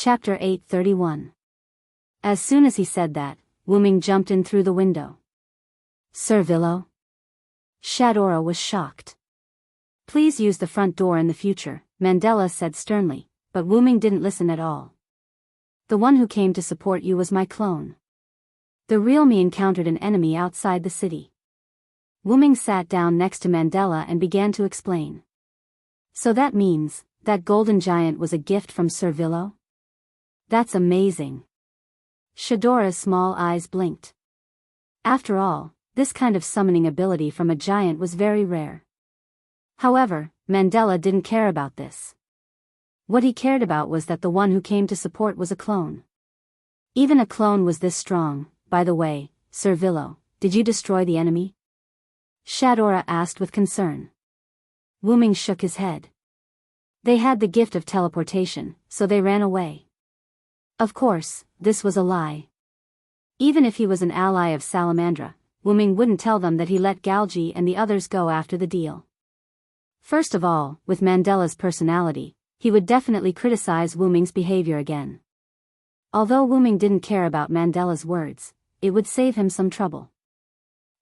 Chapter 831. As soon as he said that, Wuming jumped in through the window. Sir Villo? Shadora was shocked. Please use the front door in the future, Mandela said sternly, but Wuming didn't listen at all. The one who came to support you was my clone. The real me encountered an enemy outside the city. Wuming sat down next to Mandela and began to explain. So that means, that golden giant was a gift from Sir Villo? That's amazing. Shadora's small eyes blinked. After all, this kind of summoning ability from a giant was very rare. However, Mandela didn't care about this. What he cared about was that the one who came to support was a clone. Even a clone was this strong. By the way, Sir Villo, did you destroy the enemy? Shadora asked with concern. Wuming shook his head. They had the gift of teleportation, so they ran away. Of course, this was a lie. Even if he was an ally of Salamandra, Wuming wouldn't tell them that he let Galgi and the others go after the deal. First of all, with Mandela's personality, he would definitely criticize Wuming's behavior again. Although Wuming didn't care about Mandela's words, it would save him some trouble.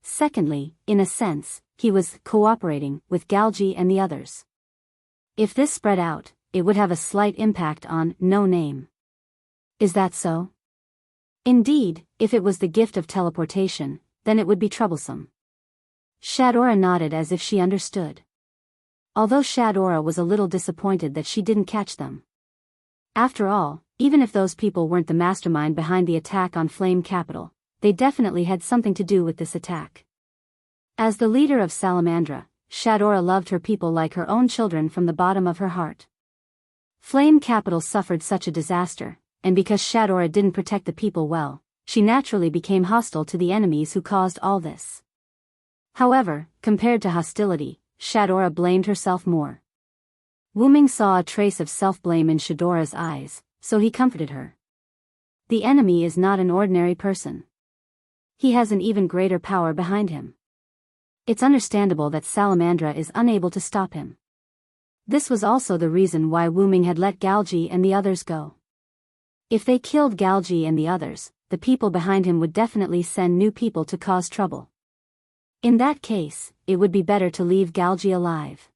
Secondly, in a sense, he was cooperating with Galgi and the others. If this spread out, it would have a slight impact on No Name. Is that so? Indeed, if it was the gift of teleportation, then it would be troublesome. Shadora nodded as if she understood. Although Shadora was a little disappointed that she didn't catch them. After all, even if those people weren't the mastermind behind the attack on Flame Capital, they definitely had something to do with this attack. As the leader of Salamandra, Shadora loved her people like her own children from the bottom of her heart. Flame Capital suffered such a disaster, and because Shadora didn't protect the people well, she naturally became hostile to the enemies who caused all this. However, compared to hostility, Shadora blamed herself more. Wuming saw a trace of self-blame in Shadora's eyes, so he comforted her. The enemy is not an ordinary person. He has an even greater power behind him. It's understandable that Salamandra is unable to stop him. This was also the reason why Wuming had let Galgi and the others go. If they killed Galgi and the others, the people behind him would definitely send new people to cause trouble. In that case, it would be better to leave Galgi alive.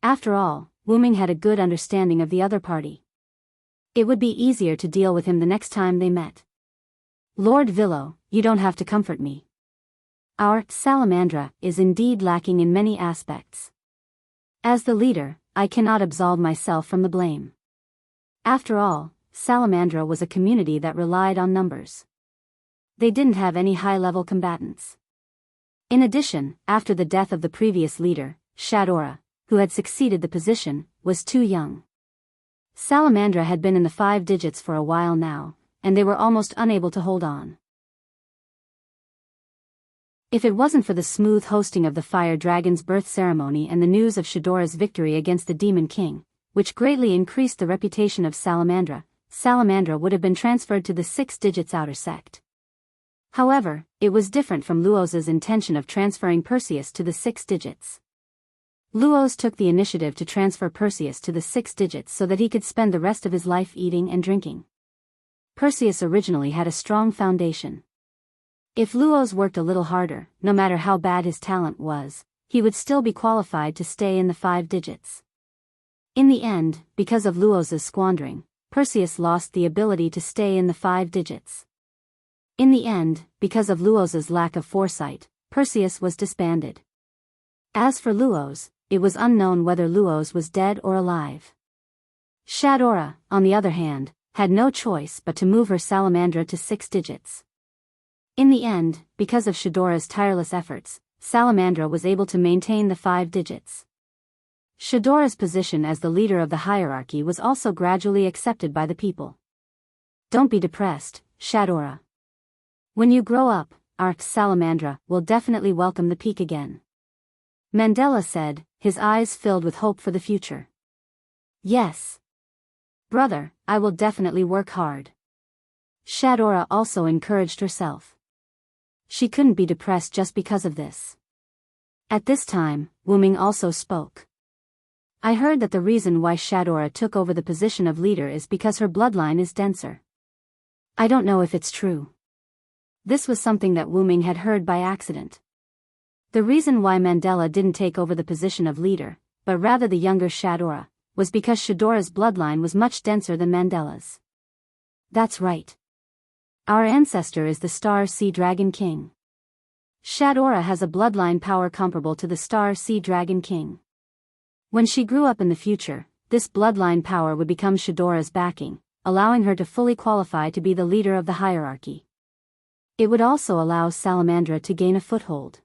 After all, Wuming had a good understanding of the other party. It would be easier to deal with him the next time they met. Lord Villo, you don't have to comfort me. Our Salamandra is indeed lacking in many aspects. As the leader, I cannot absolve myself from the blame. After all, Salamandra was a community that relied on numbers. They didn't have any high-level combatants. In addition, after the death of the previous leader, Shadora, who had succeeded the position, was too young. Salamandra had been in the 5 digits for a while now, and they were almost unable to hold on. If it wasn't for the smooth hosting of the Fire Dragon's birth ceremony and the news of Shadora's victory against the Demon King, which greatly increased the reputation of Salamandra, Salamandra would have been transferred to the 6 digits outer sect. However, it was different from Luos's intention of transferring Perseus to the 6 digits. Luos took the initiative to transfer Perseus to the 6 digits so that he could spend the rest of his life eating and drinking. Perseus originally had a strong foundation. If Luos worked a little harder, no matter how bad his talent was, he would still be qualified to stay in the 5 digits. In the end, because of Luos's squandering, Perseus lost the ability to stay in the 5 digits. In the end, because of Luos's lack of foresight, Perseus was disbanded. As for Luos, it was unknown whether Luos was dead or alive. Shadora, on the other hand, had no choice but to move her Salamandra to 6 digits. In the end, because of Shadora's tireless efforts, Salamandra was able to maintain the 5 digits. Shadora's position as the leader of the hierarchy was also gradually accepted by the people. Don't be depressed, Shadora. When you grow up, our Salamandra will definitely welcome the peak again. Mandela said, his eyes filled with hope for the future. Yes. Brother, I will definitely work hard. Shadora also encouraged herself. She couldn't be depressed just because of this. At this time, Wuming also spoke. I heard that the reason why Shadora took over the position of leader is because her bloodline is denser. I don't know if it's true. This was something that Wu Ming had heard by accident. The reason why Mandela didn't take over the position of leader, but rather the younger Shadora, was because Shadora's bloodline was much denser than Mandela's. That's right. Our ancestor is the Star Sea Dragon King. Shadora has a bloodline power comparable to the Star Sea Dragon King. When she grew up in the future, this bloodline power would become Shadora's backing, allowing her to fully qualify to be the leader of the hierarchy. It would also allow Salamandra to gain a foothold.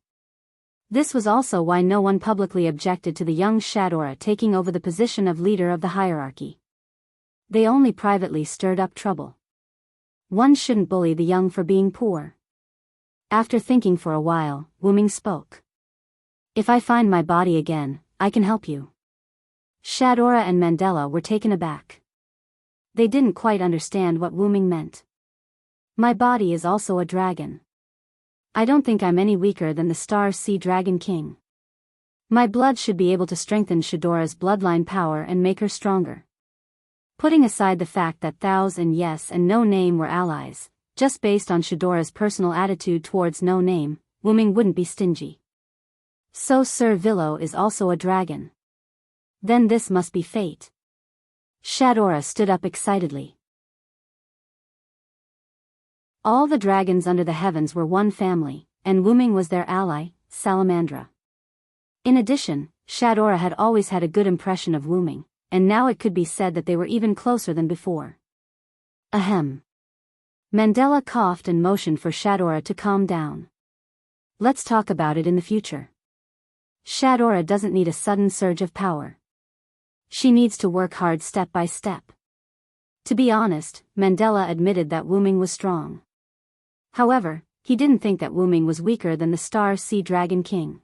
This was also why no one publicly objected to the young Shadora taking over the position of leader of the hierarchy. They only privately stirred up trouble. One shouldn't bully the young for being poor. After thinking for a while, Wu Ming spoke. If I find my body again, I can help you. Shadora and Mandela were taken aback. They didn't quite understand what Wu Ming meant. My body is also a dragon. I don't think I'm any weaker than the Star Sea Dragon King. My blood should be able to strengthen Shadora's bloodline power and make her stronger. Putting aside the fact that Thous and Yes and No Name were allies, just based on Shadora's personal attitude towards No Name, Wu Ming wouldn't be stingy. So Sir Villo is also a dragon. Then this must be fate. Shadora stood up excitedly. All the dragons under the heavens were one family, and Wu Ming was their ally, Salamandra. In addition, Shadora had always had a good impression of Wu Ming, and now it could be said that they were even closer than before. Ahem. Mandela coughed and motioned for Shadora to calm down. Let's talk about it in the future. Shadora doesn't need a sudden surge of power. She needs to work hard step by step. To be honest, Mandela admitted that Wu Ming was strong. However, he didn't think that Wu Ming was weaker than the Star Sea Dragon King.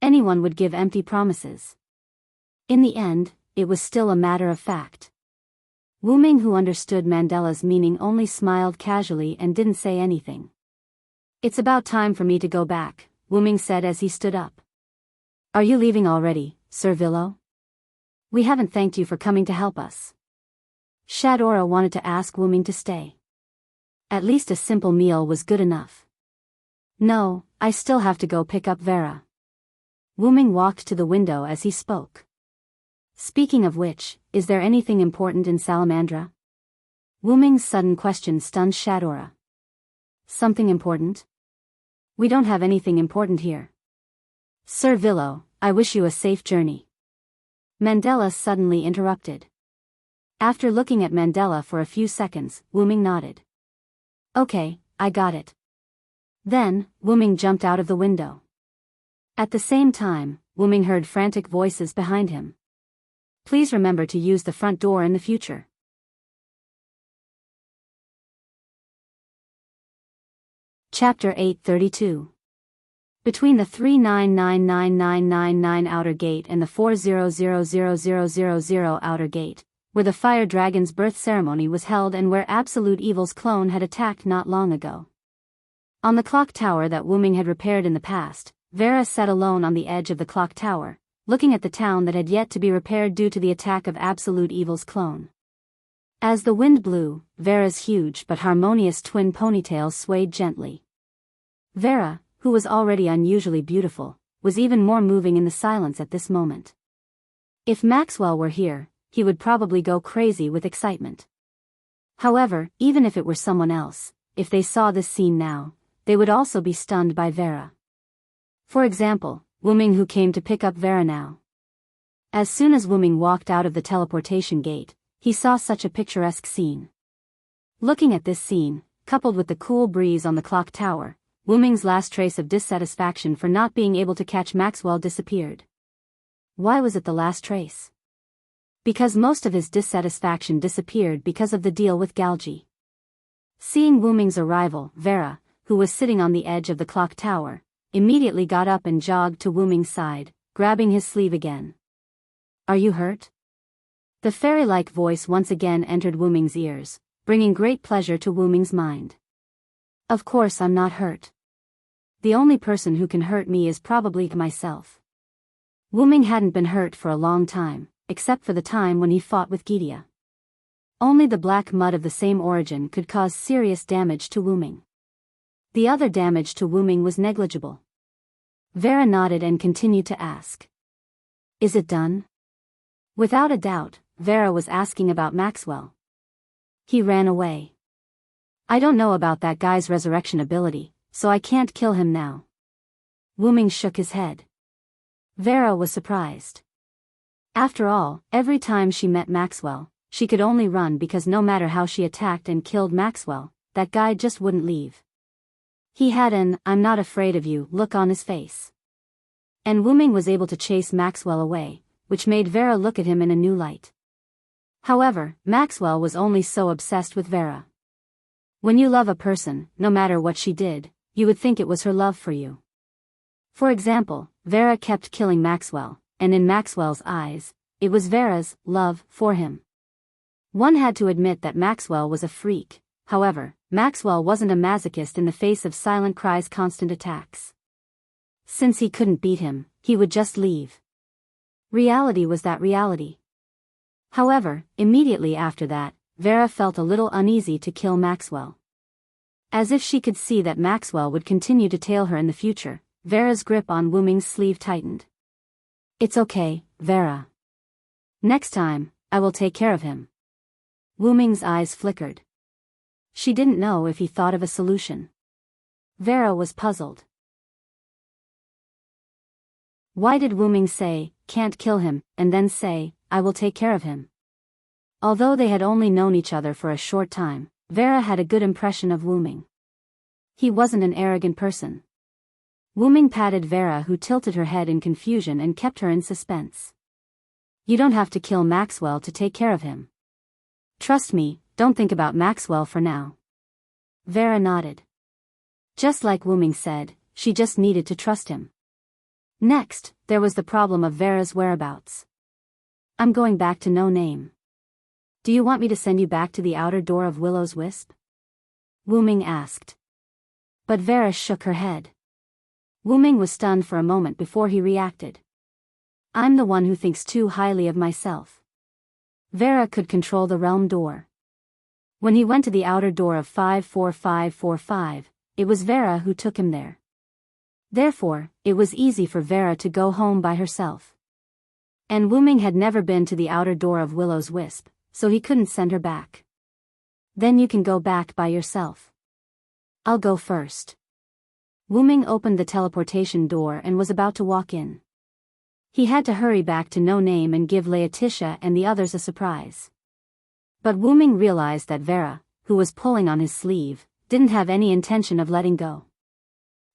Anyone would give empty promises. In the end, it was still a matter of fact. Wu Ming, who understood Mandela's meaning, only smiled casually and didn't say anything. It's about time for me to go back, Wu Ming said as he stood up. Are you leaving already, Sir Villo? We haven't thanked you for coming to help us. Shadora wanted to ask Wu Ming to stay. At least a simple meal was good enough. No, I still have to go pick up Vera. Wu Ming walked to the window as he spoke. Speaking of which, is there anything important in Salamandra? Wu Ming's sudden question stunned Shadora. Something important? We don't have anything important here. Sir Villo, I wish you a safe journey. Mandela suddenly interrupted. After looking at Mandela for a few seconds, Wu Ming nodded. Okay, I got it. Then, Wu Ming jumped out of the window. At the same time, Wu Ming heard frantic voices behind him. Please remember to use the front door in the future. Chapter 832. Between the 3999999 outer gate and the 4000000 outer gate, where the fire dragon's birth ceremony was held and where Absolute Evil's clone had attacked not long ago. On the clock tower that Wu Ming had repaired in the past, Vera sat alone on the edge of the clock tower, looking at the town that had yet to be repaired due to the attack of Absolute Evil's clone. As the wind blew, Vera's huge but harmonious twin ponytail swayed gently. Vera, who was already unusually beautiful, was even more moving in the silence at this moment. If Maxwell were here, he would probably go crazy with excitement. However, even if it were someone else, if they saw this scene now, they would also be stunned by Vera. For example, Wu Ming, who came to pick up Vera now. As soon as Wu Ming walked out of the teleportation gate, he saw such a picturesque scene. Looking at this scene, coupled with the cool breeze on the clock tower, Wu Ming's last trace of dissatisfaction for not being able to catch Maxwell disappeared. Why was it the last trace? Because most of his dissatisfaction disappeared because of the deal with Galgi. Seeing Wu Ming's arrival, Vera, who was sitting on the edge of the clock tower, immediately got up and jogged to Wu Ming's side, grabbing his sleeve again. Are you hurt? The fairy-like voice once again entered Wu Ming's ears, bringing great pleasure to Wu Ming's mind. Of course I'm not hurt. The only person who can hurt me is probably myself. Wuming hadn't been hurt for a long time, except for the time when he fought with Gidia. Only the black mud of the same origin could cause serious damage to Wuming. The other damage to Wuming was negligible. Vera nodded and continued to ask. Is it done? Without a doubt, Vera was asking about Maxwell. He ran away. I don't know about that guy's resurrection ability, so I can't kill him now. Wuming shook his head. Vera was surprised. After all, every time she met Maxwell, she could only run because no matter how she attacked and killed Maxwell, that guy just wouldn't leave. He had an "I'm not afraid of you" look on his face. And Wuming was able to chase Maxwell away, which made Vera look at him in a new light. However, Maxwell was only so obsessed with Vera. When you love a person, no matter what she did, you would think it was her love for you. For example, Vera kept killing Maxwell, and in Maxwell's eyes, it was Vera's love for him. One had to admit that Maxwell was a freak. However, Maxwell wasn't a masochist in the face of Silent Cry's constant attacks. Since he couldn't beat him, he would just leave. Reality was that reality. However, immediately after that, Vera felt a little uneasy to kill Maxwell. As if she could see that Maxwell would continue to tail her in the future, Vera's grip on Wuming's sleeve tightened. It's okay, Vera. Next time, I will take care of him. Wuming's eyes flickered. She didn't know if he thought of a solution. Vera was puzzled. Why did Wuming say, "Can't kill him," and then say, "I will take care of him"? Although they had only known each other for a short time, Vera had a good impression of Wuming. He wasn't an arrogant person. Wuming patted Vera, who tilted her head in confusion and kept her in suspense. You don't have to kill Maxwell to take care of him. Trust me, don't think about Maxwell for now. Vera nodded. Just like Wuming said, she just needed to trust him. Next, there was the problem of Vera's whereabouts. I'm going back to No Name. Do you want me to send you back to the outer door of Willow's Wisp? Wuming asked. But Vera shook her head. Wuming was stunned for a moment before he reacted. I'm the one who thinks too highly of myself. Vera could control the realm door. When he went to the outer door of 54545, it was Vera who took him there. Therefore, it was easy for Vera to go home by herself. And Wuming had never been to the outer door of Willow's Wisp, so he couldn't send her back. Then you can go back by yourself. I'll go first. Wuming opened the teleportation door and was about to walk in. He had to hurry back to No Name and give Laetitia and the others a surprise. But Wuming realized that Vera, who was pulling on his sleeve, didn't have any intention of letting go.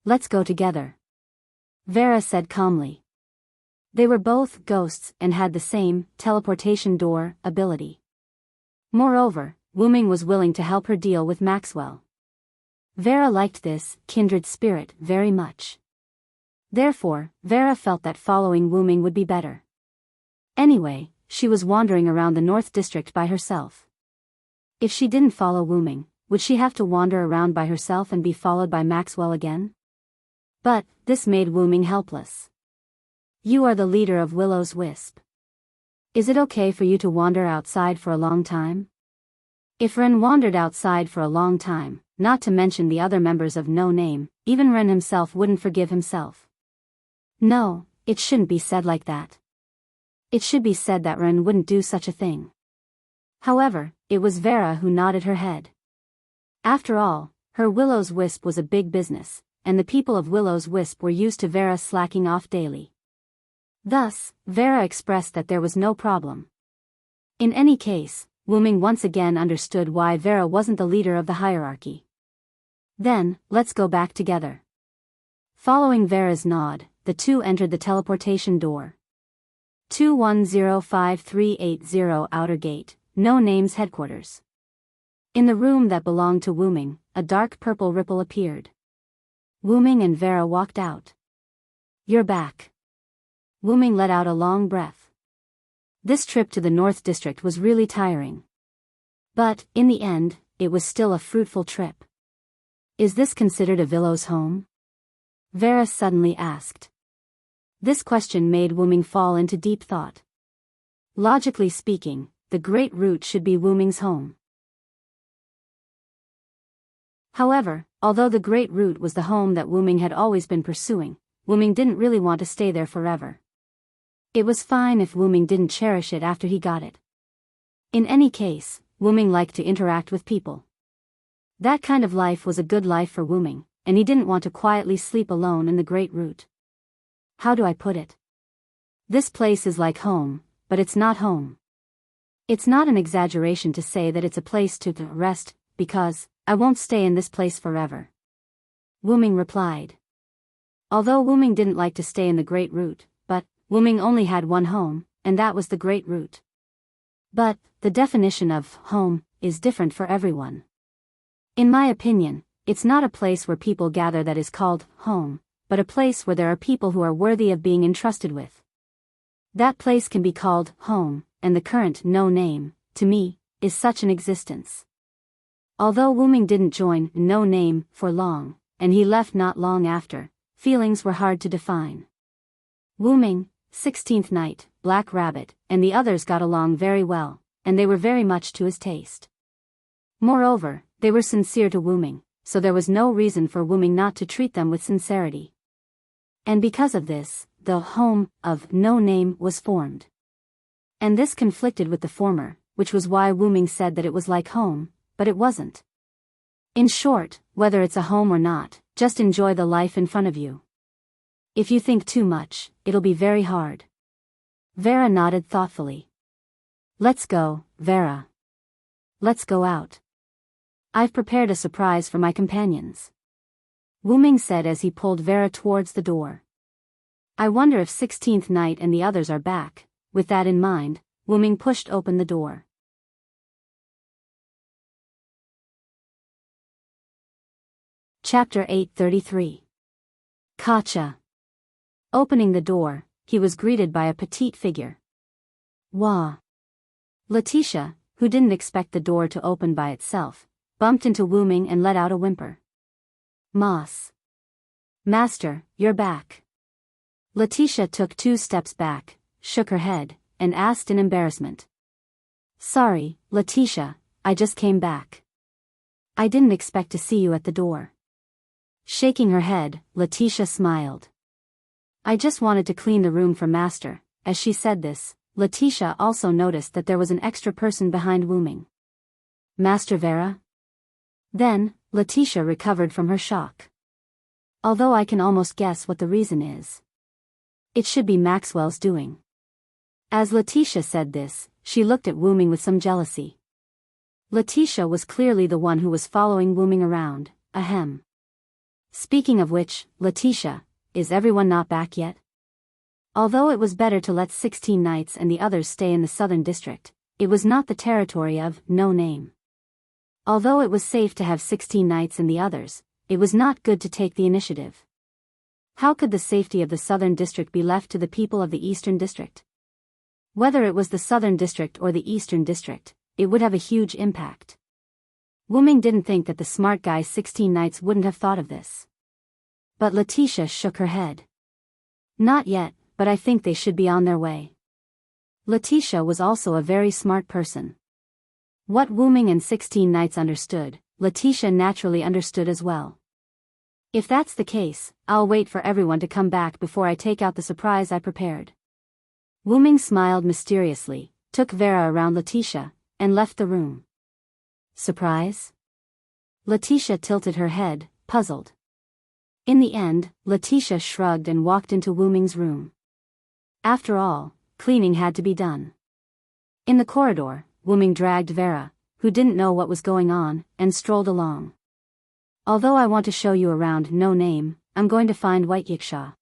Let's go together, Vera said calmly. They were both ghosts and had the same teleportation door ability. Moreover, Wuming was willing to help her deal with Maxwell. Vera liked this kindred spirit very much. Therefore, Vera felt that following Wuming would be better. Anyway, she was wandering around the North District by herself. If she didn't follow Wuming, would she have to wander around by herself and be followed by Maxwell again? But, this made Wuming helpless. You are the leader of Willow's Wisp. Is it okay for you to wander outside for a long time? If Ren wandered outside for a long time, not to mention the other members of No Name, even Ren himself wouldn't forgive himself. No, it shouldn't be said like that. It should be said that Ren wouldn't do such a thing. However, it was Vera who nodded her head. After all, her Willow's Wisp was a big business, and the people of Willow's Wisp were used to Vera slacking off daily. Thus, Vera expressed that there was no problem. In any case, Wuming once again understood why Vera wasn't the leader of the hierarchy. Then, let's go back together. Following Vera's nod, the two entered the teleportation door. 2105-380 Outer Gate, No Name's headquarters. In the room that belonged to Wuming, a dark purple ripple appeared. Wuming and Vera walked out. You're back. Wuming let out a long breath. This trip to the North District was really tiring. But, in the end, it was still a fruitful trip. Is this considered a Willow's home? Vera suddenly asked. This question made Wu Ming fall into deep thought. Logically speaking, the Great Root should be Wu Ming's home. However, although the Great Root was the home that Wu Ming had always been pursuing, Wu Ming didn't really want to stay there forever. It was fine if Wu Ming didn't cherish it after he got it. In any case, Wu Ming liked to interact with people. That kind of life was a good life for Wu Ming, and he didn't want to quietly sleep alone in the Great Root. How do I put it? This place is like home, but it's not home. It's not an exaggeration to say that it's a place to rest, because I won't stay in this place forever. Wu Ming replied. Although Wu Ming didn't like to stay in the Great Root, but Wu Ming only had one home, and that was the Great Root. But the definition of home is different for everyone. In my opinion, it's not a place where people gather that is called home, but a place where there are people who are worthy of being entrusted with. That place can be called home, and the current no name, to me, is such an existence. Although Wu Ming didn't join No Name for long, and he left not long after, feelings were hard to define. Wu Ming, 16th Night, Black Rabbit, and the others got along very well, and they were very much to his taste. Moreover, they were sincere to Wu Ming, so there was no reason for Wu Ming not to treat them with sincerity. And because of this, the home of No Name was formed. And this conflicted with the former, which was why Wu Ming said that it was like home, but it wasn't. In short, whether it's a home or not, just enjoy the life in front of you. If you think too much, it'll be very hard. Vera nodded thoughtfully. Let's go, Vera. Let's go out. I've prepared a surprise for my companions. Wu Ming said as he pulled Vera towards the door. I wonder if 16th Night and the others are back. With that in mind, Wu Ming pushed open the door. Chapter 833. Kacha. Opening the door, he was greeted by a petite figure. Wah. Letitia, who didn't expect the door to open by itself, bumped into Wu Ming and let out a whimper. Moss. Master, you're back. Letitia took 2 steps back, shook her head, and asked in embarrassment. Sorry, Letitia, I just came back. I didn't expect to see you at the door. Shaking her head, Letitia smiled. I just wanted to clean the room for Master. As she said this, Letitia also noticed that there was an extra person behind Wu Ming. Master Vera? Then, Letitia recovered from her shock. Although I can almost guess what the reason is. It should be Maxwell's doing. As Letitia said this, she looked at Wu Ming with some jealousy. Letitia was clearly the one who was following Wu Ming around, ahem. Speaking of which, Letitia, is everyone not back yet? Although it was better to let 16 Knights and the others stay in the Southern District, it was not the territory of No Name. Although it was safe to have 16 Knights and the others, it was not good to take the initiative. How could the safety of the Southern District be left to the people of the Eastern District? Whether it was the Southern District or the Eastern District, it would have a huge impact. Wu Ming didn't think that the smart guy 16 Knights wouldn't have thought of this. But Letitia shook her head. Not yet, but I think they should be on their way. Letitia was also a very smart person. What Wu Ming and 16 Knights understood, Letitia naturally understood as well. If that's the case, I'll wait for everyone to come back before I take out the surprise I prepared. Wu Ming smiled mysteriously, took Vera around Letitia, and left the room. Surprise? Letitia tilted her head, puzzled. In the end, Letitia shrugged and walked into Wu Ming's room. After all, cleaning had to be done. In the corridor, Wu Ming dragged Vera, who didn't know what was going on, and strolled along. Although I want to show you around No Name, I'm going to find White Yiksha.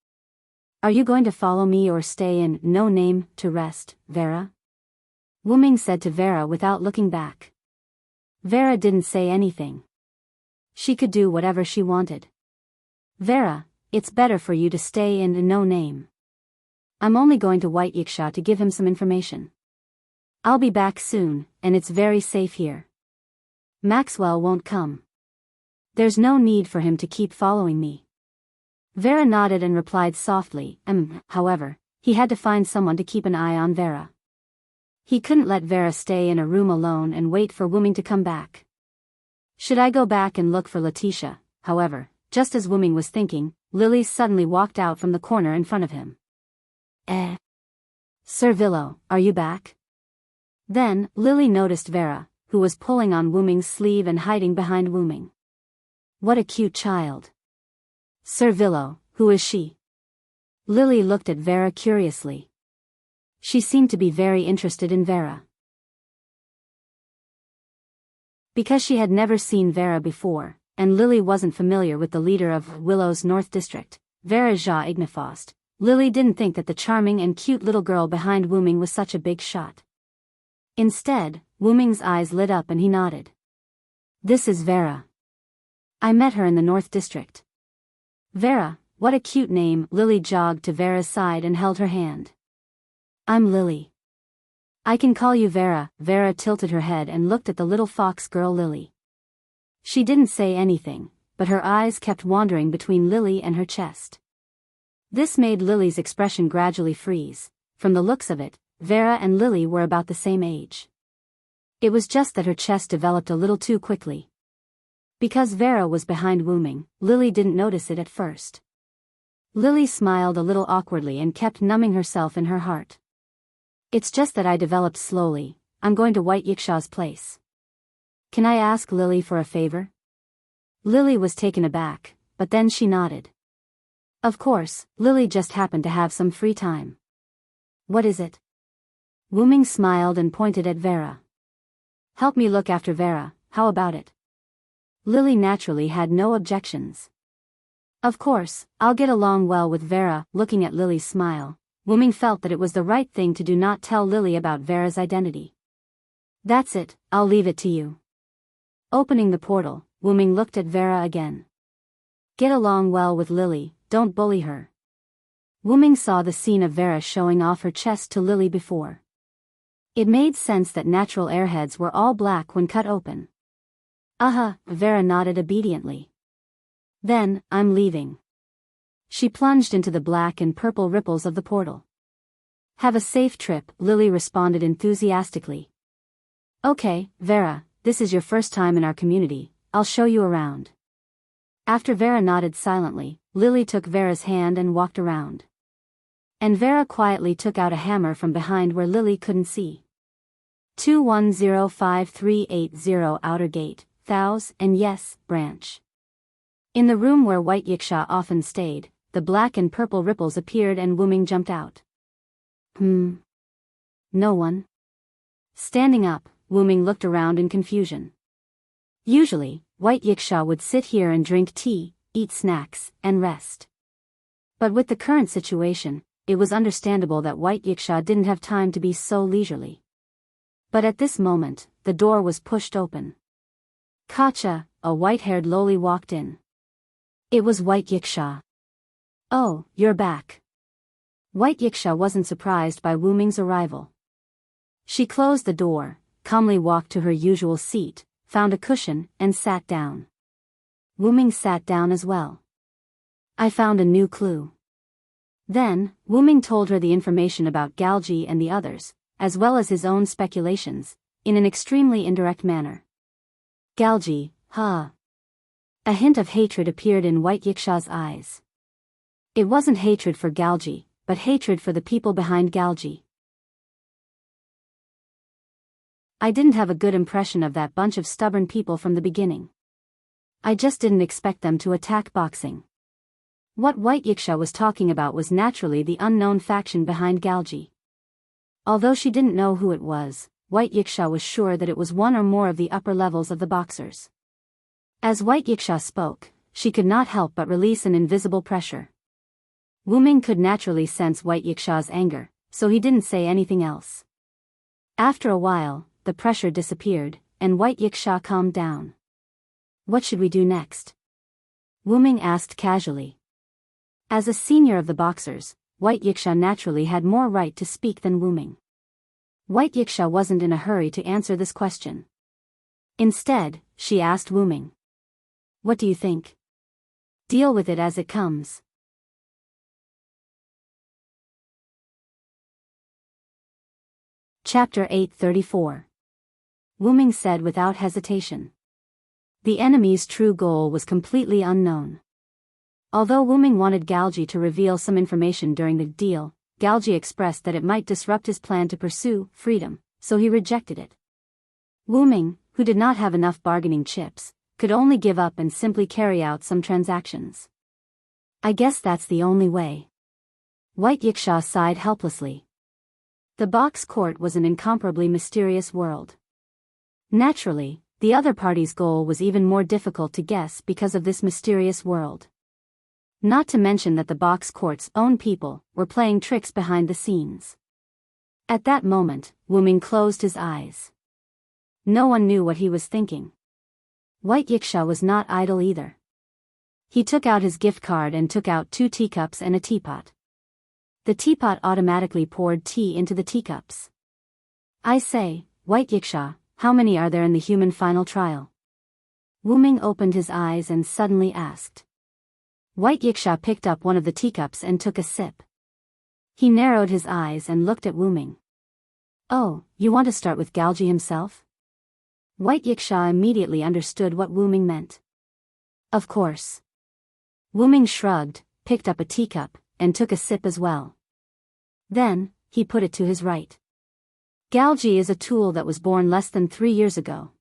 Are you going to follow me or stay in No Name to rest, Vera? Wu Ming said to Vera without looking back. Vera didn't say anything. She could do whatever she wanted. Vera, it's better for you to stay in No Name. I'm only going to White Yiksha to give him some information. I'll be back soon, and it's very safe here. Maxwell won't come. There's no need for him to keep following me. Vera nodded and replied softly, however, he had to find someone to keep an eye on Vera. He couldn't let Vera stay in a room alone and wait for Wuming to come back. Should I go back and look for Letitia? However, just as Wuming was thinking, Lily suddenly walked out from the corner in front of him. Sir Villo, are you back? Then, Lily noticed Vera, who was pulling on Wuming's sleeve and hiding behind Wuming. What a cute child. Sir Villo, who is she? Lily looked at Vera curiously. She seemed to be very interested in Vera. Because she had never seen Vera before, and Lily wasn't familiar with the leader of Willow's North District, Vera Ja Ignifost, Lily didn't think that the charming and cute little girl behind Wuming was such a big shot. Instead, Wuming's eyes lit up and he nodded. This is Vera. I met her in the North District. Vera, what a cute name. Lily jogged to Vera's side and held her hand. I'm Lily. I can call you Vera. Vera tilted her head and looked at the little fox girl Lily. She didn't say anything, but her eyes kept wandering between Lily and her chest. This made Lily's expression gradually freeze. From the looks of it, Vera and Lily were about the same age. It was just that her chest developed a little too quickly. Because Vera was behind Wuming, Lily didn't notice it at first. Lily smiled a little awkwardly and kept numbing herself in her heart. It's just that I developed slowly. I'm going to White Yiksha's place. Can I ask Lily for a favor? Lily was taken aback, but then she nodded. Of course, Lily just happened to have some free time. What is it? Wuming smiled and pointed at Vera. Help me look after Vera, how about it? Lily naturally had no objections. Of course, I'll get along well with Vera. Looking at Lily's smile, Wuming felt that it was the right thing to do not tell Lily about Vera's identity. That's it, I'll leave it to you. Opening the portal, Wuming looked at Vera again. Get along well with Lily, don't bully her. Wuming saw the scene of Vera showing off her chest to Lily before. It made sense that natural airheads were all black when cut open. Vera nodded obediently. Then, I'm leaving. She plunged into the black and purple ripples of the portal. Have a safe trip, Lily responded enthusiastically. Okay, Vera, this is your first time in our community, I'll show you around. After Vera nodded silently, Lily took Vera's hand and walked around. And Vera quietly took out a hammer from behind where Lily couldn't see. 2105380 Outer Gate, Thous, and yes, branch. In the room where White Yiksha often stayed, the black and purple ripples appeared and Wuming jumped out. No one. Standing up, Wuming looked around in confusion. Usually, White Yiksha would sit here and drink tea, eat snacks, and rest. But with the current situation, it was understandable that White Yiksha didn't have time to be so leisurely. But at this moment, the door was pushed open. Kacha, a white-haired loli walked in. It was White Yiksha. Oh, you're back. White Yiksha wasn't surprised by Wuming's arrival. She closed the door, calmly walked to her usual seat, found a cushion, and sat down. Wuming sat down as well. I found a new clue. Then, Wuming told her the information about Galji and the others, as well as his own speculations, in an extremely indirect manner. Galji, huh? A hint of hatred appeared in White Yiksha's eyes. It wasn't hatred for Galji, but hatred for the people behind Galji. I didn't have a good impression of that bunch of stubborn people from the beginning. I just didn't expect them to attack boxing. What White Yiksha was talking about was naturally the unknown faction behind Galji. Although she didn't know who it was, White Yiksha was sure that it was one or more of the upper levels of the boxers. As White Yiksha spoke, she could not help but release an invisible pressure. Wuming could naturally sense White Yiksha's anger, so he didn't say anything else. After a while, the pressure disappeared, and White Yiksha calmed down. What should we do next? Wuming asked casually. As a senior of the boxers, White Yiksha naturally had more right to speak than Wuming. White Yiksha wasn't in a hurry to answer this question. Instead, she asked Wuming. What do you think? Deal with it as it comes. Chapter 834. Wuming said without hesitation. The enemy's true goal was completely unknown. Although Wuming wanted Galji to reveal some information during the deal, Galji expressed that it might disrupt his plan to pursue freedom, so he rejected it. Wuming, who did not have enough bargaining chips, could only give up and simply carry out some transactions. I guess that's the only way. White Yiksha sighed helplessly. The box court was an incomparably mysterious world. Naturally, the other party's goal was even more difficult to guess because of this mysterious world. Not to mention that the box court's own people were playing tricks behind the scenes. At that moment, Wuming closed his eyes. No one knew what he was thinking. White Yiksha was not idle either. He took out his gift card and took out 2 teacups and a teapot. The teapot automatically poured tea into the teacups. I say, White Yiksha, how many are there in the human final trial? Wuming opened his eyes and suddenly asked. White Yiksha picked up one of the teacups and took a sip. He narrowed his eyes and looked at Wuming. Oh, you want to start with Galji himself? White Yiksha immediately understood what Wuming meant. Of course. Wuming shrugged, picked up a teacup, and took a sip as well. Then, he put it to his right. Galji is a tool that was born less than 3 years ago.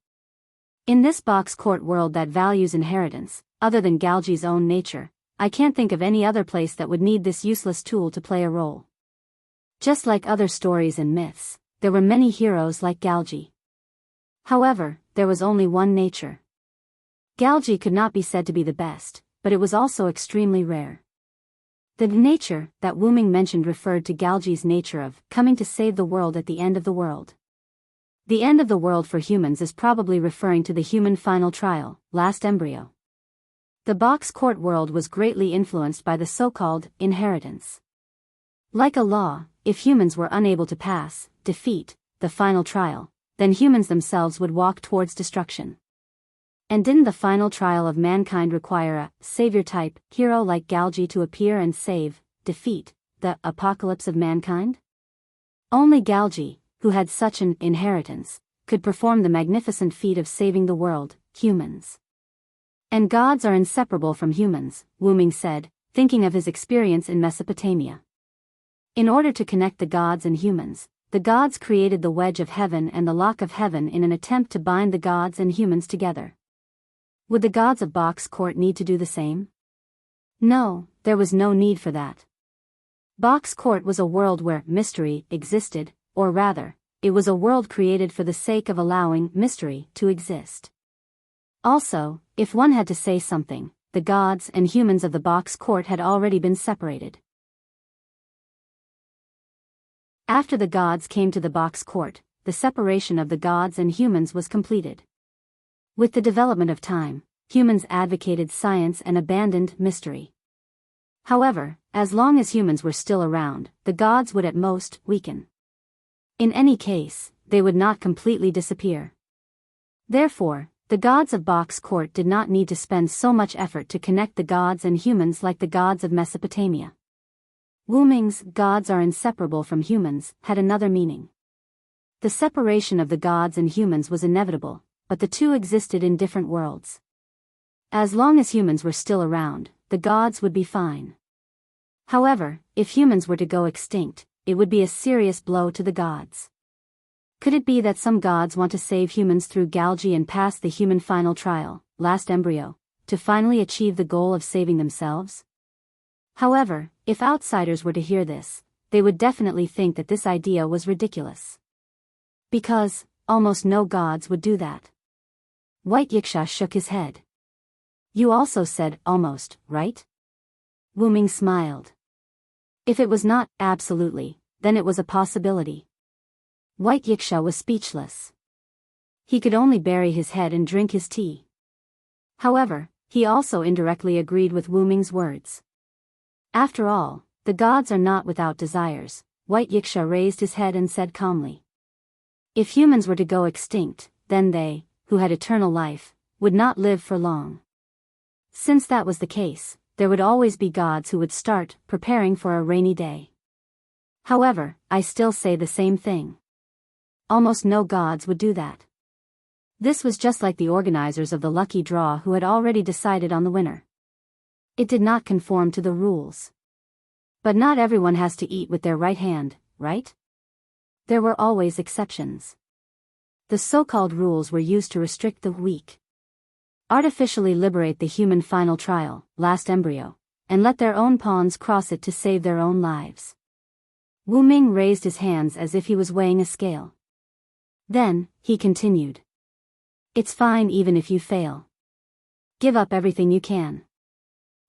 In this box court world that values inheritance, other than Galji's own nature, I can't think of any other place that would need this useless tool to play a role. Just like other stories and myths, there were many heroes like Galji. However, there was only one nature. Galji could not be said to be the best, but it was also extremely rare. The nature that Wuming mentioned referred to Galji's nature of coming to save the world at the end of the world. The end of the world for humans is probably referring to the human final trial, last embryo. The box court world was greatly influenced by the so-called inheritance. Like a law, if humans were unable to defeat, the final trial, then humans themselves would walk towards destruction. And didn't the final trial of mankind require a savior-type hero like Galji to appear and defeat, the apocalypse of mankind? Only Galji, who had such an inheritance, could perform the magnificent feat of saving the world, humans. And gods are inseparable from humans, Wuming said, thinking of his experience in Mesopotamia. In order to connect the gods and humans, the gods created the wedge of heaven and the lock of heaven in an attempt to bind the gods and humans together. Would the gods of Box Court need to do the same? No, there was no need for that. Box Court was a world where mystery existed, or rather, it was a world created for the sake of allowing mystery to exist. Also, if one had to say something, the gods and humans of the Box Court had already been separated. After the gods came to the Box Court, the separation of the gods and humans was completed. With the development of time, humans advocated science and abandoned mystery. However, as long as humans were still around, the gods would at most weaken. In any case, they would not completely disappear. Therefore, the gods of Box Court did not need to spend so much effort to connect the gods and humans like the gods of Mesopotamia. Wuming's gods are inseparable from humans had another meaning. The separation of the gods and humans was inevitable, but the two existed in different worlds. As long as humans were still around, the gods would be fine. However, if humans were to go extinct, it would be a serious blow to the gods. Could it be that some gods want to save humans through Galji and pass the human final trial, last embryo, to finally achieve the goal of saving themselves? However, if outsiders were to hear this, they would definitely think that this idea was ridiculous. Because, almost no gods would do that. White Yiksha shook his head. You also said almost, right? Wuming smiled. If it was not absolutely, then it was a possibility. White Yiksha was speechless. He could only bury his head and drink his tea. However, he also indirectly agreed with Wuming's words. After all, the gods are not without desires. White Yiksha raised his head and said calmly. If humans were to go extinct, then they, who had eternal life, would not live for long. Since that was the case, there would always be gods who would start preparing for a rainy day. However, I still say the same thing. almost no gods would do that. This was just like the organizers of the lucky draw who had already decided on the winner. It did not conform to the rules. But not everyone has to eat with their right hand, right? There were always exceptions. The so-called rules were used to restrict the weak. Artificially liberate the human final trial, last embryo, and let their own pawns cross it to save their own lives. Wu Ming raised his hands as if he was weighing a scale. Then, he continued. It's fine even if you fail. Give up everything you can.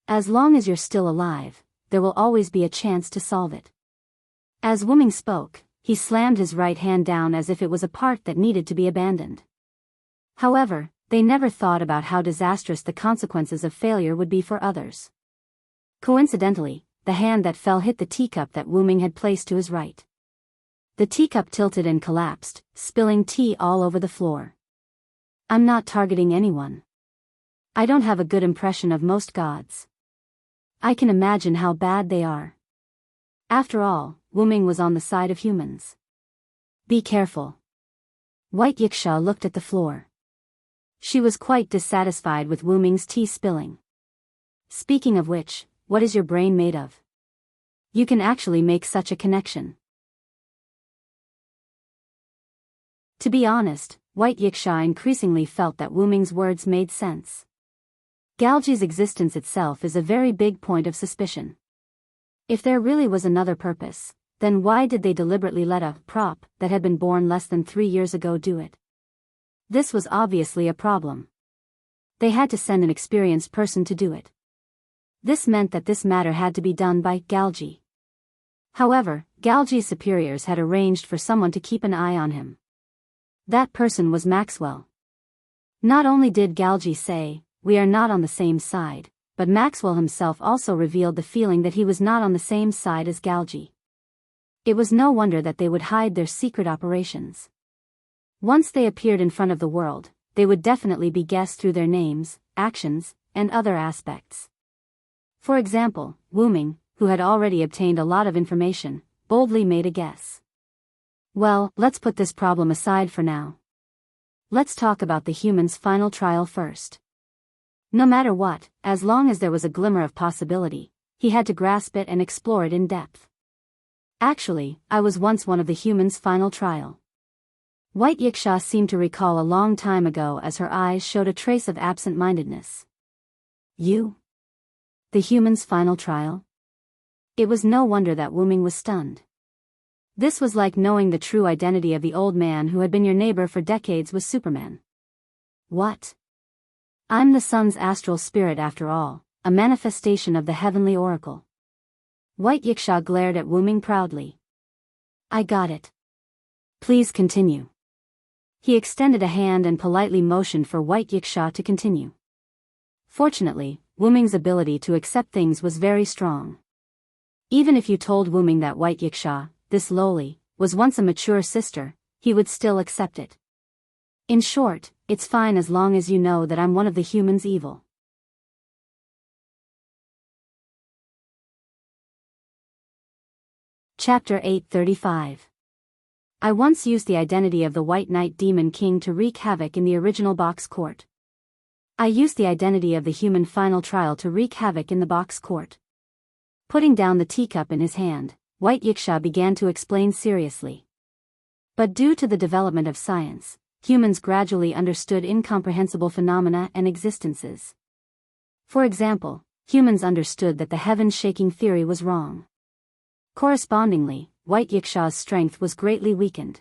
As long as you're still alive, there will always be a chance to solve it. As Wu Ming spoke, he slammed his right hand down as if it was a part that needed to be abandoned. However, they never thought about how disastrous the consequences of failure would be for others. Coincidentally, the hand that fell hit the teacup that Wu Ming had placed to his right. The teacup tilted and collapsed, spilling tea all over the floor. I'm not targeting anyone. I don't have a good impression of most gods. I can imagine how bad they are. After all, Wu Ming was on the side of humans. Be careful. White Yiksha looked at the floor. She was quite dissatisfied with Wu Ming's tea spilling. Speaking of which, what is your brain made of? You can actually make such a connection. To be honest, White Yiksha increasingly felt that Wu Ming's words made sense. Galji's existence itself is a very big point of suspicion. If there really was another purpose, then why did they deliberately let a prop that had been born less than 3 years ago do it? This was obviously a problem. They had to send an experienced person to do it. This meant that this matter had to be done by Galji. However, Galji's superiors had arranged for someone to keep an eye on him. That person was Maxwell. Not only did Galji say, "We are not on the same side," but Maxwell himself also revealed the feeling that he was not on the same side as Galji. It was no wonder that they would hide their secret operations. Once they appeared in front of the world, they would definitely be guessed through their names, actions, and other aspects. For example, Wu Ming, who had already obtained a lot of information, boldly made a guess. Well, let's put this problem aside for now. Let's talk about the human's final trial first. No matter what, as long as there was a glimmer of possibility, he had to grasp it and explore it in depth. Actually, I was once one of the human's final trial. White Yiksha seemed to recall a long time ago as her eyes showed a trace of absent-mindedness. You? The human's final trial? It was no wonder that Wu Ming was stunned. This was like knowing the true identity of the old man who had been your neighbor for decades was Superman. What? I'm the sun's astral spirit after all, a manifestation of the heavenly oracle. White Yiksha glared at Wu Ming proudly. I got it. Please continue. He extended a hand and politely motioned for White Yiksha to continue. Fortunately, Wu Ming's ability to accept things was very strong. Even if you told Wu Ming that White Yiksha, this lowly, was once a mature sister, he would still accept it. In short, it's fine as long as you know that I'm one of the humans' evil. Chapter 835. I once used the identity of the White Knight Demon King to wreak havoc in the original box court. I used the identity of the human final trial to wreak havoc in the box court. Putting down the teacup in his hand, White Yiksha began to explain seriously. But due to the development of science, humans gradually understood incomprehensible phenomena and existences. For example, humans understood that the heaven-shaking theory was wrong. Correspondingly, White Yiksha's strength was greatly weakened.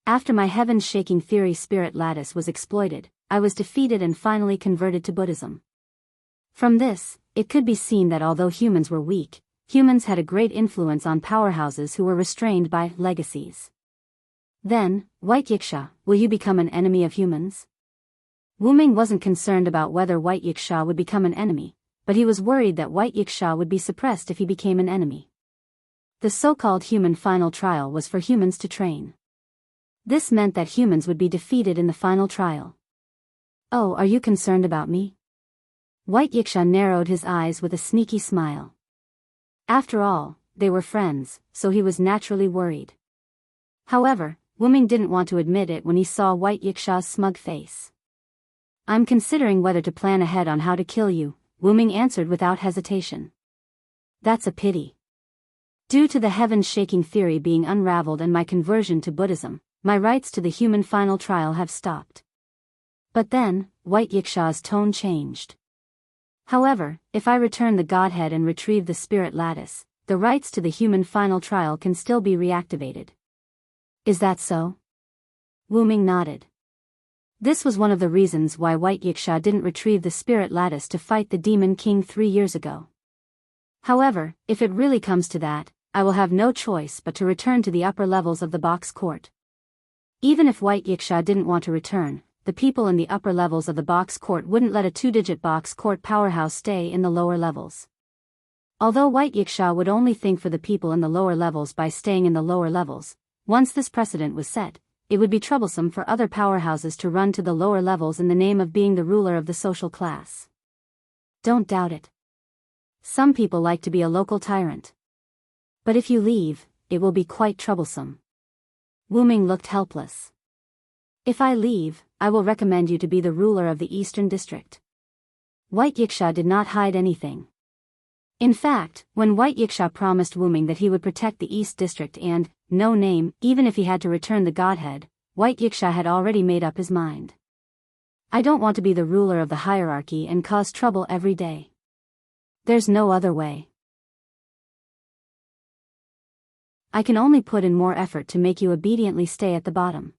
After my heaven-shaking theory spirit lattice was exploited, I was defeated and finally converted to Buddhism. From this, it could be seen that although humans were weak, humans had a great influence on powerhouses who were restrained by legacies. Then, White Yiksha, will you become an enemy of humans? Wu Ming wasn't concerned about whether White Yiksha would become an enemy, but he was worried that White Yiksha would be suppressed if he became an enemy. The so-called human final trial was for humans to train. This meant that humans would be defeated in the final trial. Oh, are you concerned about me? White Yiksha narrowed his eyes with a sneaky smile. After all, they were friends, so he was naturally worried. However, Wuming didn't want to admit it when he saw White Yiksha's smug face. I'm considering whether to plan ahead on how to kill you, Wuming answered without hesitation. That's a pity. Due to the heavens-shaking theory being unraveled and my conversion to Buddhism, my rights to the human final trial have stopped. But then, White Yiksha's tone changed. However, if I return the Godhead and retrieve the Spirit Lattice, the rights to the human final trial can still be reactivated. Is that so? Wuming nodded. This was one of the reasons why White Yiksha didn't retrieve the Spirit Lattice to fight the Demon King 3 years ago. However, if it really comes to that, I will have no choice but to return to the upper levels of the box court. Even if White Yiksha didn't want to return, the people in the upper levels of the box court wouldn't let a 2-digit box court powerhouse stay in the lower levels. Although White Yiksha would only think for the people in the lower levels by staying in the lower levels, once this precedent was set, it would be troublesome for other powerhouses to run to the lower levels in the name of being the ruler of the social class. Don't doubt it. Some people like to be a local tyrant. But if you leave, it will be quite troublesome. Wuming looked helpless. If I leave, I will recommend you to be the ruler of the Eastern District. White Yiksha did not hide anything. In fact, when White Yiksha promised Wuming that he would protect the East District and, no name, even if he had to return the Godhead, White Yiksha had already made up his mind. I don't want to be the ruler of the hierarchy and cause trouble every day. There's no other way. I can only put in more effort to make you obediently stay at the bottom.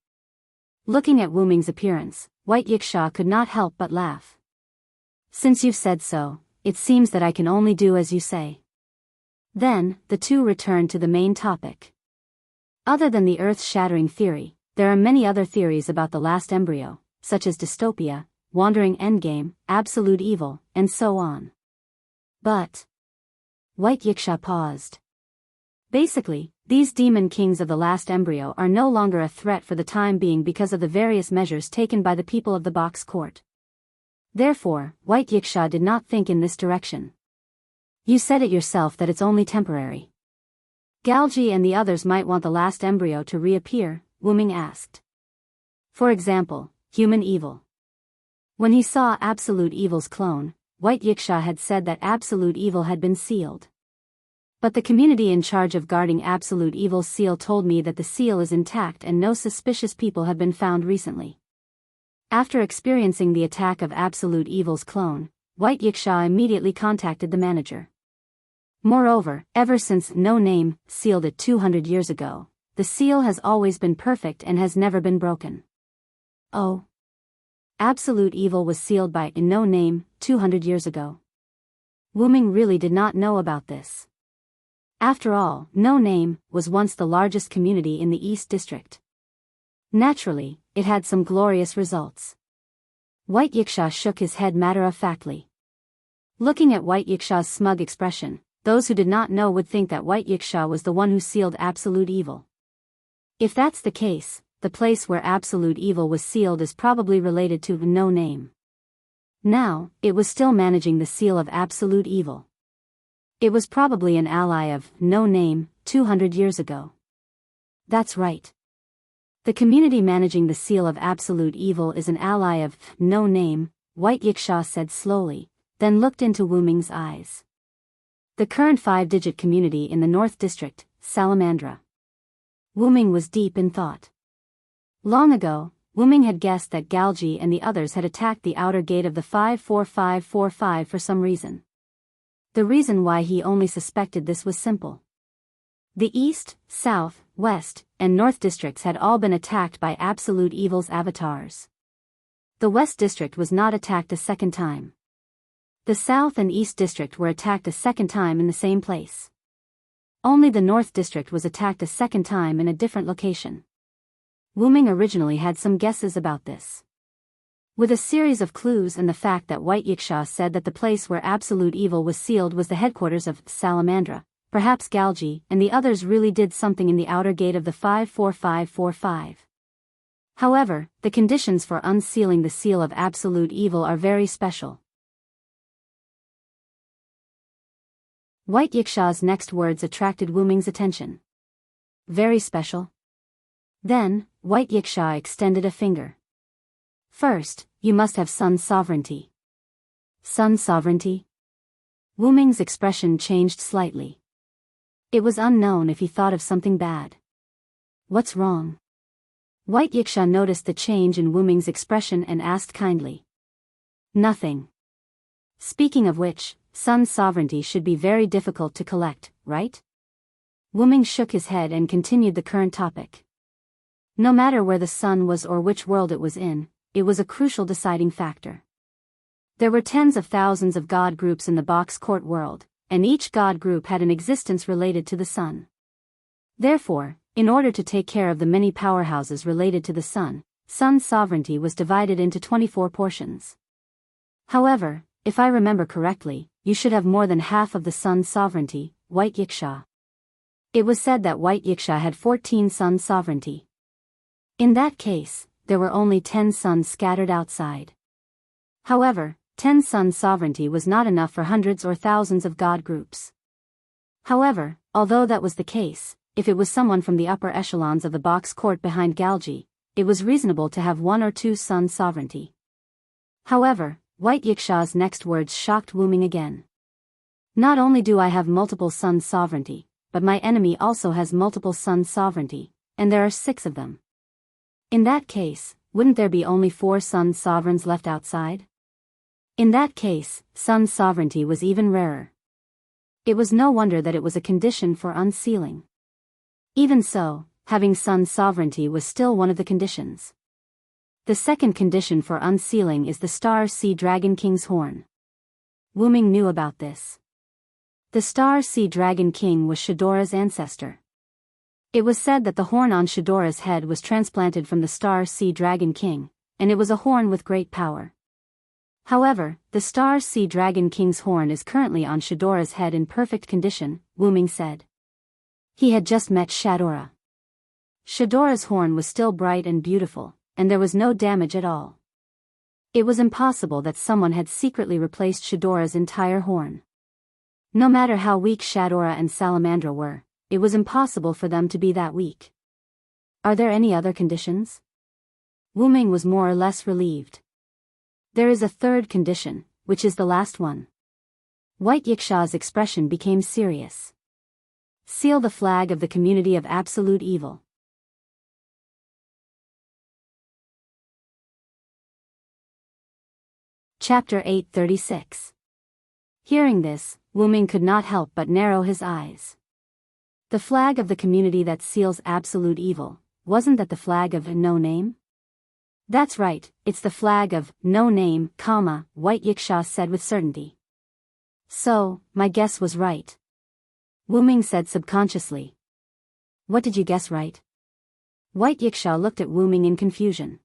Looking at Wuming's appearance, White Yiksha could not help but laugh. Since you've said so, it seems that I can only do as you say. Then, the two returned to the main topic. Other than the earth-shattering theory, there are many other theories about the last embryo, such as dystopia, wandering endgame, absolute evil, and so on. But White Yiksha paused. Basically, these demon kings of the last embryo are no longer a threat for the time being because of the various measures taken by the people of the box court. Therefore, White Yiksha did not think in this direction. You said it yourself that it's only temporary. Galji and the others might want the last embryo to reappear, Wuming asked. For example, human evil. When he saw Absolute Evil's clone, White Yiksha had said that Absolute Evil had been sealed. But the community in charge of guarding Absolute Evil's seal told me that the seal is intact and no suspicious people have been found recently. After experiencing the attack of Absolute Evil's clone, White Yiksha immediately contacted the manager. Moreover, ever since No Name sealed it 200 years ago, the seal has always been perfect and has never been broken. Oh. Absolute Evil was sealed by No Name 200 years ago. Wuming really did not know about this. After all, No Name was once the largest community in the East District. Naturally, it had some glorious results. White Yiksha shook his head matter-of-factly. Looking at White Yiksha's smug expression, those who did not know would think that White Yiksha was the one who sealed Absolute Evil. If that's the case, the place where Absolute Evil was sealed is probably related to No Name. Now, it was still managing the seal of Absolute Evil. It was probably an ally of No Name 200 years ago. That's right. The community managing the seal of Absolute Evil is an ally of No Name, White Yiksha said slowly, then looked into Wuming's eyes. The current 5-digit community in the North District, Salamandra. Wuming was deep in thought. Long ago, Wuming had guessed that Galji and the others had attacked the outer gate of the 54545 for some reason. The reason why he only suspected this was simple. The East, South, West, and North districts had all been attacked by Absolute Evil's avatars. The West district was not attacked a second time. The South and East district were attacked a second time in the same place. Only the North district was attacked a second time in a different location. Wuming originally had some guesses about this. With a series of clues and the fact that White Yiksha said that the place where Absolute Evil was sealed was the headquarters of Salamandra, perhaps Galji and the others really did something in the outer gate of the 54545. However, the conditions for unsealing the seal of Absolute Evil are very special. White Yiksha's next words attracted Wuming's attention. Very special? Then, White Yiksha extended a finger. First, you must have Sun sovereignty. Sun sovereignty? Wu Ming's expression changed slightly. It was unknown if he thought of something bad. What's wrong? White Yiksha noticed the change in Wu Ming's expression and asked kindly. Nothing. Speaking of which, Sun sovereignty should be very difficult to collect, right? Wu Ming shook his head and continued the current topic. No matter where the sun was or which world it was in, it was a crucial deciding factor. There were tens of thousands of god groups in the box court world, and each god group had an existence related to the sun. Therefore, in order to take care of the many powerhouses related to the sun, Sun sovereignty was divided into 24 portions. However, if I remember correctly, you should have more than half of the Sun sovereignty, White Yiksha. It was said that White Yiksha had 14 Sun sovereignty. In that case, there were only 10 suns scattered outside. However, 10 sun sovereignty was not enough for hundreds or thousands of god groups. However, although that was the case, if it was someone from the upper echelons of the box court behind Galji, it was reasonable to have 1 or 2 sun sovereignty. However, White Yiksha's next words shocked Wu Ming again. Not only do I have multiple sun sovereignty, but my enemy also has multiple sun sovereignty, and there are 6 of them. In that case, wouldn't there be only 4 sun sovereigns left outside? In that case, sun sovereignty was even rarer. It was no wonder that it was a condition for unsealing. Even so, having sun sovereignty was still one of the conditions. The second condition for unsealing is the Star Sea Dragon King's horn. Wu Ming knew about this. The Star Sea Dragon King was Shadora's ancestor. It was said that the horn on Shadora's head was transplanted from the Star Sea Dragon King, and it was a horn with great power. However, the Star Sea Dragon King's horn is currently on Shadora's head in perfect condition, Wu Ming said. He had just met Shadora. Shadora's horn was still bright and beautiful, and there was no damage at all. It was impossible that someone had secretly replaced Shadora's entire horn. No matter how weak Shadora and Salamandra were, it was impossible for them to be that weak. Are there any other conditions? Wu Ming was more or less relieved. There is a third condition, which is the last one. White Yiksha's expression became serious. Seal the flag of the community of absolute evil. Chapter 836. Hearing this, Wu Ming could not help but narrow his eyes. The flag of the community that seals absolute evil, wasn't that the flag of no name? That's right, it's the flag of no name, White Yiksha said with certainty. So, my guess was right. Wu Ming said subconsciously. What did you guess right? White Yiksha looked at Wu Ming in confusion.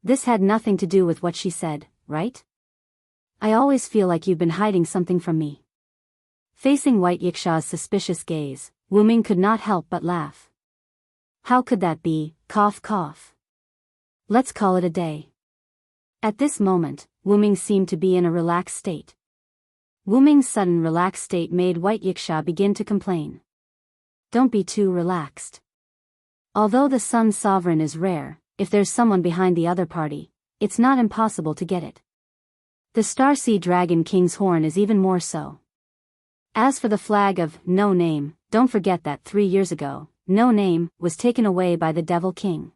This had nothing to do with what she said, right? I always feel like you've been hiding something from me. Facing White Yiksha's suspicious gaze, Wu Ming could not help but laugh. How could that be, cough cough. Let's call it a day. At this moment, Wu Ming seemed to be in a relaxed state. Wu Ming's sudden relaxed state made White Yiksha begin to complain. Don't be too relaxed. Although the Sun Sovereign is rare, if there's someone behind the other party, it's not impossible to get it. The Starsea Dragon King's horn is even more so. As for the flag of no name, don't forget that 3 years ago, no name was taken away by the Devil King.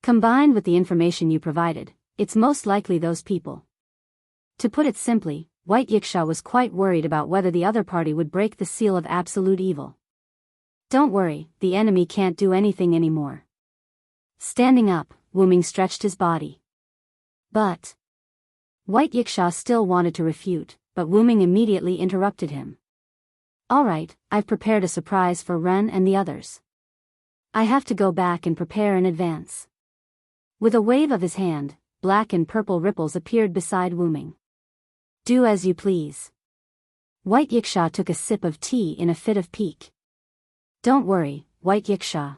Combined with the information you provided, it's most likely those people. To put it simply, White Yiksha was quite worried about whether the other party would break the seal of absolute evil. Don't worry, the enemy can't do anything anymore. Standing up, Wu Ming stretched his body. But White Yiksha still wanted to refute, but Wu Ming immediately interrupted him. Alright, I've prepared a surprise for Ren and the others. I have to go back and prepare in advance. With a wave of his hand, black and purple ripples appeared beside Wu Ming. Do as you please. White Yiksha took a sip of tea in a fit of pique. Don't worry, White Yiksha.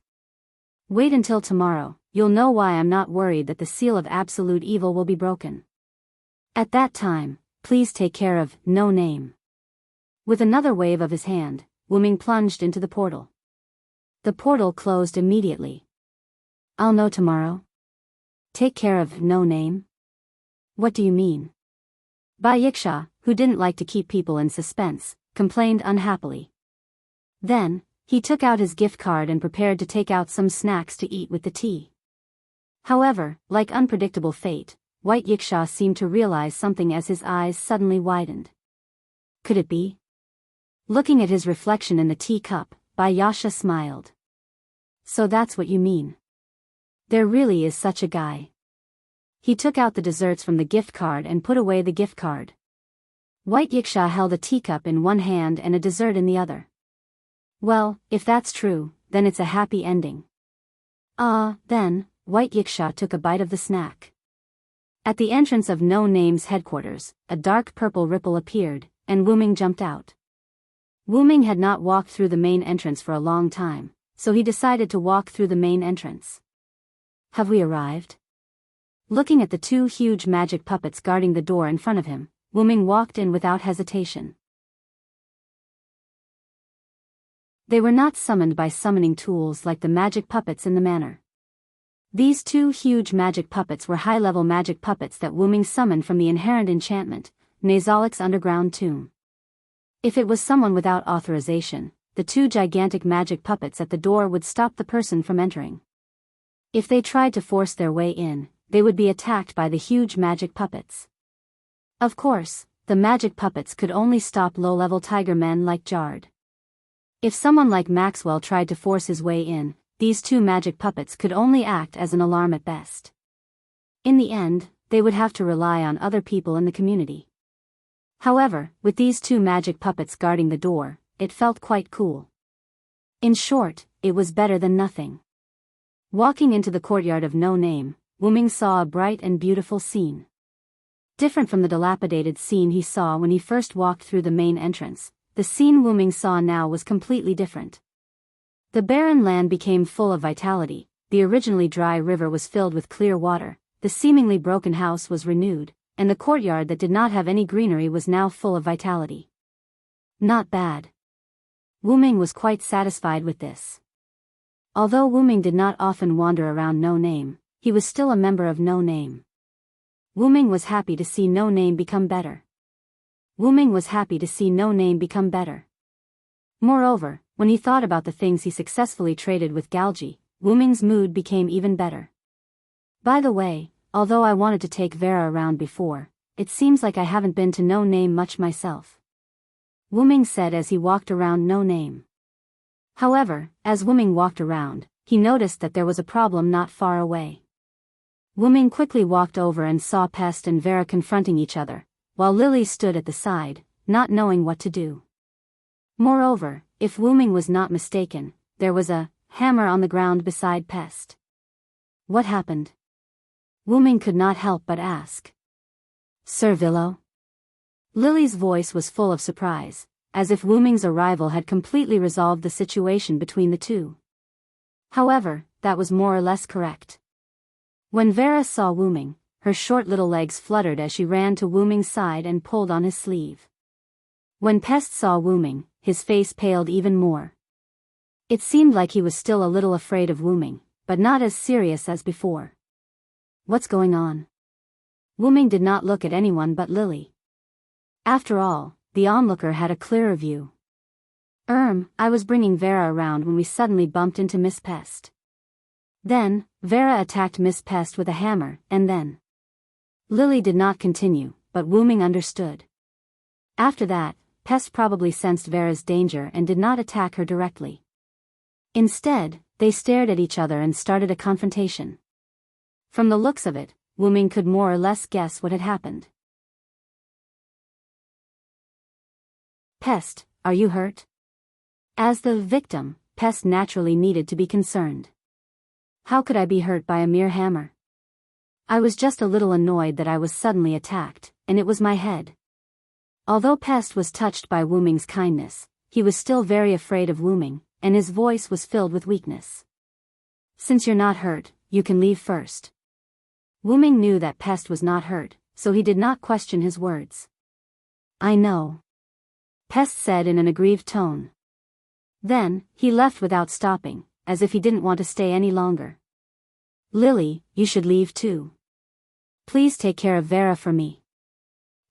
Wait until tomorrow, you'll know why I'm not worried that the seal of absolute evil will be broken. At that time, please take care of no name. With another wave of his hand, Wu Ming plunged into the portal. The portal closed immediately. I'll know tomorrow. Take care of no name? What do you mean? Bai Yiksha, who didn't like to keep people in suspense, complained unhappily. Then, he took out his gift card and prepared to take out some snacks to eat with the tea. However, like unpredictable fate, White Yiksha seemed to realize something as his eyes suddenly widened. Could it be? Looking at his reflection in the teacup, Bai Yasha smiled. So that's what you mean. There really is such a guy. He took out the desserts from the gift card and put away the gift card. White Yiksha held a teacup in one hand and a dessert in the other. Well, if that's true, then it's a happy ending. Then, White Yiksha took a bite of the snack. At the entrance of No Name's headquarters, a dark purple ripple appeared, and Wu Ming jumped out. Wu Ming had not walked through the main entrance for a long time, so he decided to walk through the main entrance. Have we arrived? Looking at the two huge magic puppets guarding the door in front of him, Wu Ming walked in without hesitation. They were not summoned by summoning tools like the magic puppets in the manor. These two huge magic puppets were high-level magic puppets that Wu Ming summoned from the inherent enchantment, Nazalik's underground tomb. If it was someone without authorization, the two gigantic magic puppets at the door would stop the person from entering. If they tried to force their way in, they would be attacked by the huge magic puppets. Of course, the magic puppets could only stop low-level tiger men like Jard. If someone like Maxwell tried to force his way in, these two magic puppets could only act as an alarm at best. In the end, they would have to rely on other people in the community. However, with these two magic puppets guarding the door, it felt quite cool. In short, it was better than nothing. Walking into the courtyard of No Name, Wu Ming saw a bright and beautiful scene. Different from the dilapidated scene he saw when he first walked through the main entrance, the scene Wu Ming saw now was completely different. The barren land became full of vitality, the originally dry river was filled with clear water, the seemingly broken house was renewed, and the courtyard that did not have any greenery was now full of vitality. Not bad. Wu Ming was quite satisfied with this. Although Wu Ming did not often wander around No Name, he was still a member of No Name. Wu Ming was happy to see No Name become better. Wu Ming was happy to see No Name become better. Moreover, when he thought about the things he successfully traded with Galji, Wu Ming's mood became even better. By the way, although I wanted to take Vera around before, it seems like I haven't been to No Name much myself. Wu Ming said as he walked around No Name. However, as Wu Ming walked around, he noticed that there was a problem not far away. Wu Ming quickly walked over and saw Pest and Vera confronting each other, while Lily stood at the side, not knowing what to do. Moreover, if Wu Ming was not mistaken, there was a hammer on the ground beside Pest. What happened? Wu Ming could not help but ask. Sir Villo? Lily's voice was full of surprise, as if Wu Ming's arrival had completely resolved the situation between the two. However, that was more or less correct. When Vera saw Wu Ming, her short little legs fluttered as she ran to Wu Ming's side and pulled on his sleeve. When Pest saw Wu Ming, his face paled even more. It seemed like he was still a little afraid of Wu Ming, but not as serious as before. What's going on? Wu Ming did not look at anyone but Lily. After all, the onlooker had a clearer view. I was bringing Vera around when we suddenly bumped into Miss Pest. Then, Vera attacked Miss Pest with a hammer, and then... Lily did not continue, but Wu Ming understood. After that, Pest probably sensed Vera's danger and did not attack her directly. Instead, they stared at each other and started a confrontation. From the looks of it, Wu Ming could more or less guess what had happened. Pest, are you hurt? As the victim, Pest naturally needed to be concerned. How could I be hurt by a mere hammer? I was just a little annoyed that I was suddenly attacked, and it was my head. Although Pest was touched by Wu Ming's kindness, he was still very afraid of Wu Ming, and his voice was filled with weakness. Since you're not hurt, you can leave first. Wu Ming knew that Pest was not hurt, so he did not question his words. I know. Pest said in an aggrieved tone. Then, he left without stopping, as if he didn't want to stay any longer. Lily, you should leave too. Please take care of Vera for me.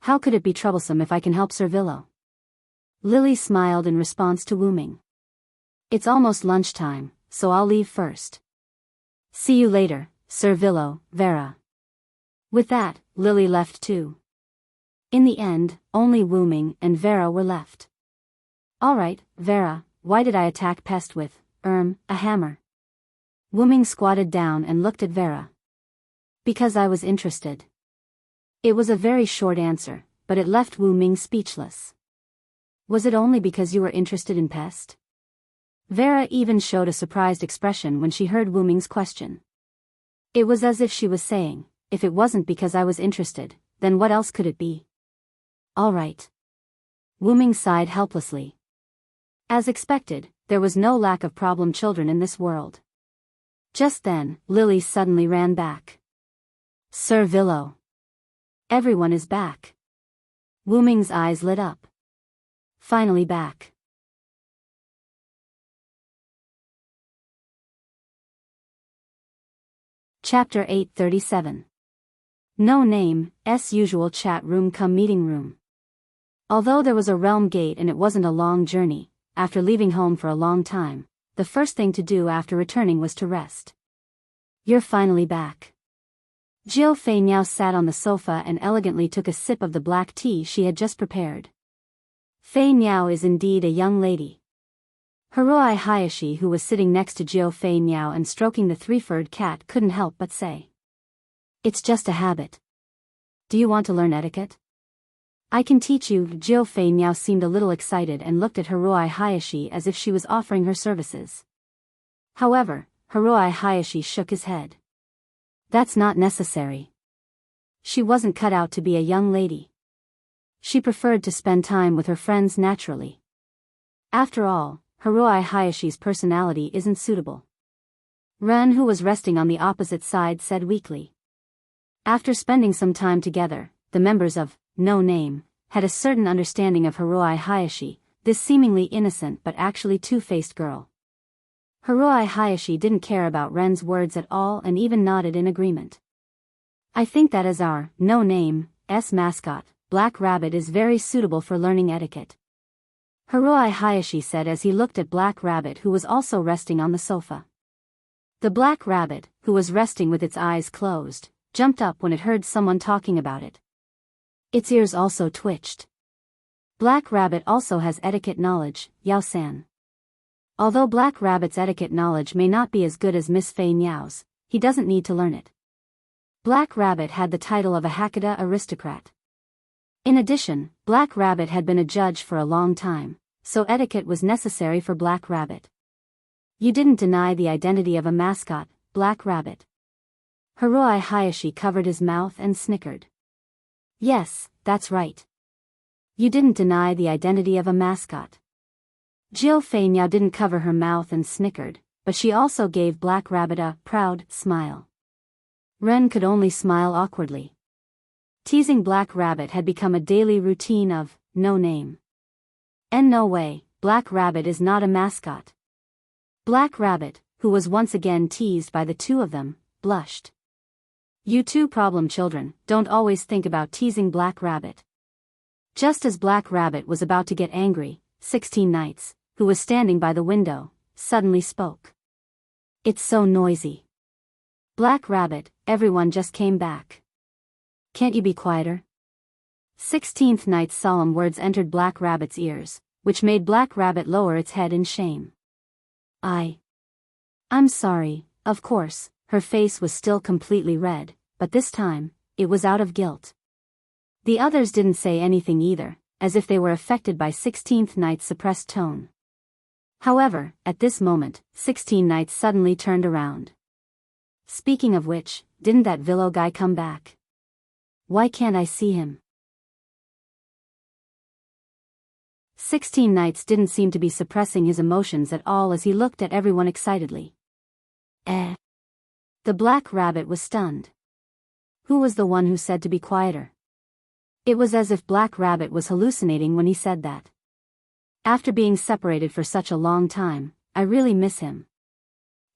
How could it be troublesome if I can help Sir Villo? Lily smiled in response to Wooming. It's almost lunchtime, so I'll leave first. See you later, Sir Villo, Vera. With that, Lily left too. In the end, only Wooming and Vera were left. Alright, Vera, why did I attack Pest with, a hammer? Wooming squatted down and looked at Vera. Because I was interested. It was a very short answer, but it left Wooming speechless. Was it only because you were interested in Pest? Vera even showed a surprised expression when she heard Wooming's question. It was as if she was saying, if it wasn't because I was interested, then what else could it be? All right. Wooming sighed helplessly. As expected, there was no lack of problem children in this world. Just then, Lily suddenly ran back. Sir Villo. Everyone is back. Wooming's eyes lit up. Finally back. Chapter 837. No name, usual chat room cum meeting room. Although there was a realm gate and it wasn't a long journey, after leaving home for a long time, the first thing to do after returning was to rest. You're finally back. Jiao Fei Niao sat on the sofa and elegantly took a sip of the black tea she had just prepared. Fei Niao is indeed a young lady. Haruai Hayashi, who was sitting next to Jiao Fei Niao and stroking the three-furred cat, couldn't help but say. It's just a habit. Do you want to learn etiquette? I can teach you. Jiao Fei Niao seemed a little excited and looked at Haruai Hayashi as if she was offering her services. However, Haruai Hayashi shook his head. That's not necessary. She wasn't cut out to be a young lady. She preferred to spend time with her friends naturally. After all, Haruai Hayashi's personality isn't suitable. Ren, who was resting on the opposite side, said weakly. After spending some time together, the members of No Name had a certain understanding of Haruai Hayashi, this seemingly innocent but actually two-faced girl. Haruai Hayashi didn't care about Ren's words at all and even nodded in agreement. I think that as our No Name's mascot, Black Rabbit is very suitable for learning etiquette. Haruai Hayashi said as he looked at Black Rabbit, who was also resting on the sofa. The Black Rabbit, who was resting with its eyes closed, jumped up when it heard someone talking about it. Its ears also twitched. Black Rabbit also has etiquette knowledge, Yao-san. Although Black Rabbit's etiquette knowledge may not be as good as Miss Fei Niao's, he doesn't need to learn it. Black Rabbit had the title of a Hakata aristocrat. In addition, Black Rabbit had been a judge for a long time, so etiquette was necessary for Black Rabbit. You didn't deny the identity of a mascot, Black Rabbit. Haruai Hayashi covered his mouth and snickered. Yes, that's right. You didn't deny the identity of a mascot. Jiao Fei Niao didn't cover her mouth and snickered, but she also gave Black Rabbit a proud smile. Ren could only smile awkwardly. Teasing Black Rabbit had become a daily routine of No Name. And no way, Black Rabbit is not a mascot. Black Rabbit, who was once again teased by the two of them, blushed. You two problem children don't always think about teasing Black Rabbit. Just as Black Rabbit was about to get angry, 16 Knights, who was standing by the window, suddenly spoke. It's so noisy. Black Rabbit, everyone just came back. Can't you be quieter? 16th Knight's solemn words entered Black Rabbit's ears, which made Black Rabbit lower its head in shame. I'm sorry, of course. Her face was still completely red, but this time, it was out of guilt. The others didn't say anything either, as if they were affected by 16th Knight's suppressed tone. However, at this moment, 16 Knights suddenly turned around. Speaking of which, didn't that Villo guy come back? Why can't I see him? 16 Knights didn't seem to be suppressing his emotions at all as he looked at everyone excitedly. The Black Rabbit was stunned. Who was the one who said to be quieter? It was as if Black Rabbit was hallucinating when he said that. After being separated for such a long time, I really miss him.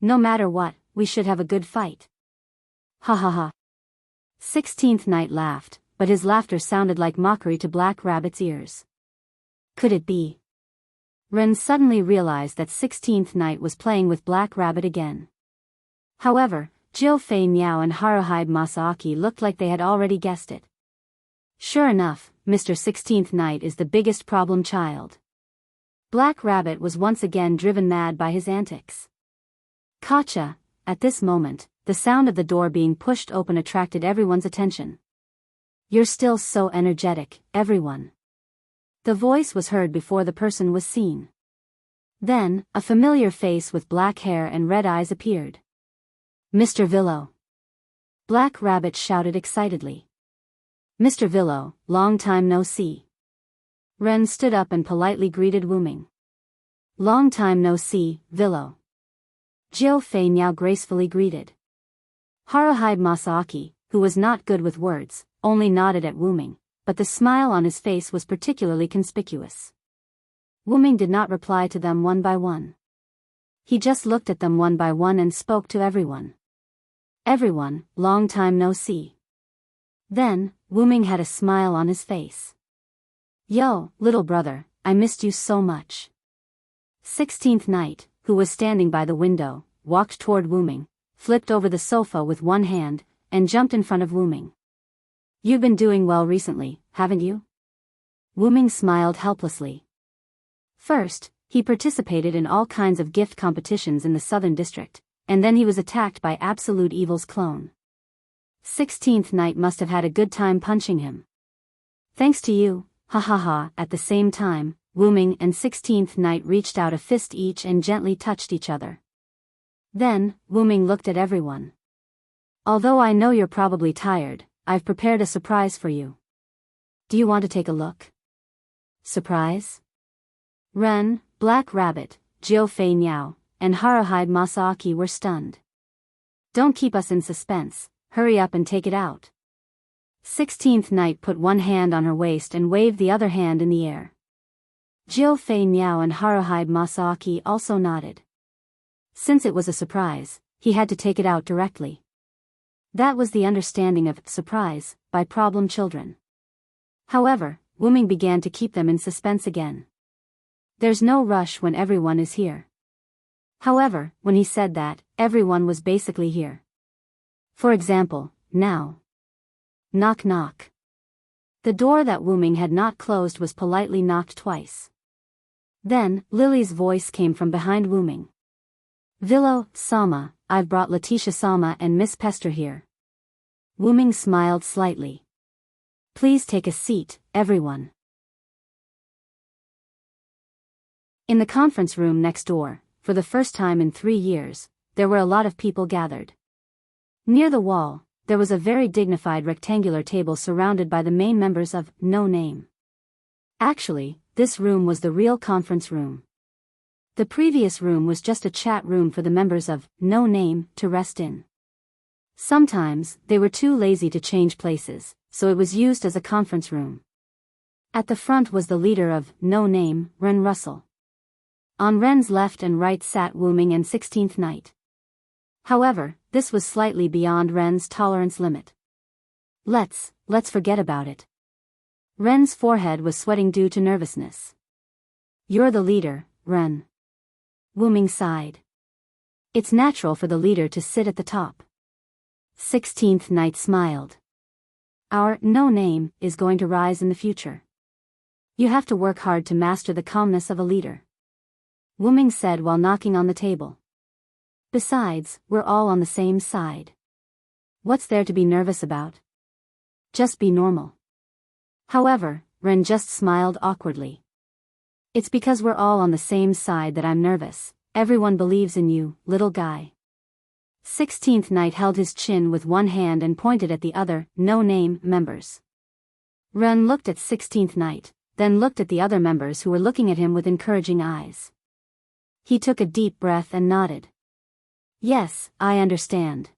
No matter what, we should have a good fight. Ha ha ha. 16th Night laughed, but his laughter sounded like mockery to Black Rabbit's ears. Could it be? Ren suddenly realized that 16th Night was playing with Black Rabbit again. However, Jiu Fei Niao and Haruhide Masaaki looked like they had already guessed it. Sure enough, Mr. 16th Night is the biggest problem child. Black Rabbit was once again driven mad by his antics. Gotcha! At this moment, the sound of the door being pushed open attracted everyone's attention. You're still so energetic, everyone. The voice was heard before the person was seen. Then, a familiar face with black hair and red eyes appeared. Mr. Villo. Black Rabbit shouted excitedly. Mr. Villo, long time no see. Ren stood up and politely greeted Wu Ming. Long time no see, Villo. Jiu Fei Niao gracefully greeted. Haruhide Masaaki, who was not good with words, only nodded at Wu Ming, but the smile on his face was particularly conspicuous. Wu Ming did not reply to them one by one. He just looked at them one by one and spoke to everyone. Everyone, long time no see. Then, Wu Ming had a smile on his face. Yo, little brother, I missed you so much. 16th Night, who was standing by the window, walked toward Wu Ming, flipped over the sofa with one hand, and jumped in front of Wu Ming. You've been doing well recently, haven't you? Wu Ming smiled helplessly. First, he participated in all kinds of gift competitions in the Southern District, and then he was attacked by Absolute Evil's clone. 16th Night must have had a good time punching him. Thanks to you, ha ha ha. At the same time, Wu Ming and 16th Night reached out a fist each and gently touched each other. Then, Wu Ming looked at everyone. Although I know you're probably tired, I've prepared a surprise for you. Do you want to take a look? Surprise? Ren, Black Rabbit, Jiu Fei Niao, and Haruhide Masaaki were stunned. Don't keep us in suspense, hurry up and take it out. 16th Night put one hand on her waist and waved the other hand in the air. Jiu Fei Niao and Haruhide Masaaki also nodded. Since it was a surprise, he had to take it out directly. That was the understanding of surprise by problem children. However, Wu Ming began to keep them in suspense again. There's no rush when everyone is here. However, when he said that, everyone was basically here. For example, now. Knock knock. The door that Wu Ming had not closed was politely knocked twice. Then, Lily's voice came from behind Wu Ming. Villo, Sama, I've brought Letitia Sama and Miss Pester here. Wu Ming smiled slightly. Please take a seat, everyone. In the conference room next door, for the first time in 3 years, there were a lot of people gathered. Near the wall, there was a very dignified rectangular table surrounded by the main members of No Name. Actually, this room was the real conference room. The previous room was just a chat room for the members of No Name to rest in. Sometimes, they were too lazy to change places, so it was used as a conference room. At the front was the leader of No Name, Ren Russell. On Ren's left and right sat Wu Ming and 16th Night. However, this was slightly beyond Ren's tolerance limit. Let's forget about it. Ren's forehead was sweating due to nervousness. You're the leader, Ren. Wu Ming sighed. It's natural for the leader to sit at the top. 16th Night smiled. Our No Name is going to rise in the future. You have to work hard to master the calmness of a leader. Wu Ming said while knocking on the table. Besides, we're all on the same side. What's there to be nervous about? Just be normal. However, Ren just smiled awkwardly. It's because we're all on the same side that I'm nervous. Everyone believes in you, little guy. 16th Night held his chin with one hand and pointed at the other No Name members. Ren looked at 16th Night, then looked at the other members who were looking at him with encouraging eyes. He took a deep breath and nodded. Yes, I understand.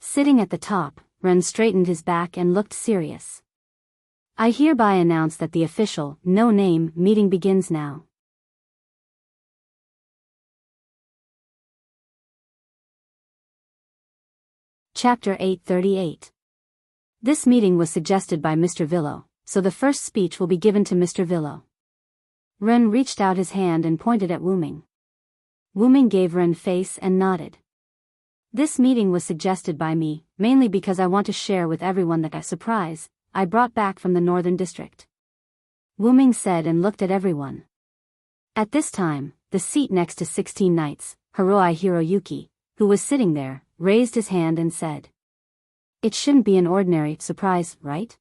Sitting at the top, Ren straightened his back and looked serious. I hereby announce that the official No Name meeting begins now. Chapter 838. This meeting was suggested by Mr. Villo, so the first speech will be given to Mr. Villo. Ren reached out his hand and pointed at Wu Ming. Wu Ming gave Ren face and nodded. This meeting was suggested by me, mainly because I want to share with everyone that a surprise I brought back from the Northern District. Wu Ming said and looked at everyone. At this time, the seat next to 16 Knights, Hiroi Hiroyuki, who was sitting there, raised his hand and said, "It shouldn't be an ordinary surprise, right?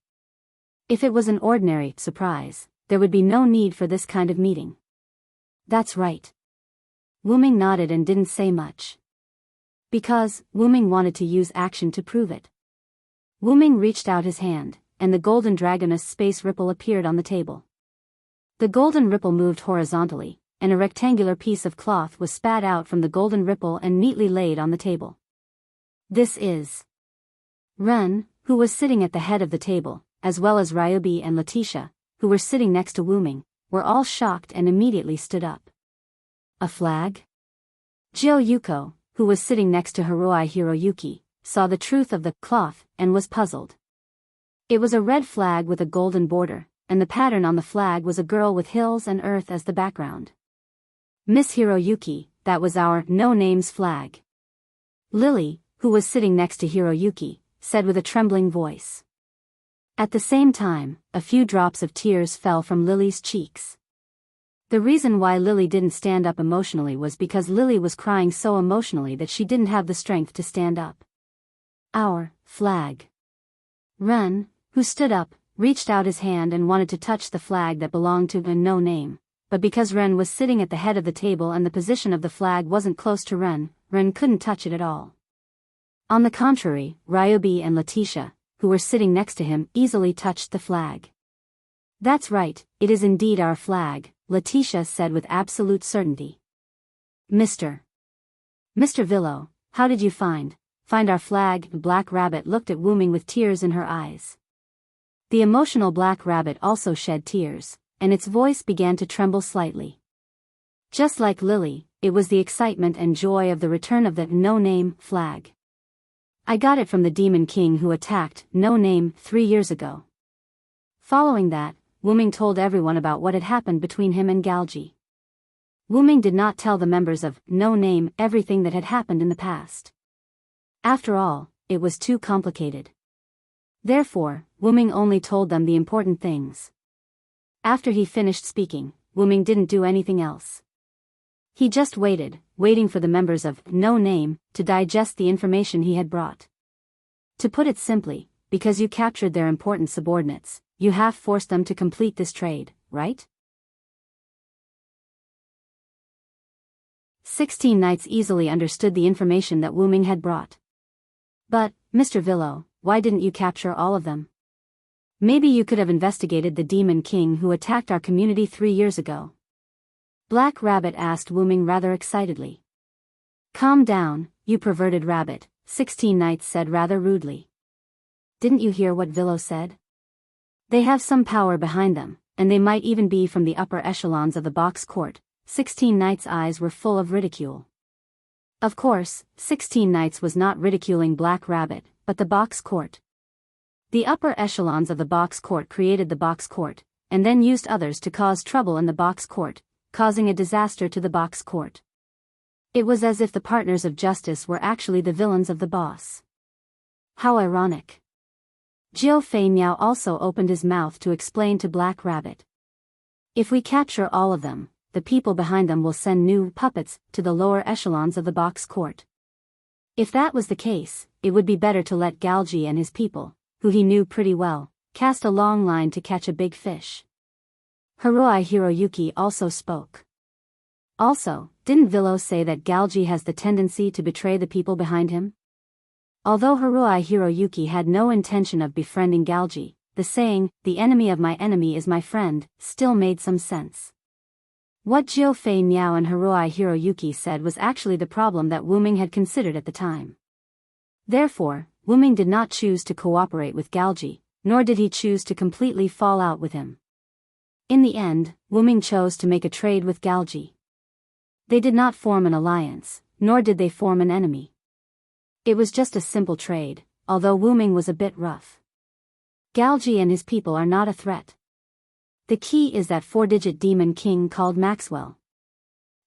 If it was an ordinary surprise, there would be no need for this kind of meeting." "That's right." Wu Ming nodded and didn't say much. Because Wu Ming wanted to use action to prove it. Wu Ming reached out his hand, and the golden dragoness space ripple appeared on the table. The golden ripple moved horizontally, and a rectangular piece of cloth was spat out from the golden ripple and neatly laid on the table. This is. Ren, who was sitting at the head of the table, as well as Ryobi and Letitia, who were sitting next to Wu Ming, were all shocked and immediately stood up. A flag? Jill Yuko, who was sitting next to Hiroi Hiroyuki, saw the truth of the cloth and was puzzled. It was a red flag with a golden border, and the pattern on the flag was a girl with hills and earth as the background. "Miss Hiroyuki, that was our no-names flag." Lily, who was sitting next to Hiroyuki, said with a trembling voice. At the same time, a few drops of tears fell from Lily's cheeks. The reason why Lily didn't stand up emotionally was because Lily was crying so emotionally that she didn't have the strength to stand up. "Our flag." Ren, who stood up, reached out his hand and wanted to touch the flag that belonged to a no-name, but because Ren was sitting at the head of the table and the position of the flag wasn't close to Ren couldn't touch it at all. On the contrary, Ryobi and Letitia, who were sitting next to him, easily touched the flag. "That's right, it is indeed our flag," Letitia said with absolute certainty. Mr. Villo, how did you find our flag?" Black Rabbit looked at Wu Ming with tears in her eyes. The emotional Black Rabbit also shed tears, and its voice began to tremble slightly. Just like Lily, it was the excitement and joy of the return of the no-name flag. "I got it from the Demon King who attacked No Name 3 years ago." Following that, Wu Ming told everyone about what had happened between him and Galji. Wu Ming did not tell the members of No Name everything that had happened in the past. After all, it was too complicated. Therefore, Wu Ming only told them the important things. After he finished speaking, Wu Ming didn't do anything else. He just waiting for the members of No Name to digest the information he had brought. To put it simply, because you captured their important subordinates, you have forced them to complete this trade, right? 16 Knights easily understood the information that Wu Ming had brought. "But, Mr. Villo, why didn't you capture all of them? Maybe you could have investigated the Demon King who attacked our community 3 years ago." Black Rabbit asked Wu Ming rather excitedly. "Calm down, you perverted rabbit," 16 Knights said rather rudely. "Didn't you hear what Villo said? They have some power behind them, and they might even be from the upper echelons of the box court." 16 Knights' eyes were full of ridicule. Of course, 16 Knights was not ridiculing Black Rabbit, but the box court. The upper echelons of the box court created the box court, and then used others to cause trouble in the box court, causing a disaster to the box court. It was as if the partners of justice were actually the villains of the boss. How ironic. Jill Fei Miao also opened his mouth to explain to Black Rabbit. "If we capture all of them, the people behind them will send new puppets to the lower echelons of the box court. If that was the case, it would be better to let Galji and his people, who he knew pretty well, cast a long line to catch a big fish." Hiroi Hiroyuki also spoke. "Also, didn't Villo say that Galji has the tendency to betray the people behind him?" Although Hiroi Hiroyuki had no intention of befriending Galji, the saying, "the enemy of my enemy is my friend," still made some sense. What Jill Fei Miao and Hiroi Hiroyuki said was actually the problem that Wu Ming had considered at the time. Therefore, Wu Ming did not choose to cooperate with Galji, nor did he choose to completely fall out with him. In the end, Wu Ming chose to make a trade with Galji. They did not form an alliance, nor did they form an enemy. It was just a simple trade, although Wuming was a bit rough. Galji and his people are not a threat. The key is that 4-digit demon king called Maxwell.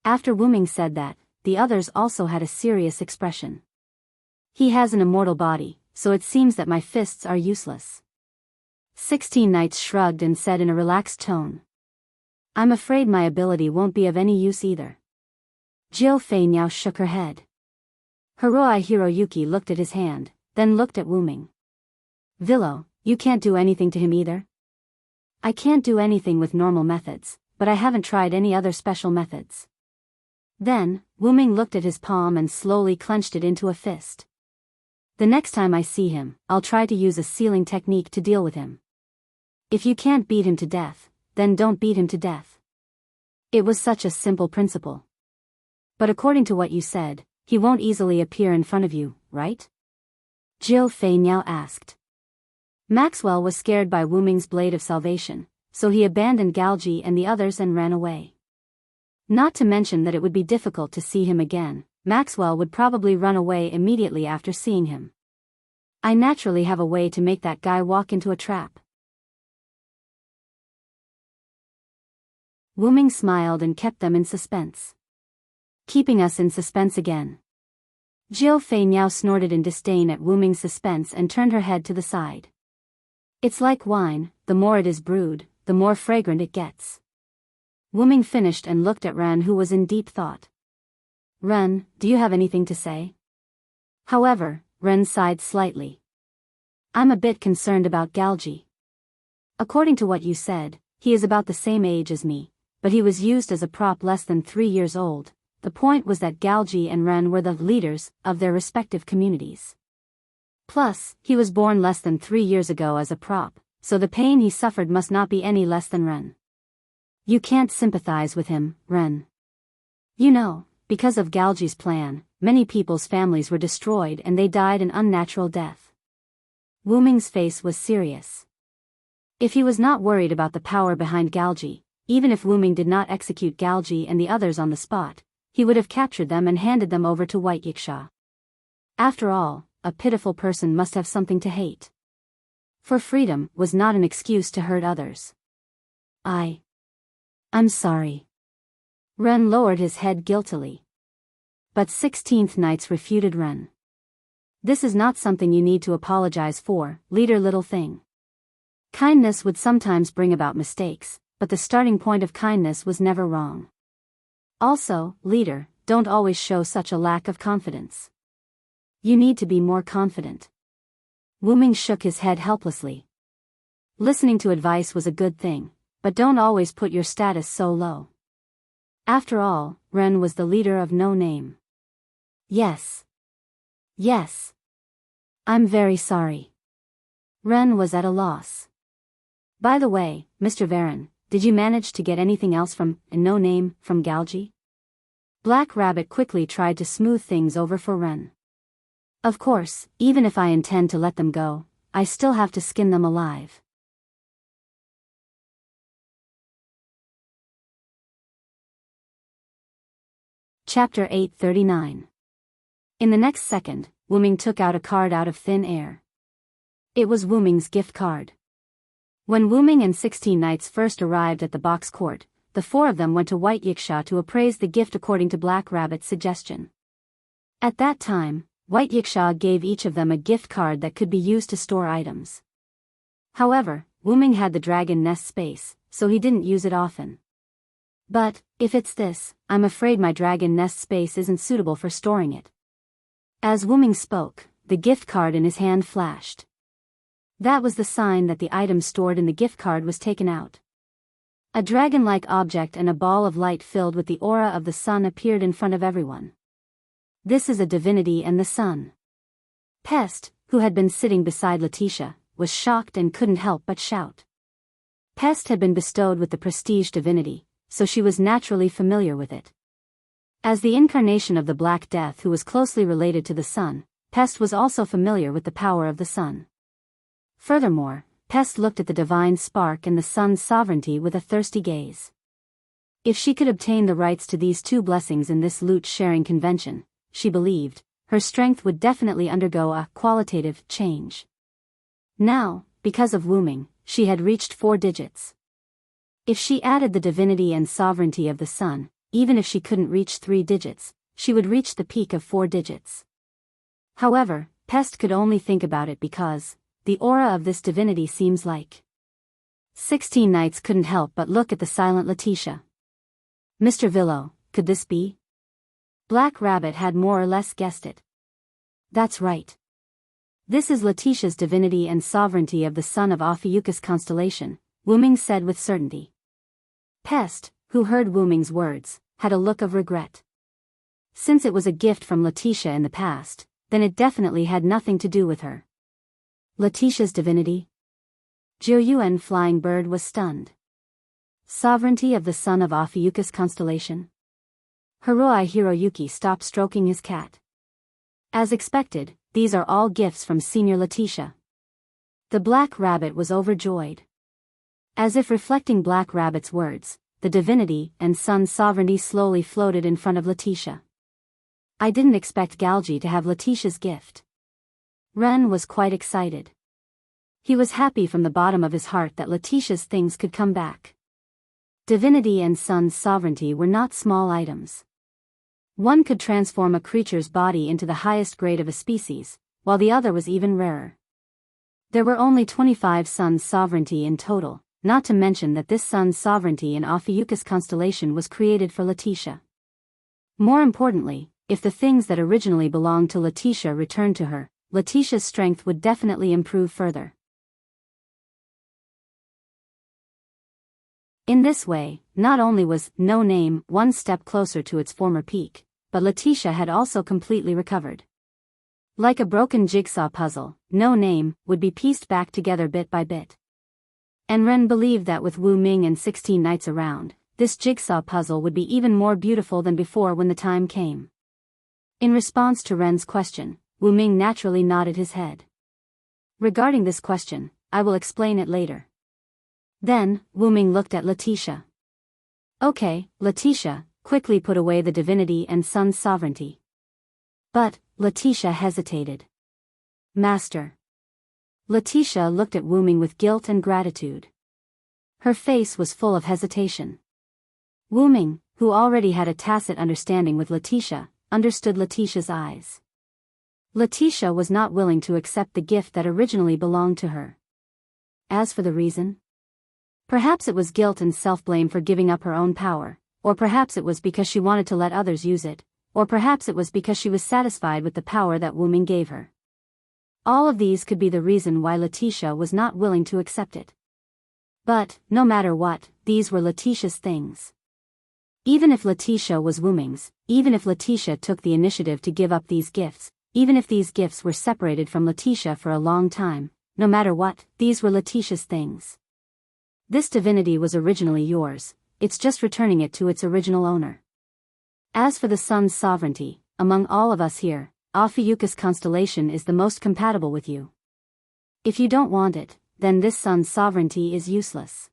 After Wuming said that, the others also had a serious expression. He has an immortal body, so it seems that my fists are useless. 16 Knights shrugged and said in a relaxed tone. I'm afraid my ability won't be of any use either. Jiu Fei Niao shook her head. Hiroi Hiroyuki looked at his hand, then looked at Wuming. Villo, you can't do anything to him either? I can't do anything with normal methods, but I haven't tried any other special methods. Then, Wuming looked at his palm and slowly clenched it into a fist. The next time I see him, I'll try to use a sealing technique to deal with him. If you can't beat him to death, then don't beat him to death. It was such a simple principle. But according to what you said, he won't easily appear in front of you, right? Jiu Fei Niao asked. Maxwell was scared by Wuming's blade of salvation, so he abandoned Galji and the others and ran away. Not to mention that it would be difficult to see him again, Maxwell would probably run away immediately after seeing him. I naturally have a way to make that guy walk into a trap. Wuming smiled and kept them in suspense. Keeping us in suspense again. Jiu Fei Niao snorted in disdain at Wuming's suspense and turned her head to the side. It's like wine, the more it is brewed, the more fragrant it gets. Wuming finished and looked at Ren, who was in deep thought. Ren, do you have anything to say? However, Ren sighed slightly. I'm a bit concerned about Galji. According to what you said, he is about the same age as me, but he was used as a prop less than 3 years old. The point was that Galji and Ren were the leaders of their respective communities. Plus, he was born less than 3 years ago as a prop, so the pain he suffered must not be any less than Ren. You can't sympathize with him, Ren. You know, because of Galji's plan, many people's families were destroyed and they died an unnatural death. Wuming's face was serious. If he was not worried about the power behind Galji, even if Wuming did not execute Galji and the others on the spot, he would have captured them and handed them over to White Yiksha. After all, a pitiful person must have something to hate. For freedom was not an excuse to hurt others. I'm sorry. Ren lowered his head guiltily. But 16th Knights refuted Ren. This is not something you need to apologize for, leader little thing. Kindness would sometimes bring about mistakes, but the starting point of kindness was never wrong. Also, leader, don't always show such a lack of confidence. You need to be more confident. Wuming shook his head helplessly. Listening to advice was a good thing, but don't always put your status so low. After all, Ren was the leader of No Name. Yes. I'm very sorry. Ren was at a loss. By the way, Mr. Varen, did you manage to get anything else from No Name from Galji? Black Rabbit quickly tried to smooth things over for Ren. Of course, even if I intend to let them go, I still have to skin them alive. Chapter 839. In the next second, Wuming took out a card out of thin air. It was Wuming's gift card. When Wuming and 16 Knights first arrived at the box court, the 4 of them went to White Yiksha to appraise the gift according to Black Rabbit's suggestion. At that time, White Yiksha gave each of them a gift card that could be used to store items. However, Wuming had the dragon nest space, so he didn't use it often. But, if it's this, I'm afraid my dragon nest space isn't suitable for storing it. As Wuming spoke, the gift card in his hand flashed. That was the sign that the item stored in the gift card was taken out. A dragon-like object and a ball of light filled with the aura of the sun appeared in front of everyone. This is a divinity and the sun. Pest, who had been sitting beside Letitia, was shocked and couldn't help but shout. Pest had been bestowed with the prestige divinity, so she was naturally familiar with it. As the incarnation of the Black Death who was closely related to the sun, Pest was also familiar with the power of the sun. Furthermore, Pest looked at the divine spark and the sun's sovereignty with a thirsty gaze. If she could obtain the rights to these 2 blessings in this loot-sharing convention, she believed, her strength would definitely undergo a qualitative change. Now, because of Wuming, she had reached 4 digits. If she added the divinity and sovereignty of the sun, even if she couldn't reach 3 digits, she would reach the peak of 4 digits. However, Pest could only think about it because the aura of this divinity seems like. 16 Knights couldn't help but look at the silent Letitia. Mr. Villo, could this be? Black Rabbit had more or less guessed it. That's right. This is Letitia's divinity and sovereignty of the sun of Ophiuchus constellation, Wuming said with certainty. Pest, who heard Wuming's words, had a look of regret. Since it was a gift from Letitia in the past, then it definitely had nothing to do with her. Letitia's divinity? Jiuyuan Flying Bird was stunned. Sovereignty of the sun of Ophiuchus constellation? Hiroi Hiroyuki stopped stroking his cat. As expected, these are all gifts from Senior Letitia. The Black Rabbit was overjoyed. As if reflecting Black Rabbit's words, the divinity and sun sovereignty slowly floated in front of Letitia. I didn't expect Galgi to have Letitia's gift. Ren was quite excited. He was happy from the bottom of his heart that Letitia's things could come back. Divinity and sun sovereignty were not small items. One could transform a creature's body into the highest grade of a species, while the other was even rarer. There were only 25 sun sovereignty in total, not to mention that this sun sovereignty in Ophiuchus constellation was created for Letitia. More importantly, if the things that originally belonged to Letitia returned to her, Letitia's strength would definitely improve further. In this way, not only was No Name one step closer to its former peak, but Letitia had also completely recovered. Like a broken jigsaw puzzle, No Name would be pieced back together bit by bit. And Ren believed that with Wu Ming and 16 Knights around, this jigsaw puzzle would be even more beautiful than before when the time came. In response to Ren's question, Wu Ming naturally nodded his head. Regarding this question, I will explain it later. Then, Wu Ming looked at Letitia. Okay, Letitia, quickly put away the divinity and sun sovereignty. But, Letitia hesitated. Master. Letitia looked at Wu Ming with guilt and gratitude. Her face was full of hesitation. Wu Ming, who already had a tacit understanding with Letitia, understood Letitia's eyes. Letitia was not willing to accept the gift that originally belonged to her. As for the reason? Perhaps it was guilt and self-blame for giving up her own power, or perhaps it was because she wanted to let others use it, or perhaps it was because she was satisfied with the power that Wu Ming gave her. All of these could be the reason why Letitia was not willing to accept it. But, no matter what, these were Letitia's things. Even if Letitia was Wu Ming's, even if Letitia took the initiative to give up these gifts, even if these gifts were separated from Letitia for a long time, no matter what, these were Letitia's things. This divinity was originally yours, it's just returning it to its original owner. As for the sun's sovereignty, among all of us here, Ophiuchus constellation is the most compatible with you. If you don't want it, then this sun's sovereignty is useless.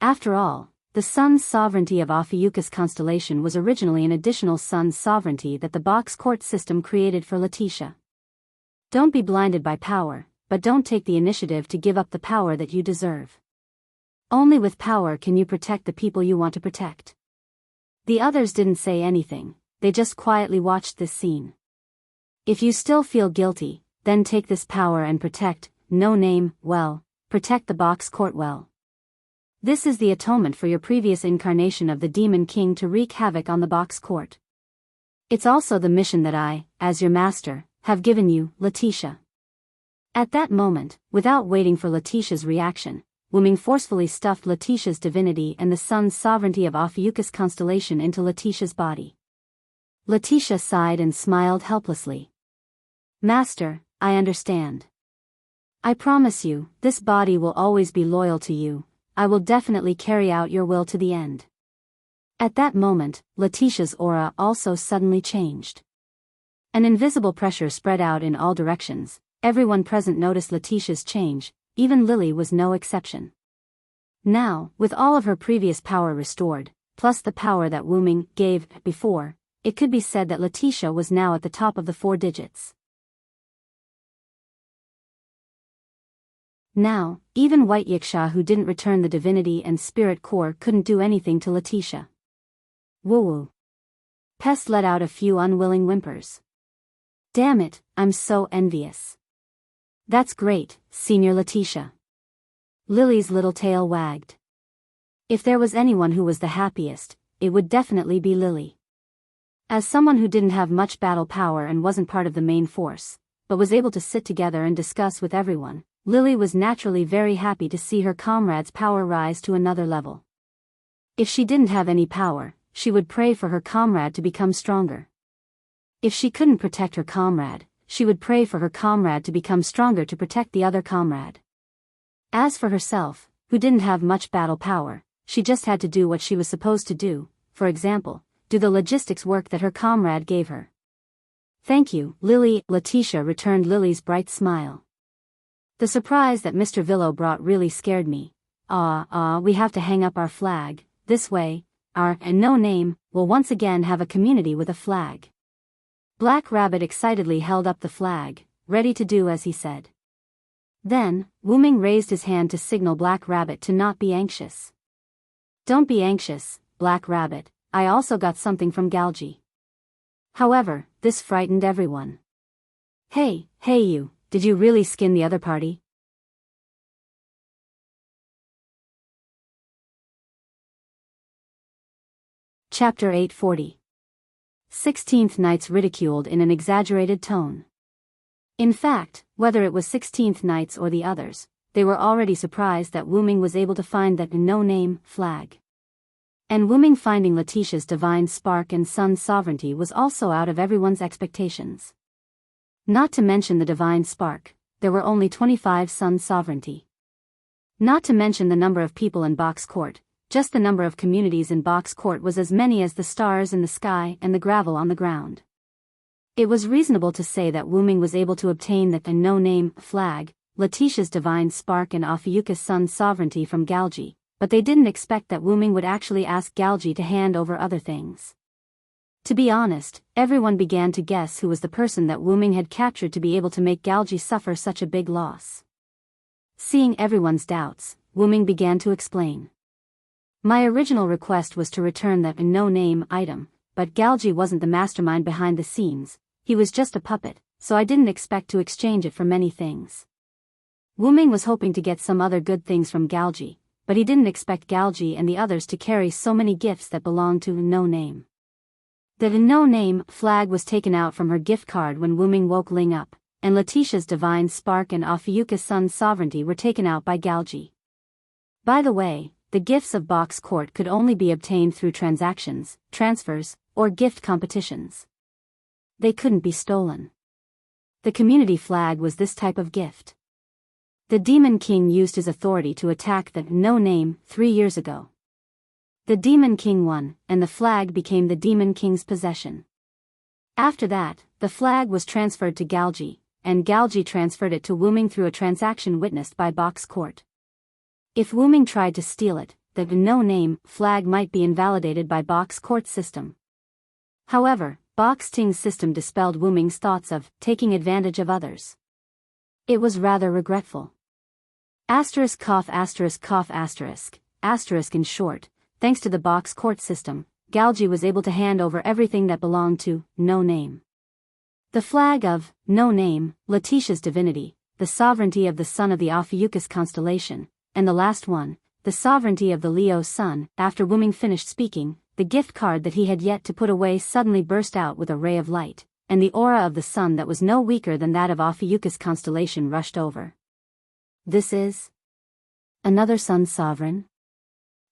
After all, the sun's sovereignty of Ophiuchus constellation was originally an additional sun's sovereignty that the box court system created for Letitia. Don't be blinded by power, but don't take the initiative to give up the power that you deserve. Only with power can you protect the people you want to protect. The others didn't say anything, they just quietly watched this scene. If you still feel guilty, then take this power and protect, No Name, well, protect the box court well. This is the atonement for your previous incarnation of the Demon King to wreak havoc on the box court. It's also the mission that I, as your master, have given you, Letitia. At that moment, without waiting for Letitia's reaction, Wu Ming forcefully stuffed Letitia's divinity and the sun's sovereignty of Ophiuchus constellation into Letitia's body. Letitia sighed and smiled helplessly. Master, I understand. I promise you, this body will always be loyal to you, I will definitely carry out your will to the end. At that moment, Letitia's aura also suddenly changed. An invisible pressure spread out in all directions, everyone present noticed Letitia's change, even Lily was no exception. Now, with all of her previous power restored, plus the power that Wu Ming gave before, it could be said that Letitia was now at the top of the 4 digits. Now, even White Yiksha, who didn't return the divinity and spirit core, couldn't do anything to Letitia. Woo-woo. Pest let out a few unwilling whimpers. Damn it, I'm so envious. That's great, Senior Letitia. Lily's little tail wagged. If there was anyone who was the happiest, it would definitely be Lily. As someone who didn't have much battle power and wasn't part of the main force, but was able to sit together and discuss with everyone, Lily was naturally very happy to see her comrade's power rise to another level. If she didn't have any power, she would pray for her comrade to become stronger. If she couldn't protect her comrade, she would pray for her comrade to become stronger to protect the other comrade. As for herself, who didn't have much battle power, she just had to do what she was supposed to do, for example, do the logistics work that her comrade gave her. Thank you, Lily. Letitia returned Lily's bright smile. The surprise that Mr. Villo brought really scared me. We have to hang up our flag. This way, our no name will once again have a community with a flag. Black Rabbit excitedly held up the flag, ready to do as he said. Then, Wuming raised his hand to signal Black Rabbit to not be anxious. Don't be anxious, Black Rabbit, I also got something from Galgi. However, this frightened everyone. Hey you, did you really skin the other party? Chapter 840. 16th Knights ridiculed in an exaggerated tone. In fact, whether it was 16th Knights or the others, they were already surprised that Wuming was able to find that no-name flag. And Wuming finding Letitia's divine spark and sun sovereignty was also out of everyone's expectations. Not to mention the divine spark, there were only 25 sun sovereignty. Not to mention the number of people in Box Court, just the number of communities in Box Court was as many as the stars in the sky and the gravel on the ground. It was reasonable to say that Wuming was able to obtain that the no-name flag, Letitia's divine spark and Ophiuchus' sun sovereignty from Galgi, but they didn't expect that Wuming would actually ask Galgi to hand over other things. To be honest, everyone began to guess who was the person that Wuming had captured to be able to make Galgi suffer such a big loss. Seeing everyone's doubts, Wuming began to explain. My original request was to return that no-name item, but Galgi wasn't the mastermind behind the scenes, he was just a puppet, so I didn't expect to exchange it for many things. Wuming was hoping to get some other good things from Galgi, but he didn't expect Galgi and the others to carry so many gifts that belonged to no-name. The no-name flag was taken out from her gift card when Wuming woke Ling up, and Letitia's divine spark and Ophiuchus' sun sovereignty were taken out by Galgi. By the way, the gifts of Box Court could only be obtained through transactions, transfers, or gift competitions. They couldn't be stolen. The community flag was this type of gift. The Demon King used his authority to attack the no-name 3 years ago. The Demon King won, and the flag became the Demon King's possession. After that, the flag was transferred to Galgi, and Galgi transferred it to Wuming through a transaction witnessed by Box Court. If Wuming tried to steal it, the no-name flag might be invalidated by Box Court's system. However, Box Ting's system dispelled Wuming's thoughts of taking advantage of others. It was rather regretful. Asterisk cough asterisk cough asterisk, asterisk in short, thanks to the Box Court system, Galgi was able to hand over everything that belonged to no-name. The flag of no-name, Letitia's divinity, the sovereignty of the sun of the Ophiuchus constellation, and the last one, the sovereignty of the Leo sun. After Wuming finished speaking, the gift card that he had yet to put away suddenly burst out with a ray of light, and the aura of the sun that was no weaker than that of Ophiuchus constellation rushed over. This is another sun sovereign?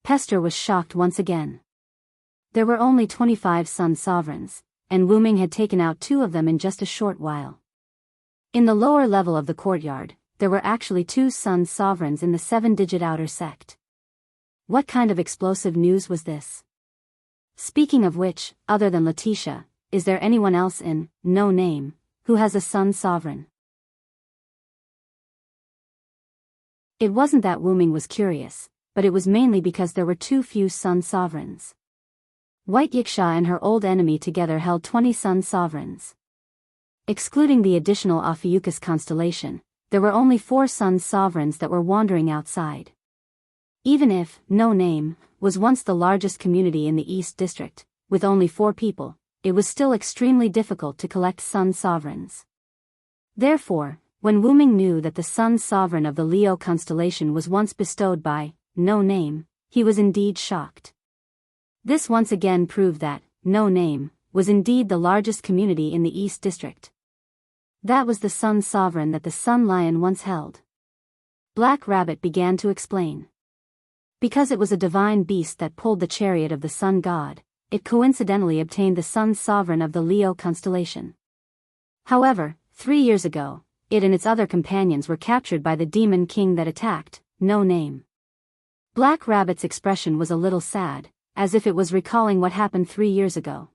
Pester was shocked once again. There were only 25 sun sovereigns, and Wuming had taken out 2 of them in just a short while. In the lower level of the courtyard, there were actually 2 sun sovereigns in the 7-digit outer sect. What kind of explosive news was this? Speaking of which, other than Letitia, is there anyone else in no-name who has a sun sovereign? It wasn't that Wuming was curious, but it was mainly because there were too few sun sovereigns. White Yiksha and her old enemy together held 20 sun sovereigns. Excluding the additional Ophiuchus constellation, there were only 4 sun sovereigns that were wandering outside. Even if No Name was once the largest community in the East District, with only 4 people, it was still extremely difficult to collect sun sovereigns. Therefore, when Wu Ming knew that the sun sovereign of the Leo constellation was once bestowed by No Name, he was indeed shocked. This once again proved that No Name was indeed the largest community in the East District. That was the sun sovereign that the Sun Lion once held. Black Rabbit began to explain. Because it was a divine beast that pulled the chariot of the sun god, it coincidentally obtained the sun sovereign of the Leo constellation. However, 3 years ago, it and its other companions were captured by the demon king that attacked No Name. Black Rabbit's expression was a little sad, as if it was recalling what happened 3 years ago.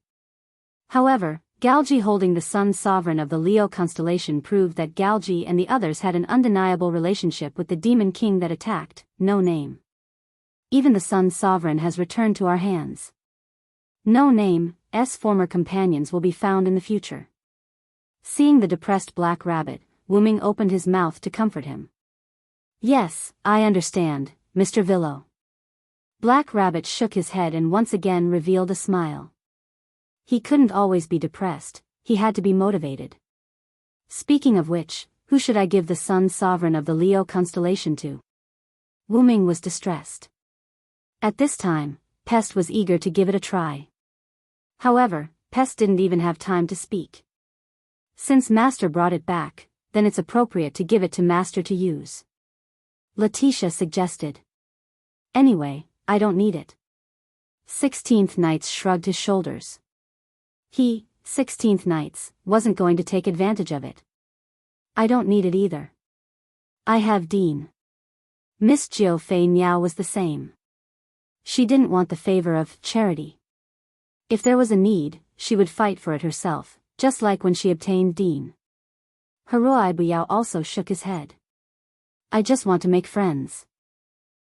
However, Galgi holding the sun sovereign of the Leo constellation proved that Galgi and the others had an undeniable relationship with the demon king that attacked No Name. Even the sun sovereign has returned to our hands. No Name's former companions will be found in the future. Seeing the depressed Black Rabbit, Wu Ming opened his mouth to comfort him. Yes, I understand, Mr. Villo. Black Rabbit shook his head and once again revealed a smile. He couldn't always be depressed, he had to be motivated. Speaking of which, who should I give the sun sovereign of the Leo constellation to? Wu Ming was distressed. At this time, Pest was eager to give it a try. However, Pest didn't even have time to speak. Since Master brought it back, then it's appropriate to give it to Master to use. Letitia suggested. Anyway, I don't need it. 16th Knights shrugged his shoulders. He, 16th Knights, wasn't going to take advantage of it. I don't need it either. I have Dean. Miss Jiao Fei Niao was the same. She didn't want the favor of charity. If there was a need, she would fight for it herself, just like when she obtained Dean. Haruai Buyao also shook his head. I just want to make friends.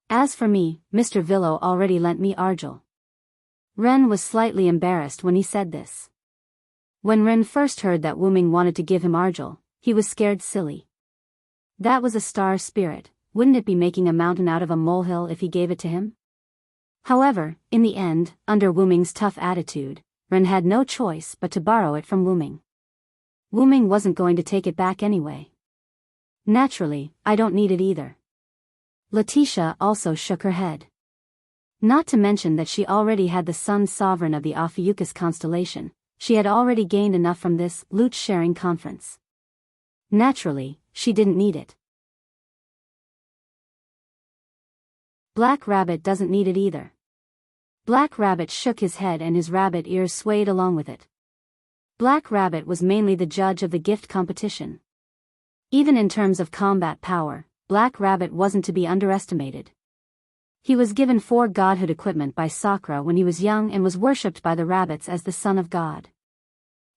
As for me, Mr. Villo already lent me Argel. Ren was slightly embarrassed when he said this. When Ren first heard that Wu Ming wanted to give him Argel, he was scared silly. That was a star spirit, wouldn't it be making a mountain out of a molehill if he gave it to him? However, in the end, under Wu Ming's tough attitude, Ren had no choice but to borrow it from Wu Ming. Wu Ming wasn't going to take it back anyway. Naturally, I don't need it either. Letitia also shook her head. Not to mention that she already had the sun sovereign of the Ophiuchus constellation, she had already gained enough from this loot-sharing conference. Naturally, she didn't need it. Black Rabbit doesn't need it either. Black Rabbit shook his head and his rabbit ears swayed along with it. Black Rabbit was mainly the judge of the gift competition. Even in terms of combat power, Black Rabbit wasn't to be underestimated. He was given 4 godhood equipment by Sakura when he was young and was worshipped by the rabbits as the son of God.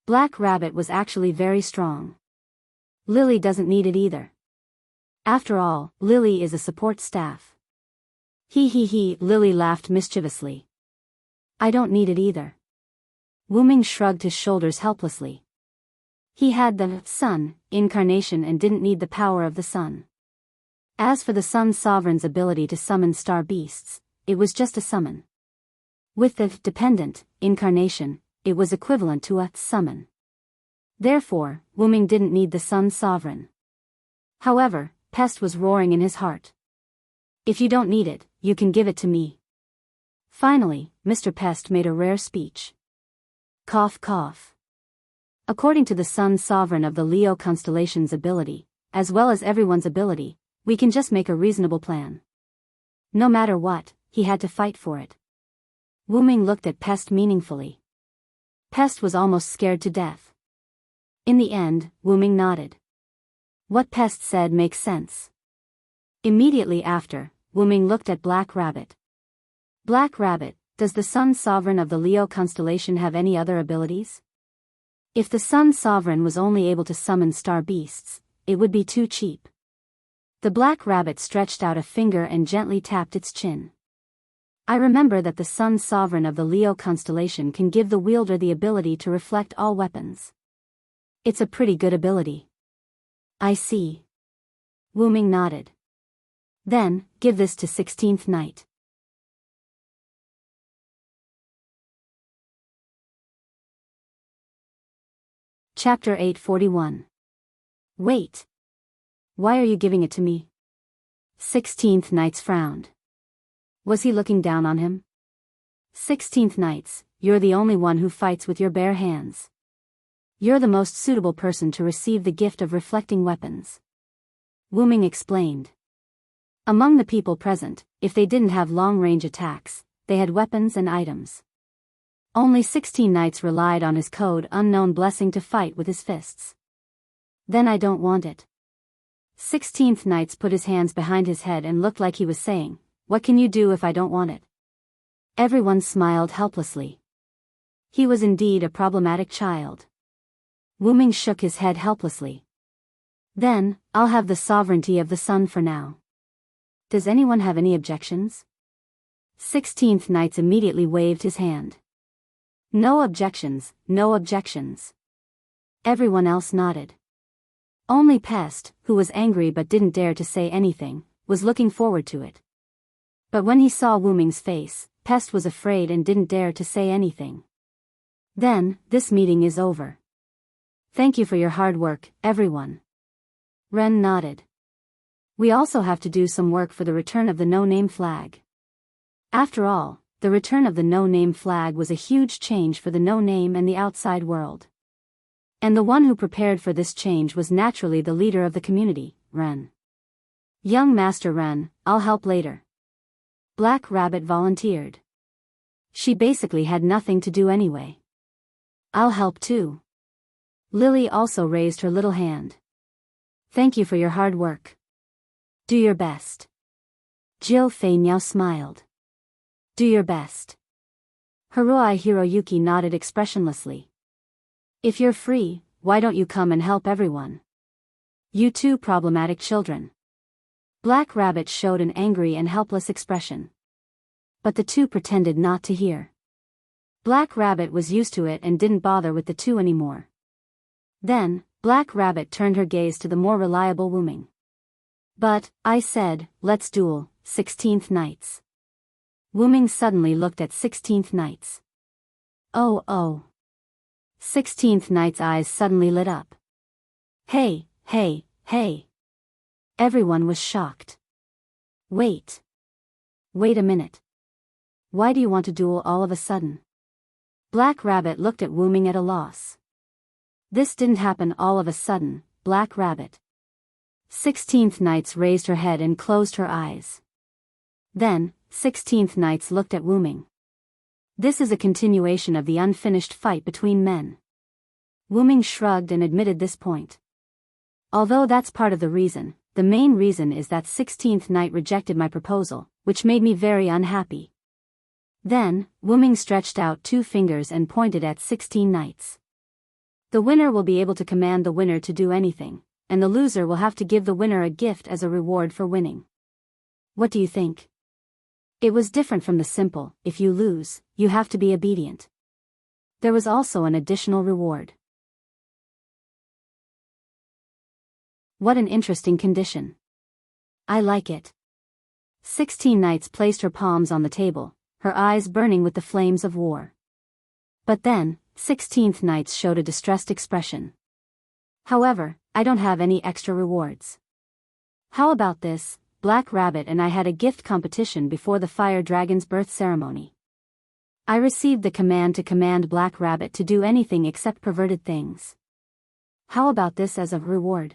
Black Rabbit was actually very strong. Lily doesn't need it either. After all, Lily is a support staff. Lily laughed mischievously. I don't need it either. Wu Ming shrugged his shoulders helplessly. He had the sun incarnation and didn't need the power of the sun. As for the sun sovereign's ability to summon star beasts, it was just a summon. With the dependent incarnation, it was equivalent to a summon. Therefore, Wu Ming didn't need the sun sovereign. However, Pest was roaring in his heart. If you don't need it, you can give it to me. Finally, Mr. Pest made a rare speech. Cough cough. According to the sun sovereign of the Leo constellation's ability, as well as everyone's ability, we can just make a reasonable plan. No matter what, he had to fight for it. Wu Ming looked at Pest meaningfully. Pest was almost scared to death. In the end, Wu Ming nodded. What Pest said makes sense. Immediately after, Wu Ming looked at Black Rabbit. Black Rabbit, does the sun sovereign of the Leo constellation have any other abilities? If the sun sovereign was only able to summon star beasts, it would be too cheap. The Black Rabbit stretched out a finger and gently tapped its chin. I remember that the sun sovereign of the Leo constellation can give the wielder the ability to reflect all weapons. It's a pretty good ability. I see. Wu Ming nodded. Then, give this to 16th Night. Chapter 841. Wait. Why are you giving it to me? 16th Nights frowned. Was he looking down on him? 16th Nights, you're the only one who fights with your bare hands. You're the most suitable person to receive the gift of reflecting weapons. Wu Ming explained. Among the people present, if they didn't have long-range attacks, they had weapons and items. Only 16 Nights relied on his code unknown blessing to fight with his fists. Then I don't want it. 16th Nights put his hands behind his head and looked like he was saying, what can you do if I don't want it? Everyone smiled helplessly. He was indeed a problematic child. Wu Ming shook his head helplessly. Then, I'll have the sovereignty of the sun for now. Does anyone have any objections? 16th Nights immediately waved his hand. No objections, no objections. Everyone else nodded. Only Pest, who was angry but didn't dare to say anything, was looking forward to it. But when he saw Wu Ming's face, Pest was afraid and didn't dare to say anything. Then, this meeting is over. Thank you for your hard work, everyone. Ren nodded. We also have to do some work for the return of the no-name flag. After all, the return of the no-name flag was a huge change for the no-name and the outside world. And the one who prepared for this change was naturally the leader of the community, Ren. Young Master Ren, I'll help later. Black Rabbit volunteered. She basically had nothing to do anyway. I'll help too. Lily also raised her little hand. Thank you for your hard work. Do your best. Jill Fei Niao smiled. Do your best. Haruai Hiroyuki nodded expressionlessly. If you're free, why don't you come and help everyone? You two problematic children. Black Rabbit showed an angry and helpless expression. But the two pretended not to hear. Black Rabbit was used to it and didn't bother with the two anymore. Then, Black Rabbit turned her gaze to the more reliable Wu Ming. But, I said, let's duel, 16th Nights. Wu Ming suddenly looked at 16th Nights. Oh. 16th Night's eyes suddenly lit up. Hey. Everyone was shocked. Wait a minute. Why do you want to duel all of a sudden? Black Rabbit looked at Wu Ming at a loss. This didn't happen all of a sudden, Black Rabbit. 16th Nights raised her head and closed her eyes. Then, 16th Nights looked at Wu Ming. This is a continuation of the unfinished fight between men. Wu Ming shrugged and admitted this point. Although that's part of the reason, the main reason is that 16th Night rejected my proposal, which made me very unhappy. Then, Wu Ming stretched out 2 fingers and pointed at 16 Nights. The winner will be able to command the winner to do anything, and the loser will have to give the winner a gift as a reward for winning. What do you think? It was different from the simple, if you lose, you have to be obedient. There was also an additional reward. What an interesting condition. I like it. 16 Nights placed her palms on the table, her eyes burning with the flames of war. But then, 16th Nights showed a distressed expression. However, I don't have any extra rewards. How about this? Black Rabbit and I had a gift competition before the Fire Dragon's birth ceremony. I received the command to command Black Rabbit to do anything except perverted things. How about this as a reward?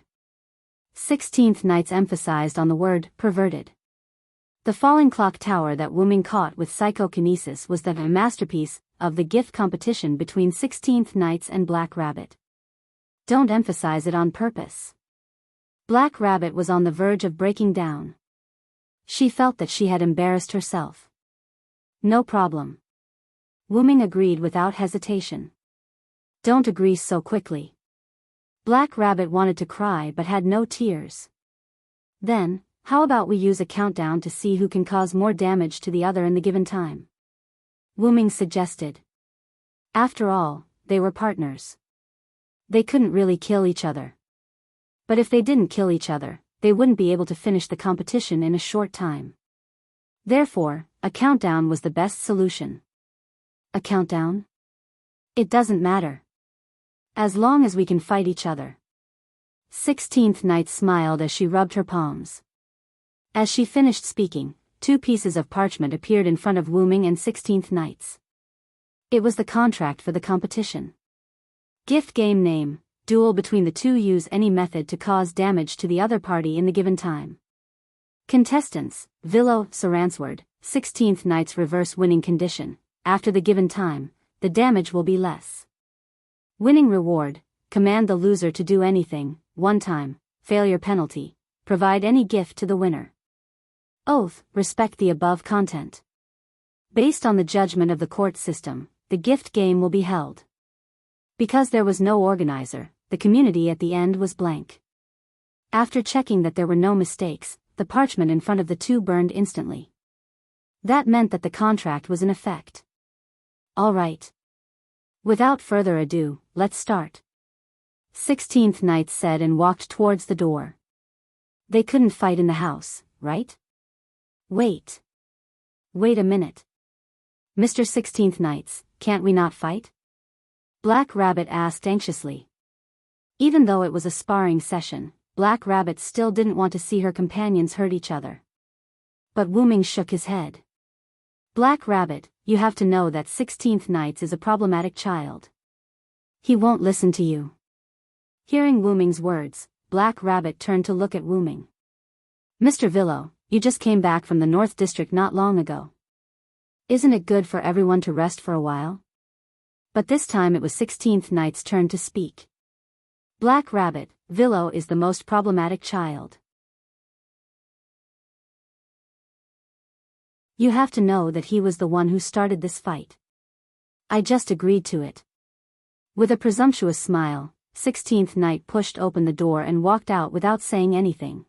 16th Nights emphasized on the word perverted. The falling clock tower that Wu Ming caught with psychokinesis was the masterpiece of the gift competition between 16th Nights and Black Rabbit. Don't emphasize it on purpose. Black Rabbit was on the verge of breaking down. She felt that she had embarrassed herself. No problem. Wu Ming agreed without hesitation. Don't agree so quickly. Black Rabbit wanted to cry but had no tears. Then, How about we use a countdown to see who can cause more damage to the other in the given time? Wu Ming suggested. After all, they were partners. They couldn't really kill each other. But if they didn't kill each other, they wouldn't be able to finish the competition in a short time. Therefore, a countdown was the best solution. A countdown? It doesn't matter. As long as we can fight each other. 16th Night smiled as she rubbed her palms. As she finished speaking, 2 pieces of parchment appeared in front of Wu Ming and 16th Nights. It was the contract for the competition. Gift game name, duel between the two. Use any method to cause damage to the other party in the given time. Contestants, Villo, Saransword, 16th Nights reverse winning condition. After the given time, the damage will be less. Winning reward, command the loser to do anything, 1 time, failure penalty, provide any gift to the winner. Oath, respect the above content. Based on the judgment of the court system, the gift game will be held. Because there was no organizer, the community at the end was blank. After checking that there were no mistakes, the parchment in front of the 2 burned instantly. That meant that the contract was in effect. All right. Without further ado, let's start. 16th Night said and walked towards the door. They couldn't fight in the house, right? Wait a minute. Mr. 16th Nights, can't we not fight? Black Rabbit asked anxiously. Even though it was a sparring session, Black Rabbit still didn't want to see her companions hurt each other. But Wu Ming shook his head. Black Rabbit, you have to know that 16th Nights is a problematic child. He won't listen to you. Hearing Wu Ming's words, Black Rabbit turned to look at Wu Ming. Mr. Villo, you just came back from the North District not long ago. Isn't it good for everyone to rest for a while? But this time it was 16th Night's turn to speak. Black Rabbit, Villo is the most problematic child. You have to know that he was the one who started this fight. I just agreed to it. With a presumptuous smile, 16th Night pushed open the door and walked out without saying anything.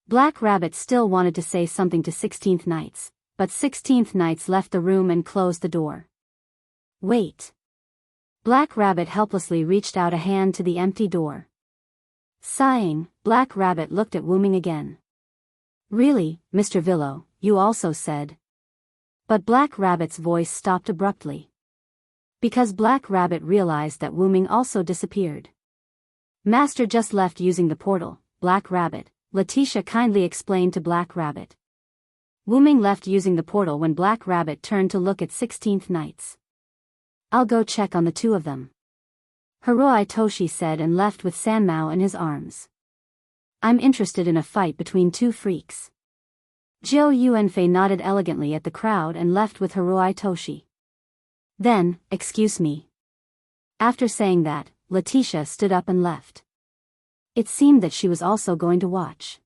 Black Rabbit still wanted to say something to 16th Nights, but 16th Nights left the room and closed the door. Wait. Black Rabbit helplessly reached out a hand to the empty door. Sighing, Black Rabbit looked at Wu Ming again. Really, Mr. Villo, you also said. But Black Rabbit's voice stopped abruptly. Because Black Rabbit realized that Wu Ming also disappeared. Master just left using the portal, Black Rabbit, Letitia kindly explained to Black Rabbit. Wu Ming left using the portal when Black Rabbit turned to look at 16th Nights. I'll go check on the 2 of them. Hiroi Toshi said and left with Sanmao in his arms. I'm interested in a fight between 2 freaks. Jiu Yuanfei nodded elegantly at the crowd and left with Hiroi Toshi. Then, excuse me. After saying that, Letitia stood up and left. It seemed that she was also going to watch.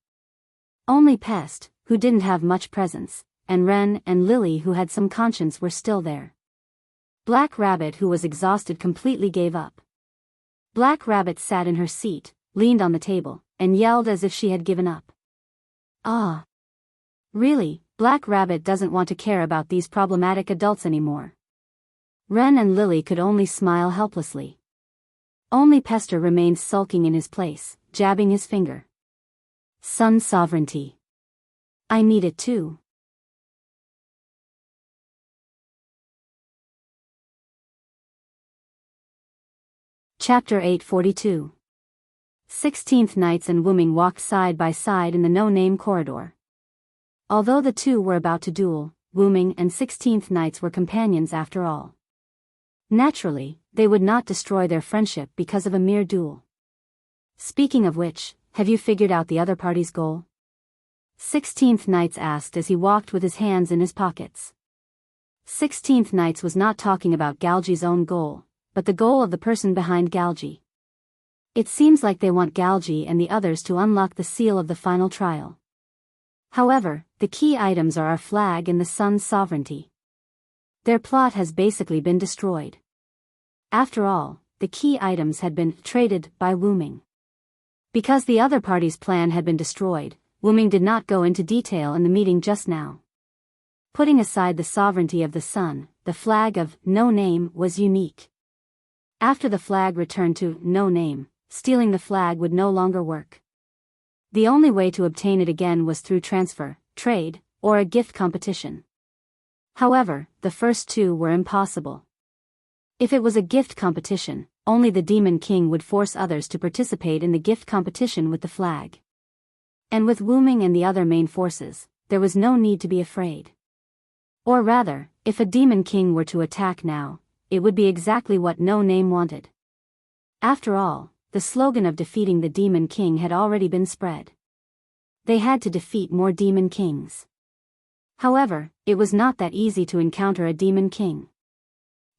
Only Pest, who didn't have much presence, and Ren and Lily who had some conscience were still there. Black Rabbit who was exhausted completely gave up. Black Rabbit sat in her seat, leaned on the table, and yelled as if she had given up. Ah. Really, Black Rabbit doesn't want to care about these problematic adults anymore. Ren and Lily could only smile helplessly. Only Pester remained sulking in his place, jabbing his finger. Sun sovereignty. I need it too. Chapter 842. 16th Nights and Wu Ming walked side by side in the no-name corridor. Although the 2 were about to duel, Wu Ming and 16th Nights were companions after all. Naturally, they would not destroy their friendship because of a mere duel. Speaking of which, have you figured out the other party's goal? 16th Nights asked as he walked with his hands in his pockets. 16th Nights was not talking about Galji's own goal, but the goal of the person behind Galji. It seems like they want Galji and the others to unlock the seal of the final trial. However, the key items are our flag and the sun's sovereignty. Their plot has basically been destroyed. After all, the key items had been traded by Wu Ming. Because the other party's plan had been destroyed, Wu-ming did not go into detail in the meeting just now. Putting aside the sovereignty of the sun, the flag of no name was unique. After the flag returned to no name, stealing the flag would no longer work. The only way to obtain it again was through transfer, trade, or a gift competition. However, the first two were impossible. If it was a gift competition, only the Demon King would force others to participate in the gift competition with the flag. And with Wu-ming and the other main forces, there was no need to be afraid. Or rather, if a Demon King were to attack now, it would be exactly what No Name wanted. After all, the slogan of defeating the Demon King had already been spread. They had to defeat more Demon Kings. However, it was not that easy to encounter a Demon King.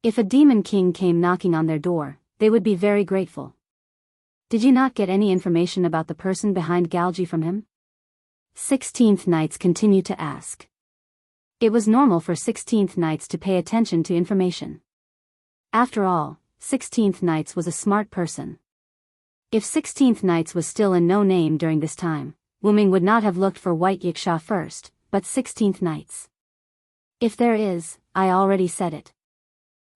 If a Demon King came knocking on their door, they would be very grateful. Did you not get any information about the person behind Galji from him? 16th Knights continued to ask. It was normal for 16th Knights to pay attention to information. After all, 16th Knights was a smart person. If 16th Knights was still in No Name during this time, Wu-ming would not have looked for White Yiksha first, but 16th Knights. If there is, I already said it.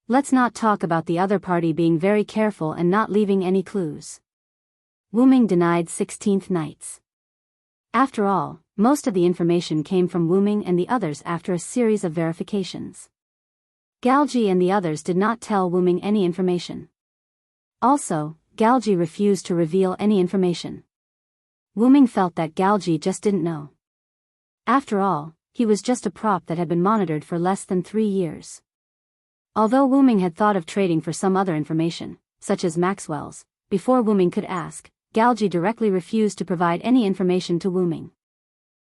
Let's not talk about the other party being very careful and not leaving any clues. Wu-ming denied 16th Knights. After all, most of the information came from Wu-ming and the others after a series of verifications. Galji and the others did not tell Wu-ming any information. Also, Galji refused to reveal any information. Wu-ming felt that Galji just didn't know. After all, he was just a prop that had been monitored for less than 3 years. Although Wu-ming had thought of trading for some other information, such as Maxwell's, before Wu-ming could ask, Galji directly refused to provide any information to Wu-ming.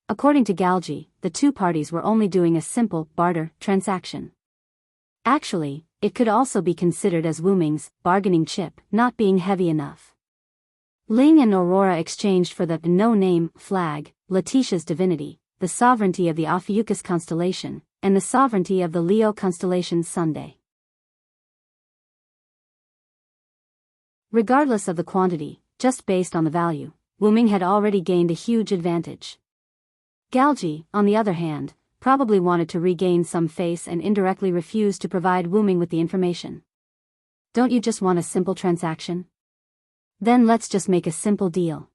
According to Galji, the two parties were only doing a simple barter transaction. Actually, it could also be considered as Wu-ming's bargaining chip not being heavy enough. Ling and Aurora exchanged for the No Name flag, Letitia's divinity, the sovereignty of the Ophiuchus constellation, and the sovereignty of the Leo constellation Sunday. Regardless of the quantity, just based on the value, Wu-ming had already gained a huge advantage. Galji, on the other hand, probably wanted to regain some face and indirectly refused to provide Wu-ming with the information. Don't you just want a simple transaction? Then let's just make a simple deal.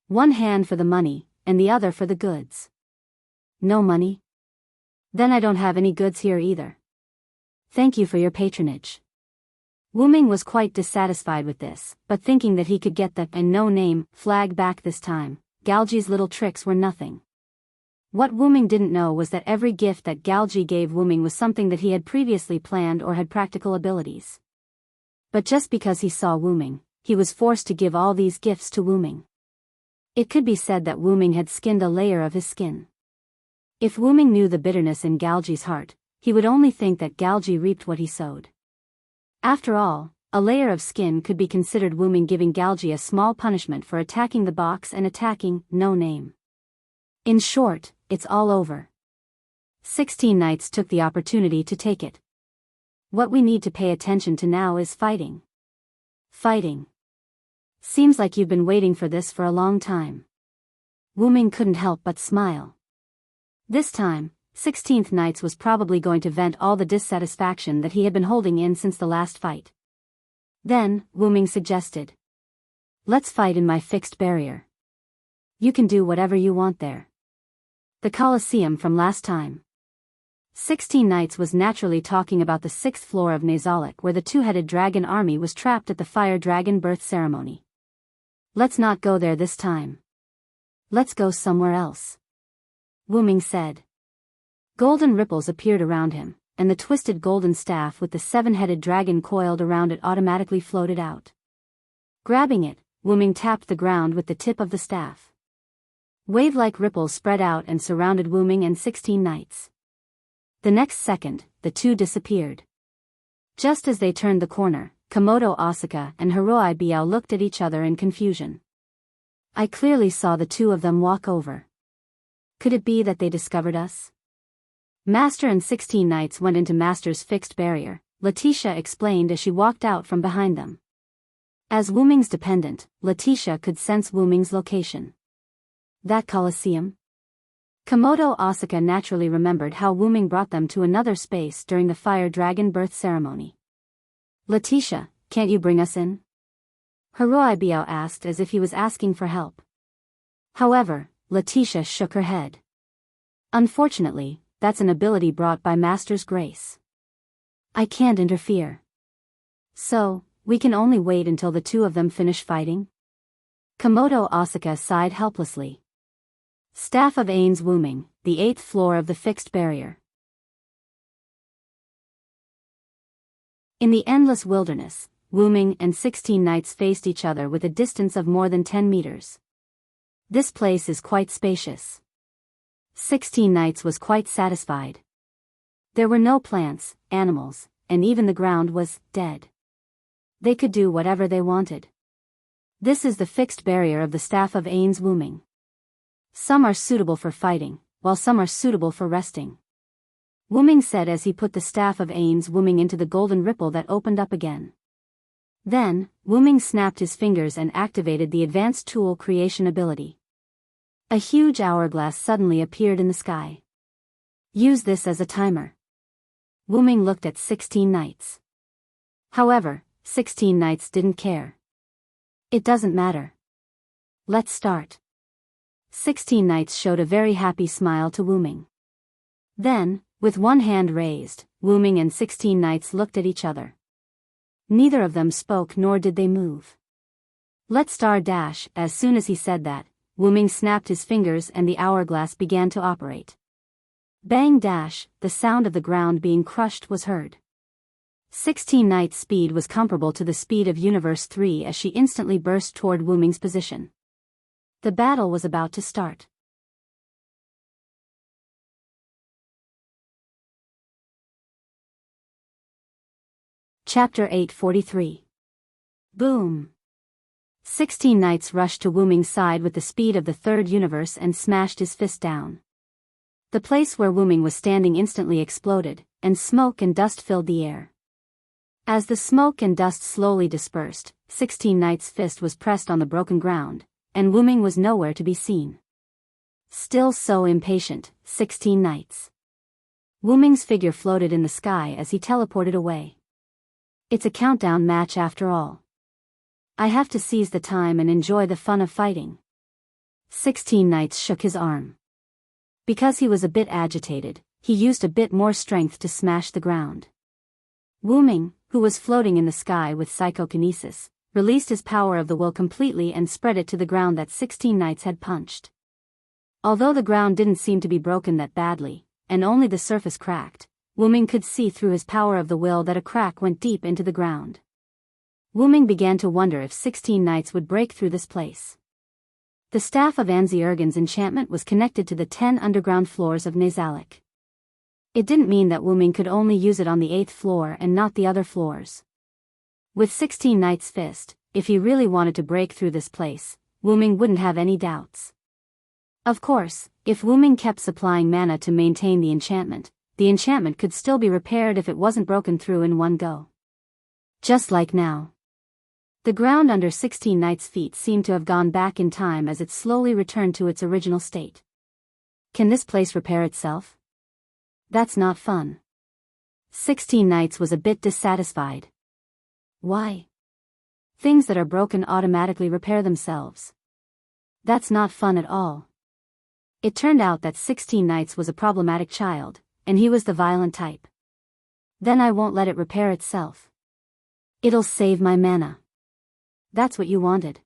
One hand for the money, and the other for the goods. No money? Then I don't have any goods here either. Thank you for your patronage. Wu-ming was quite dissatisfied with this, but thinking that he could get the No Name flag back this time, Galji's little tricks were nothing. What Wu-ming didn't know was that every gift that Galji gave Wu-ming was something that he had previously planned or had practical abilities. But just because he saw Wu-ming, he was forced to give all these gifts to Wu-ming. It could be said that Wu-ming had skinned a layer of his skin. If Wu-ming knew the bitterness in Galji's heart, he would only think that Galji reaped what he sowed. After all, a layer of skin could be considered Wu-ming giving Galji a small punishment for attacking the box and attacking No Name. In short, it's all over. 16 Knights took the opportunity to take it. What we need to pay attention to now is fighting. Fighting. Seems like you've been waiting for this for a long time. Wu-ming couldn't help but smile. This time, 16th Knights was probably going to vent all the dissatisfaction that he had been holding in since the last fight. Then, Wu-ming suggested. Let's fight in my fixed barrier. You can do whatever you want there. The Colosseum from last time. 16 Knights was naturally talking about the 6th floor of Nazalik where the two-headed dragon army was trapped at the fire dragon birth ceremony. Let's not go there this time. Let's go somewhere else. Wu-ming said. Golden ripples appeared around him, and the twisted golden staff with the 7-headed dragon coiled around it automatically floated out. Grabbing it, Wu-ming tapped the ground with the tip of the staff. Wave-like ripples spread out and surrounded Wu-ming and 16 Knights. The next second, the two disappeared. Just as they turned the corner, Komodo Asuka and Hiroi Biao looked at each other in confusion. I clearly saw the two of them walk over. Could it be that they discovered us? Master and 16 Knights went into Master's fixed barrier, Letitia explained as she walked out from behind them. As Wu-ming's dependent, Letitia could sense Wu-ming's location. That Colosseum? Komodo Asuka naturally remembered how Wuming brought them to another space during the fire dragon birth ceremony. Letitia, can't you bring us in? Hiroi Biao asked as if he was asking for help. However, Letitia shook her head. Unfortunately, that's an ability brought by Master's grace. I can't interfere. So, we can only wait until the two of them finish fighting? Komodo Asuka sighed helplessly. Staff of Ain's Wuming, the 8th floor of the fixed barrier. In the endless wilderness, Wuming and 16 knights faced each other with a distance of more than 10 meters. This place is quite spacious. 16 knights was quite satisfied. There were no plants, animals, and even the ground was dead. They could do whatever they wanted. This is the fixed barrier of the Staff of Ain's Wuming. Some are suitable for fighting, while some are suitable for resting. Wuming said as he put the Staff of Ain's Wuming into the golden ripple that opened up again. Then, Wuming snapped his fingers and activated the advanced tool creation ability. A huge hourglass suddenly appeared in the sky. Use this as a timer. Wuming looked at 16 knights. However, 16 knights didn't care. It doesn't matter. Let's start. 16 knights showed a very happy smile to Wuming. Then, with one hand raised, Wuming and 16 knights looked at each other. Neither of them spoke nor did they move. Let's start dash. As soon as he said that, Wuming snapped his fingers and the hourglass began to operate. Bang dash, the sound of the ground being crushed was heard. 16 knights' speed was comparable to the speed of Universe 3 as she instantly burst toward Wuming's position. The battle was about to start. Chapter 843. Boom! 16 knights rushed to Wuming's side with the speed of the third universe and smashed his fist down. The place where Wuming was standing instantly exploded, and smoke and dust filled the air. As the smoke and dust slowly dispersed, 16 knights' fist was pressed on the broken ground, and Wuming was nowhere to be seen. Still so impatient, 16 knights. Wuming's figure floated in the sky as he teleported away. It's a countdown match after all. I have to seize the time and enjoy the fun of fighting. 16 knights shook his arm. Because he was a bit agitated, he used a bit more strength to smash the ground. Wuming, who was floating in the sky with psychokinesis, released his power of the will completely and spread it to the ground that 16 knights had punched. Although the ground didn't seem to be broken that badly, and only the surface cracked, Wuming could see through his power of the will that a crack went deep into the ground. Wuming began to wonder if 16 knights would break through this place. The staff of Anzi-Ergen's enchantment was connected to the 10 underground floors of Nazalic. It didn't mean that Wuming could only use it on the 8th floor and not the other floors. With 16 knights' fist, if he really wanted to break through this place, Wuming wouldn't have any doubts. Of course, if Wuming kept supplying mana to maintain the enchantment could still be repaired if it wasn't broken through in one go. Just like now. The ground under 16 knights' feet seemed to have gone back in time as it slowly returned to its original state. Can this place repair itself? That's not fun. 16 knights was a bit dissatisfied. Why? Things that are broken automatically repair themselves. That's not fun at all. It turned out that 16 knights was a problematic child, and he was the violent type. Then I won't let it repair itself. It'll save my mana. That's what you wanted.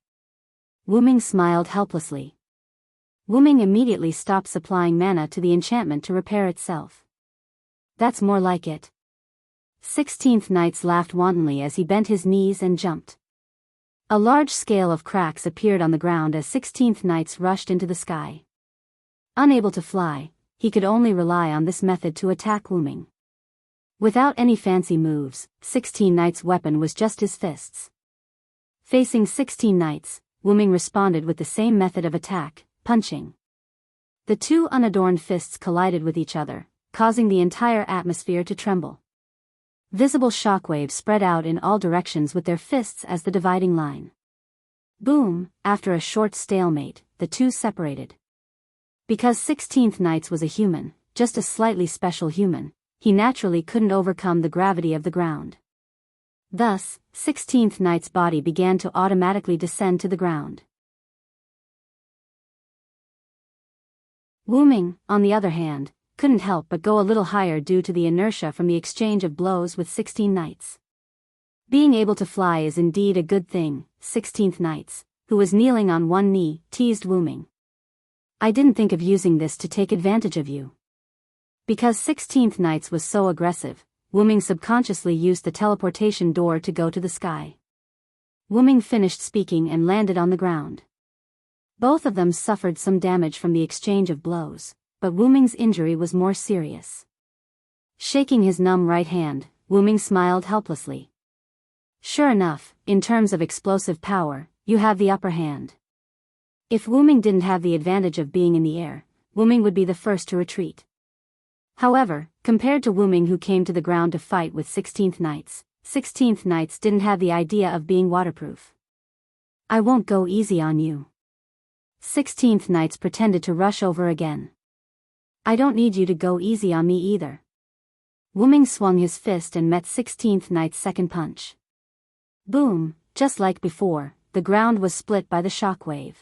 Wuming smiled helplessly. Wuming immediately stopped supplying mana to the enchantment to repair itself. That's more like it. 16th Knights laughed wantonly as he bent his knees and jumped. A large scale of cracks appeared on the ground as 16th Knights rushed into the sky. Unable to fly, he could only rely on this method to attack Wuming. Without any fancy moves, 16 Knights' weapon was just his fists. Facing 16 Knights, Wuming responded with the same method of attack, punching. The two unadorned fists collided with each other, causing the entire atmosphere to tremble. Visible shockwaves spread out in all directions with their fists as the dividing line. Boom! After a short stalemate, the two separated. Because 16th Knights was a human, just a slightly special human, he naturally couldn't overcome the gravity of the ground. Thus, 16th Knight's body began to automatically descend to the ground. Wuming, on the other hand, couldn't help but go a little higher due to the inertia from the exchange of blows with 16 Knights. Being able to fly is indeed a good thing, 16th Knights, who was kneeling on one knee, teased Wuming. I didn't think of using this to take advantage of you. Because 16th Knights was so aggressive, Wuming subconsciously used the teleportation door to go to the sky. Wuming finished speaking and landed on the ground. Both of them suffered some damage from the exchange of blows, but Wuming's injury was more serious. Shaking his numb right hand, Wuming smiled helplessly. Sure enough, in terms of explosive power, you have the upper hand. If Wuming didn't have the advantage of being in the air, Wuming would be the first to retreat. However, compared to Wuming, who came to the ground to fight with 16th Knights, 16th Knights didn't have the idea of being waterproof. I won't go easy on you. 16th Knights pretended to rush over again. I don't need you to go easy on me either. Wuming swung his fist and met 16th Knight's second punch. Boom, just like before, the ground was split by the shockwave.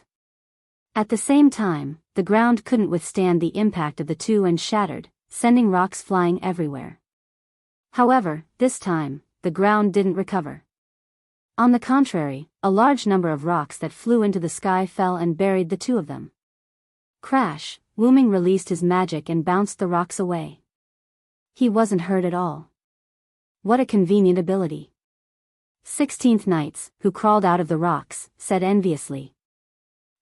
At the same time, the ground couldn't withstand the impact of the two and shattered, sending rocks flying everywhere. However, this time, the ground didn't recover. On the contrary, a large number of rocks that flew into the sky fell and buried the two of them. Crash, Wuming released his magic and bounced the rocks away. He wasn't hurt at all. What a convenient ability. 16th Knights, who crawled out of the rocks, said enviously.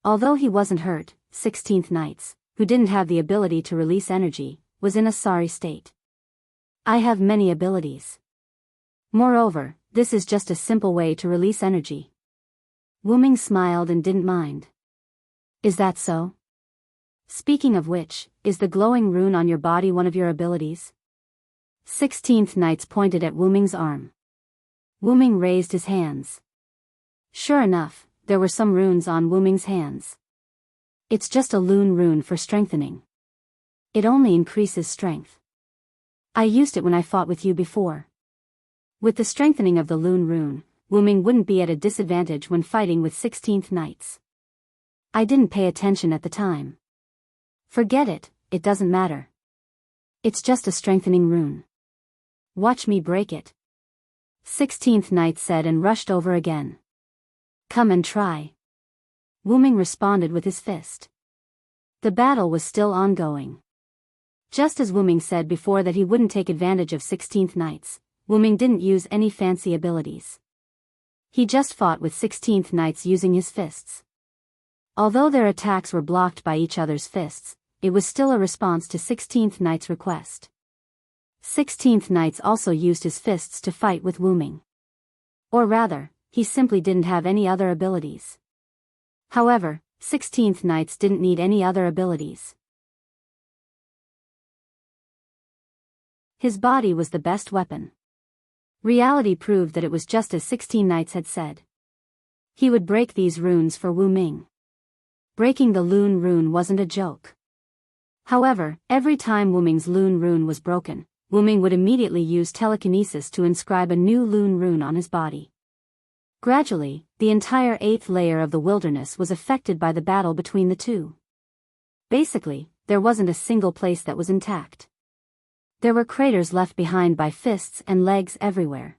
Although he wasn't hurt, 16th Knights, who didn't have the ability to release energy, was in a sorry state. I have many abilities. Moreover, this is just a simple way to release energy. Wuming smiled and didn't mind. Is that so? Speaking of which, is the glowing rune on your body one of your abilities? 16th Knights pointed at Wuming's arm. Wuming raised his hands. Sure enough, there were some runes on Wuming's hands. It's just a lune rune for strengthening. It only increases strength. I used it when I fought with you before. With the strengthening of the lune rune, Wuming wouldn't be at a disadvantage when fighting with 16th Knights. I didn't pay attention at the time. Forget it, it doesn't matter. It's just a strengthening rune. Watch me break it. 16th Knight said and rushed over again. Come and try. Wuming responded with his fist. The battle was still ongoing. Just as Wuming said before that he wouldn't take advantage of 16th Knights, Wuming didn't use any fancy abilities. He just fought with 16th Knights using his fists. Although their attacks were blocked by each other's fists, it was still a response to 16th Knight's request. 16th Knights also used his fists to fight with Wuming. Or rather, he simply didn't have any other abilities. However, 16th Knights didn't need any other abilities. His body was the best weapon. Reality proved that it was just as 16 Knights had said. He would break these runes for Wuming. Breaking the lune rune wasn't a joke. However, every time Wuming's lune rune was broken, Wuming would immediately use telekinesis to inscribe a new lune rune on his body. Gradually, the entire 8th layer of the wilderness was affected by the battle between the two. Basically, there wasn't a single place that was intact. There were craters left behind by fists and legs everywhere.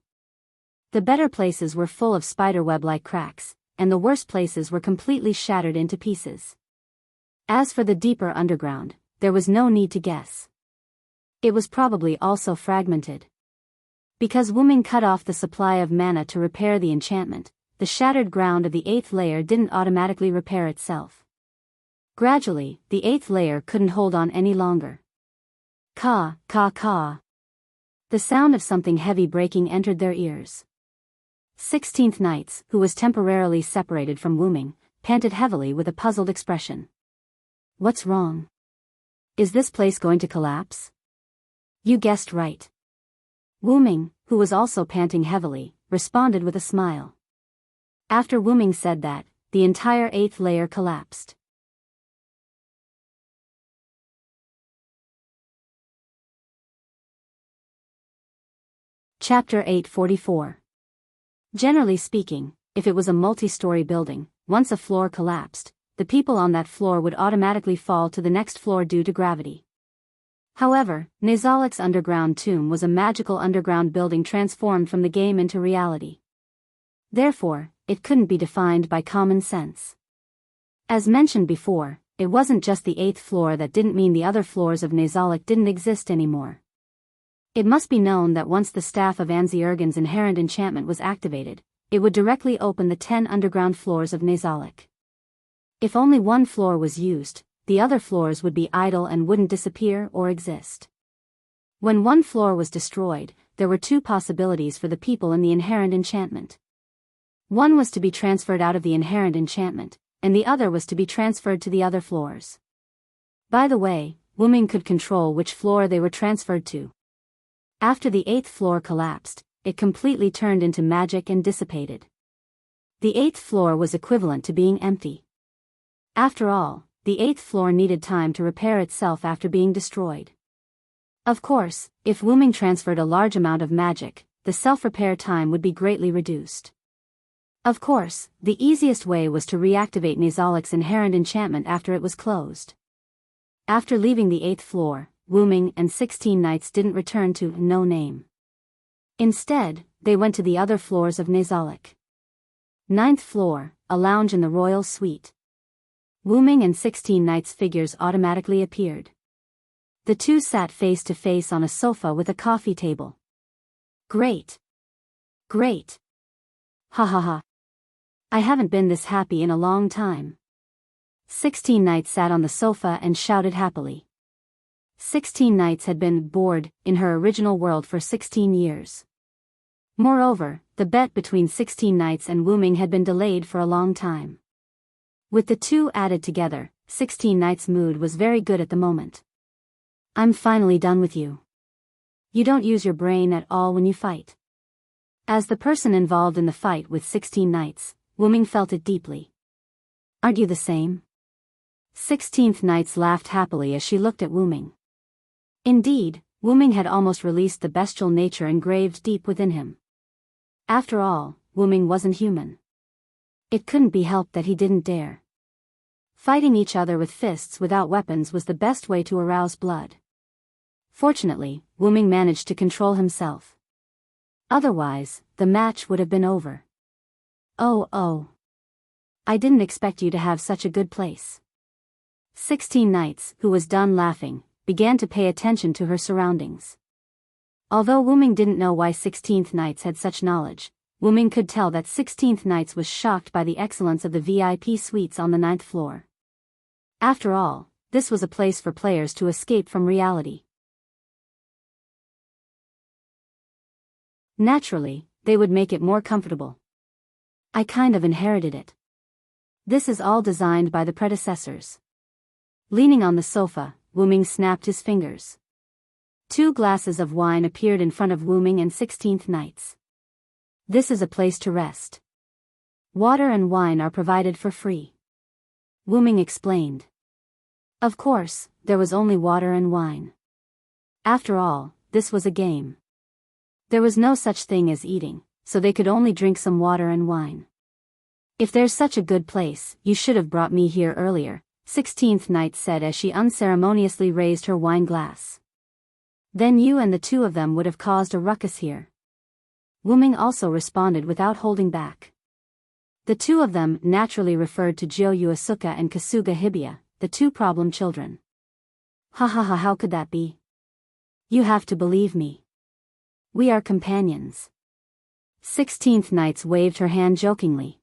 The better places were full of spiderweb-like cracks, and the worse places were completely shattered into pieces. As for the deeper underground, there was no need to guess. It was probably also fragmented. Because Wuming cut off the supply of mana to repair the enchantment, the shattered ground of the 8th layer didn't automatically repair itself. Gradually, the 8th layer couldn't hold on any longer. Caw, caw, caw. The sound of something heavy breaking entered their ears. 16th Knights, who was temporarily separated from Wuming, panted heavily with a puzzled expression. What's wrong? Is this place going to collapse? You guessed right. Wuming, who was also panting heavily, responded with a smile. After Wuming said that, the entire 8th layer collapsed. Chapter 844. Generally speaking, if it was a multi-story building, once a floor collapsed, the people on that floor would automatically fall to the next floor due to gravity. However, Nazalik's underground tomb was a magical underground building transformed from the game into reality. Therefore, it couldn't be defined by common sense. As mentioned before, it wasn't just the 8th floor that didn't mean the other floors of Nazalik didn't exist anymore. It must be known that once the staff of Anziurgen's inherent enchantment was activated, it would directly open the 10 underground floors of Nazalik. If only one floor was used, the other floors would be idle and wouldn't disappear or exist. When one floor was destroyed, there were 2 possibilities for the people in the inherent enchantment. One was to be transferred out of the inherent enchantment, and the other was to be transferred to the other floors. By the way, Wuming could control which floor they were transferred to. After the 8th floor collapsed, it completely turned into magic and dissipated. The 8th floor was equivalent to being empty. After all, the 8th floor needed time to repair itself after being destroyed. Of course, if Wuming transferred a large amount of magic, the self-repair time would be greatly reduced. Of course, the easiest way was to reactivate Nazalik's inherent enchantment after it was closed. After leaving the 8th floor, Wuming and 16 knights didn't return to No Name. Instead, they went to the other floors of Nazalik. 9th floor, a lounge in the royal suite. Wuming and 16 knights' figures automatically appeared. The 2 sat face to face on a sofa with a coffee table. Great! Great! Ha ha ha! I haven't been this happy in a long time. 16 knights sat on the sofa and shouted happily. 16 knights had been bored in her original world for 16 years. Moreover, the bet between 16 knights and Wuming had been delayed for a long time. With the 2 added together, 16 knights' mood was very good at the moment. I'm finally done with you. You don't use your brain at all when you fight. As the person involved in the fight with 16 knights, Wuming felt it deeply. Aren't you the same? 16th knights laughed happily as she looked at Wuming. Indeed, Wuming had almost released the bestial nature engraved deep within him. After all, Wuming wasn't human. It couldn't be helped that he didn't dare. Fighting each other with fists without weapons was the best way to arouse blood. Fortunately, Wuming managed to control himself. Otherwise, the match would have been over. Oh. I didn't expect you to have such a good place. 16 knights, who was done laughing, began to pay attention to her surroundings. Although Wuming didn't know why 16th knights had such knowledge, Wuming could tell that 16th knights was shocked by the excellence of the VIP suites on the 9th floor. After all, this was a place for players to escape from reality. Naturally, they would make it more comfortable. I kind of inherited it. This is all designed by the predecessors. Leaning on the sofa, Wuming snapped his fingers. 2 glasses of wine appeared in front of Wuming and 16th knights. This is a place to rest. Water and wine are provided for free. Wuming explained. Of course, there was only water and wine. After all, this was a game. There was no such thing as eating, so they could only drink some water and wine. If there's such a good place, you should have brought me here earlier, 16th knight said as she unceremoniously raised her wine glass. Then you and the 2 of them would have caused a ruckus here. Wuming also responded without holding back. The 2 of them naturally referred to Jyo Yuasuke and Kasuga Hibiya, the 2 problem children. Ha ha ha, how could that be? You have to believe me. We are companions. 16th knights waved her hand jokingly.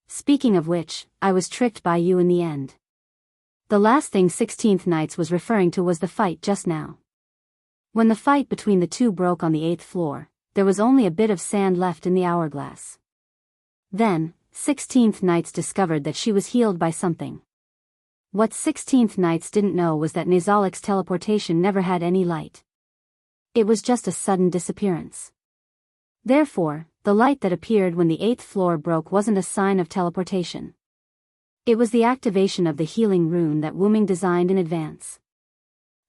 Speaking of which, I was tricked by you in the end. The last thing 16th knights was referring to was the fight just now. When the fight between the 2 broke on the 8th floor, there was only a bit of sand left in the hourglass. Then, 16th knights discovered that she was healed by something. What 16th knights didn't know was that Nazalik's teleportation never had any light. It was just a sudden disappearance. Therefore, the light that appeared when the 8th floor broke wasn't a sign of teleportation. It was the activation of the healing rune that Wuming designed in advance.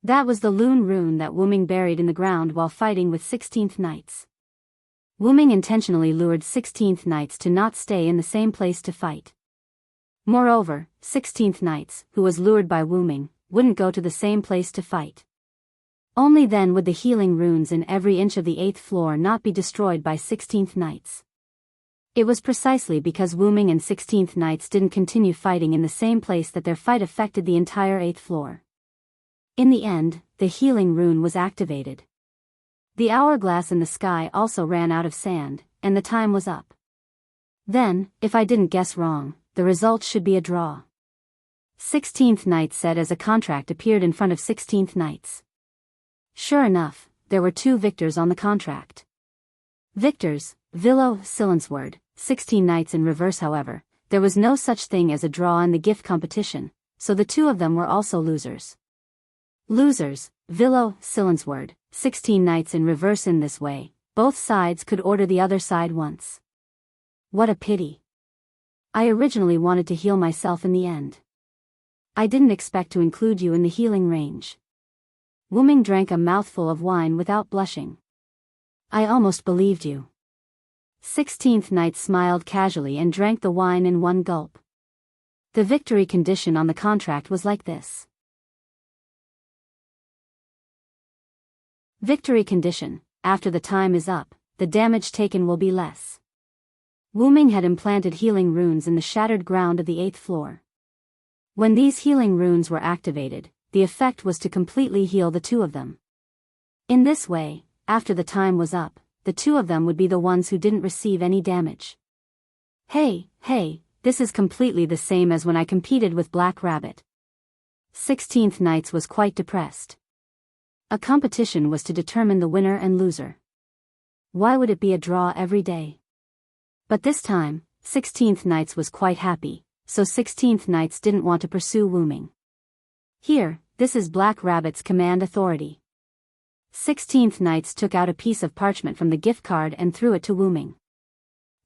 That was the Lune rune that Wuming buried in the ground while fighting with 16th knights. Wuming intentionally lured 16th Knights to not stay in the same place to fight. Moreover, 16th Knights, who was lured by Wuming, wouldn't go to the same place to fight. Only then would the healing runes in every inch of the 8th floor not be destroyed by 16th Knights. It was precisely because Wuming and 16th Knights didn't continue fighting in the same place that their fight affected the entire 8th floor. In the end, the healing rune was activated. The hourglass in the sky also ran out of sand, and the time was up. Then, if I didn't guess wrong, the result should be a draw. 16th Knight said as a contract appeared in front of 16th Knights. Sure enough, there were 2 victors on the contract. Victors, Villo, Silensword, 16 Knights in reverse. However, there was no such thing as a draw in the gift competition, so the 2 of them were also losers. Losers, Villo, Silensword, 16 Knights in reverse. In this way, both sides could order the other side once. What a pity. I originally wanted to heal myself in the end. I didn't expect to include you in the healing range. Wuming drank a mouthful of wine without blushing. I almost believed you. 16th Knight smiled casually and drank the wine in one gulp. The victory condition on the contract was like this. Victory condition: after the time is up, the damage taken will be less. Wuming had implanted healing runes in the shattered ground of the 8th floor. When these healing runes were activated, the effect was to completely heal the 2 of them. In this way, after the time was up, the 2 of them would be the ones who didn't receive any damage. Hey, this is completely the same as when I competed with Black Rabbit. 16th Knights was quite depressed. A competition was to determine the winner and loser. Why would it be a draw every day? But this time, 16th Knights was quite happy, so 16th Knights didn't want to pursue Wuming. Here, this is Black Rabbit's command authority. 16th Knights took out a piece of parchment from the gift card and threw it to Wuming.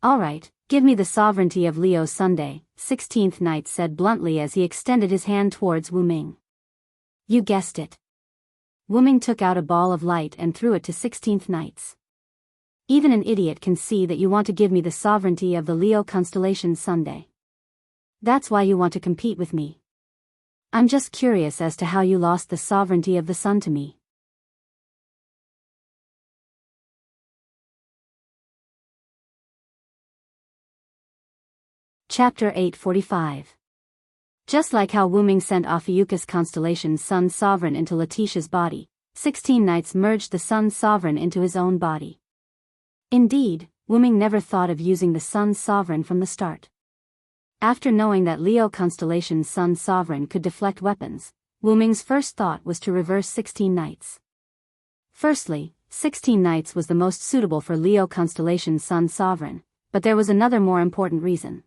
Alright, give me the sovereignty of Leo's Sunday, 16th Knight said bluntly as he extended his hand towards Wuming. You guessed it. Wuming took out a ball of light and threw it to 16th Knights. Even an idiot can see that you want to give me the sovereignty of the Leo constellation Sunday. That's why you want to compete with me. I'm just curious as to how you lost the sovereignty of the sun to me. Chapter 845. Just like how Wuming sent Ophiuchus constellation's sun sovereign into Letitia's body, 16 Knights merged the sun sovereign into his own body. Indeed, Wuming never thought of using the sun sovereign from the start. After knowing that Leo constellation's sun sovereign could deflect weapons, Wuming's first thought was to reverse 16 Knights. Firstly, 16 Knights was the most suitable for Leo constellation's sun sovereign, but there was another more important reason.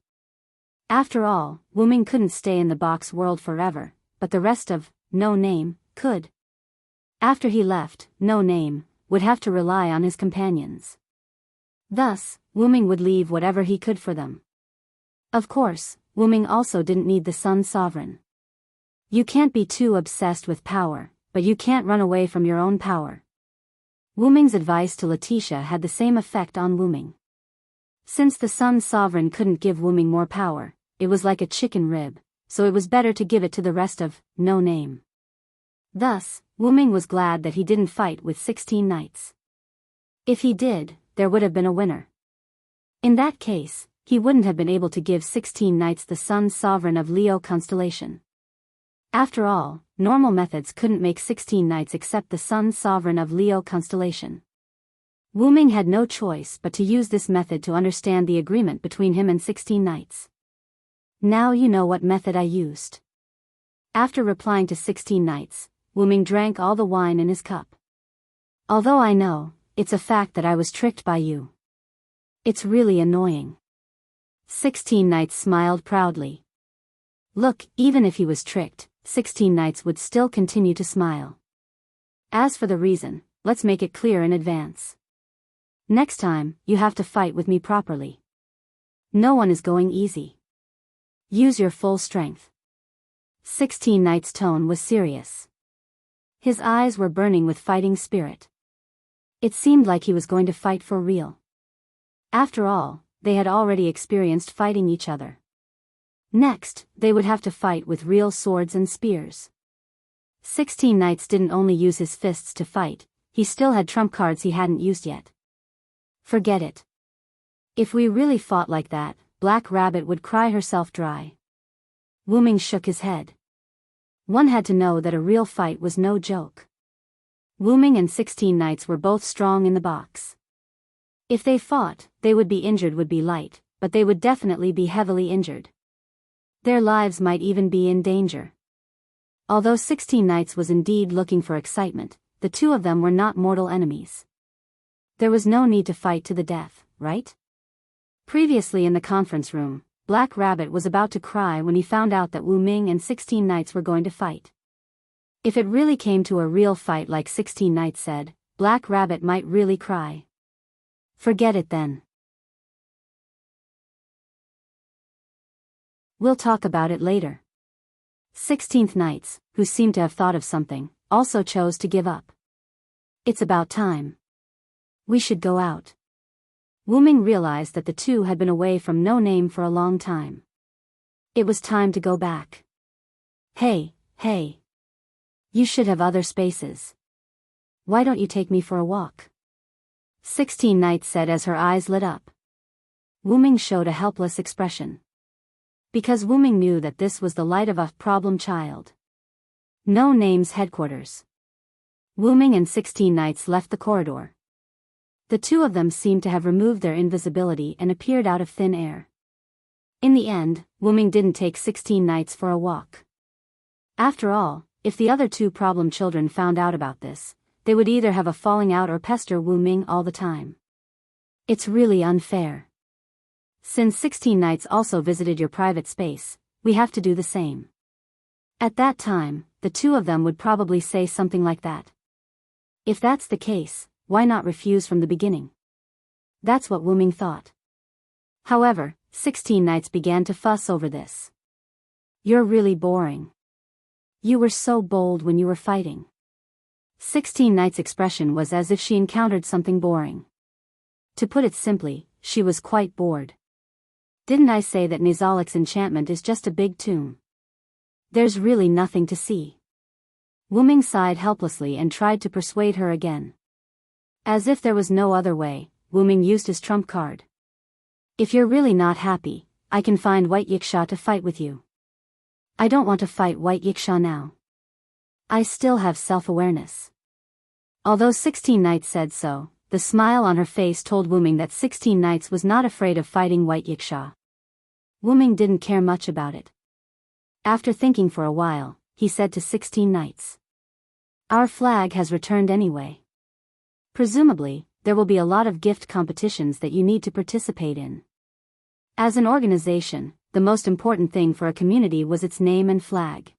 After all, Wuming couldn't stay in the box world forever, but the rest of No Name could. After he left, No Name would have to rely on his companions. Thus, Wuming would leave whatever he could for them. Of course, Wuming also didn't need the Sun Sovereign. You can't be too obsessed with power, but you can't run away from your own power. Wuming's advice to Letitia had the same effect on Wuming. Since the Sun Sovereign couldn't give Wuming more power, it was like a chicken rib, so it was better to give it to the rest of No Name. Thus, Wuming was glad that he didn't fight with 16 Knights. If he did, there would have been a winner. In that case, he wouldn't have been able to give 16 Knights the Sun Sovereign of Leo constellation. After all, normal methods couldn't make 16 Knights accept the Sun Sovereign of Leo constellation. Wuming had no choice but to use this method to understand the agreement between him and 16 Knights. Now you know what method I used. After replying to 16 Knights, Wuming drank all the wine in his cup. Although I know, it's a fact that I was tricked by you. It's really annoying. 16 Knights smiled proudly. Look, even if he was tricked, 16 Knights would still continue to smile. As for the reason, let's make it clear in advance. Next time, you have to fight with me properly. No one is going easy. Use your full strength. 16 Knights' tone was serious. His eyes were burning with fighting spirit. It seemed like he was going to fight for real. After all, they had already experienced fighting each other. Next, they would have to fight with real swords and spears. 16 Knights didn't only use his fists to fight, he still had trump cards he hadn't used yet. Forget it. If we really fought like that, Black Rabbit would cry herself dry. Wu Ming shook his head. One had to know that a real fight was no joke. Wu Ming and 16 Knights were both strong in the box. If they fought, they would be injured would be light, but they would definitely be heavily injured. Their lives might even be in danger. Although 16 Knights was indeed looking for excitement, the two of them were not mortal enemies. There was no need to fight to the death, right? Previously in the conference room, Black Rabbit was about to cry when he found out that Wu Ming and 16 Knights were going to fight. If it really came to a real fight like 16 Knights said, Black Rabbit might really cry. Forget it then. We'll talk about it later. 16th Knights, who seemed to have thought of something, also chose to give up. It's about time. We should go out. Wu Ming realized that the two had been away from No Name for a long time. It was time to go back. Hey. You should have other spaces. Why don't you take me for a walk? 16 Knights said as her eyes lit up. Wu Ming showed a helpless expression. Because Wu Ming knew that this was the light of a problem child. No Name's headquarters. Wu Ming and 16 Knights left the corridor. The two of them seemed to have removed their invisibility and appeared out of thin air. In the end, Wu Ming didn't take 16 Knights for a walk. After all, if the other two problem children found out about this, they would either have a falling out or pester Wu Ming all the time. It's really unfair. Since 16 Knights also visited your private space, we have to do the same. At that time, the two of them would probably say something like that. If that's the case, why not refuse from the beginning? That's what Wu Ming thought. However, 16 Knights began to fuss over this. You're really boring. You were so bold when you were fighting. 16 Knights' expression was as if she encountered something boring. To put it simply, she was quite bored. Didn't I say that Nizalik's enchantment is just a big tomb? There's really nothing to see. Wu Ming sighed helplessly and tried to persuade her again. As if there was no other way, Wu Ming used his trump card. If you're really not happy, I can find White Yiksha to fight with you. I don't want to fight White Yiksha now. I still have self-awareness. Although 16 Knights said so, the smile on her face told Wu Ming that 16 Knights was not afraid of fighting White Yiksha. Wu Ming didn't care much about it. After thinking for a while, he said to 16 Knights. Our flag has returned anyway. Presumably, there will be a lot of gift competitions that you need to participate in. As an organization, the most important thing for a community was its name and flag.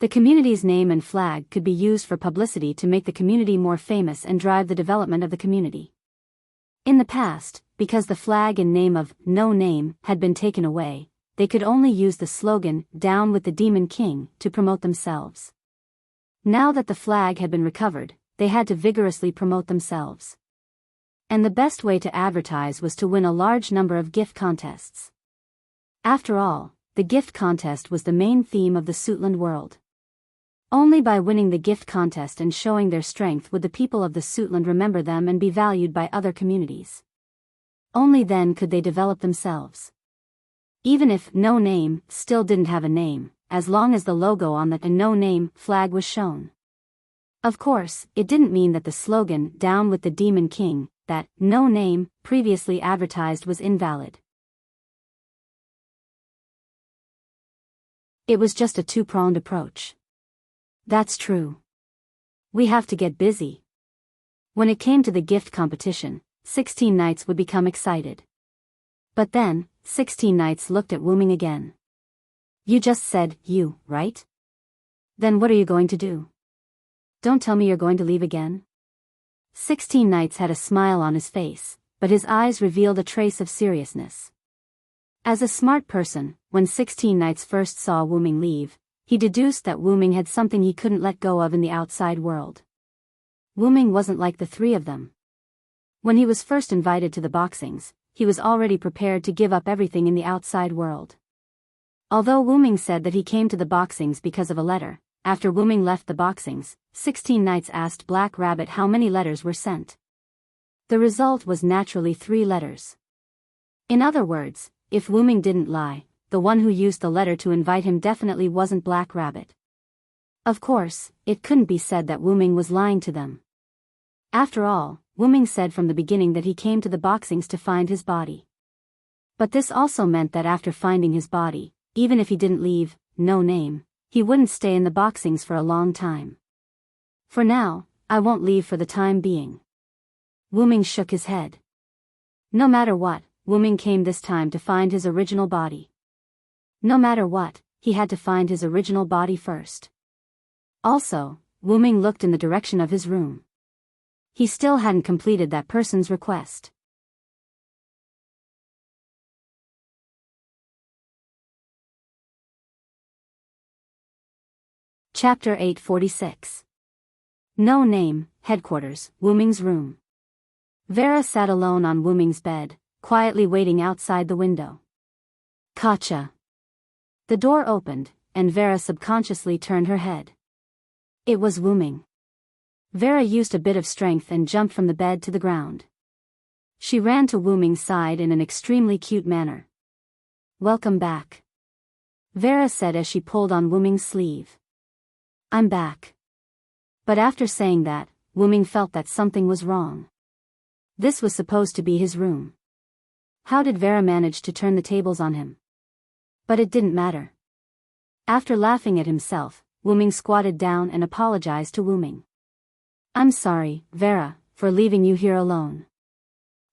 The community's name and flag could be used for publicity to make the community more famous and drive the development of the community. In the past, because the flag and name of No Name had been taken away, they could only use the slogan, "Down with the Demon King," to promote themselves. Now that the flag had been recovered, they had to vigorously promote themselves. And the best way to advertise was to win a large number of gift contests. After all, the gift contest was the main theme of the Suitland world. Only by winning the gift contest and showing their strength would the people of the Suitland remember them and be valued by other communities. Only then could they develop themselves. Even if No Name still didn't have a name, as long as the logo on the No Name flag was shown. Of course, it didn't mean that the slogan, "Down with the Demon King," that No Name previously advertised was invalid. It was just a two-pronged approach. That's true. We have to get busy. When it came to the gift competition, 16 Knights would become excited. But then, 16 Knights looked at Wu Ming again. You just said, you, right? Then what are you going to do? Don't tell me you're going to leave again? 16 Knights had a smile on his face, but his eyes revealed a trace of seriousness. As a smart person, when 16 Knights first saw Wu Ming leave, he deduced that Wu Ming had something he couldn't let go of in the outside world. Wu Ming wasn't like the three of them. When he was first invited to the boxings, he was already prepared to give up everything in the outside world. Although Wu-ming said that he came to the boxings because of a letter, after Wu-ming left the boxings, 16 Knights asked Black Rabbit how many letters were sent. The result was naturally 3 letters. In other words, if Wu-ming didn't lie, the one who used the letter to invite him definitely wasn't Black Rabbit. Of course, it couldn't be said that Wu-ming was lying to them. After all, Wu-ming said from the beginning that he came to the boxings to find his body. But this also meant that after finding his body, even if he didn't leave, no name, he wouldn't stay in the boxings for a long time. For now, I won't leave for the time being. Wu-ming shook his head. No matter what, Wu-ming came this time to find his original body. No matter what, he had to find his original body first. Also, Wu-ming looked in the direction of his room. He still hadn't completed that person's request. Chapter 846. No name, headquarters, Wu-ming's room. Vera sat alone on Wu-ming's bed, quietly waiting outside the window. Gotcha. The door opened, and Vera subconsciously turned her head. It was Wu-ming. Vera used a bit of strength and jumped from the bed to the ground. She ran to Wu-ming's side in an extremely cute manner. Welcome back. Vera said as she pulled on Wu-ming's sleeve. I'm back. But after saying that, Wu-ming felt that something was wrong. This was supposed to be his room. How did Vera manage to turn the tables on him? But it didn't matter. After laughing at himself, Wu-ming squatted down and apologized to Wu-ming. I'm sorry, Vera, for leaving you here alone.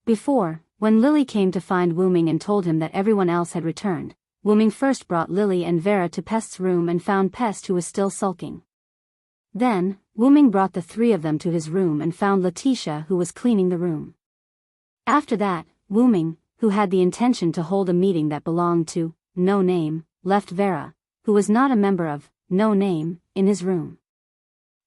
Before, when Lily came to find Wu-ming and told him that everyone else had returned, Wu-ming first brought Lily and Vera to Pest's room and found Pest, who was still sulking. Then, Wu-ming brought the 3 of them to his room and found Letitia, who was cleaning the room. After that, Wu-ming, who had the intention to hold a meeting that belonged to No Name, left Vera, who was not a member of No Name, in his room.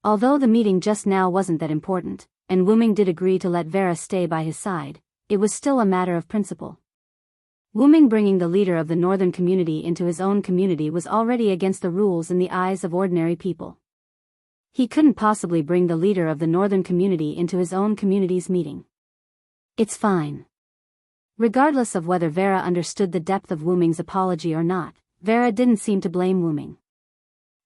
Although the meeting just now wasn't that important, and Wu-ming did agree to let Vera stay by his side, it was still a matter of principle. Wu-ming bringing the leader of the northern community into his own community was already against the rules in the eyes of ordinary people. He couldn't possibly bring the leader of the northern community into his own community's meeting. It's fine. Regardless of whether Vera understood the depth of Wu-ming's apology or not, Vera didn't seem to blame Wu-ming.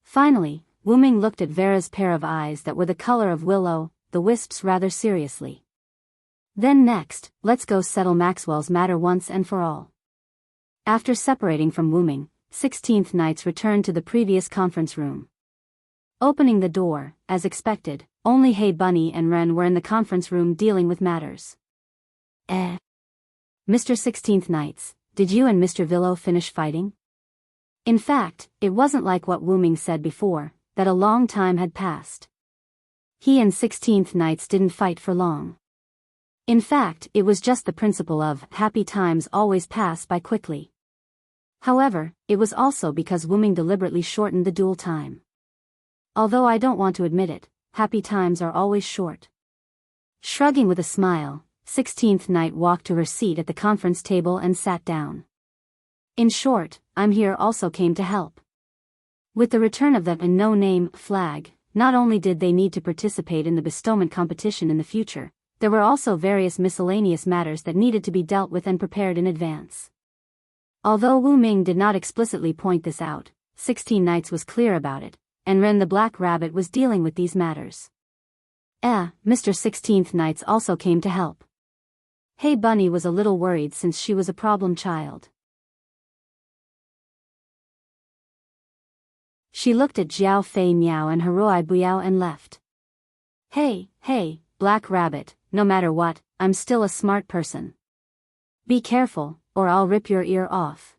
Finally, Wu-ming looked at Vera's pair of eyes that were the color of will-o'-the-wisps rather seriously. Then next, let's go settle Maxwell's matter once and for all. After separating from Wu-ming, 16th Knights returned to the previous conference room. Opening the door, as expected, only Hey Bunny and Ren were in the conference room dealing with matters. Mr. 16th Knights, did you and Mr. Villo finish fighting? In fact, it wasn't like what Wu-ming said before, that a long time had passed. He and 16th Knights didn't fight for long. In fact, it was just the principle of happy times always pass by quickly. However, it was also because Wu-ming deliberately shortened the duel time. Although I don't want to admit it, happy times are always short. Shrugging with a smile, 16th Knight walked to her seat at the conference table and sat down. In short, I'm here also came to help. With the return of the No Name flag, not only did they need to participate in the bestowment competition in the future, there were also various miscellaneous matters that needed to be dealt with and prepared in advance. Although Wu-ming did not explicitly point this out, 16 Knights was clear about it, and Ren the Black Rabbit was dealing with these matters. Mr. 16th Knights also came to help. Hey Bunny was a little worried since she was a problem child. She looked at Xiao Fei Miao and Haroi Buyao and left. Hey, Black Rabbit, no matter what, I'm still a smart person. Be careful, or I'll rip your ear off.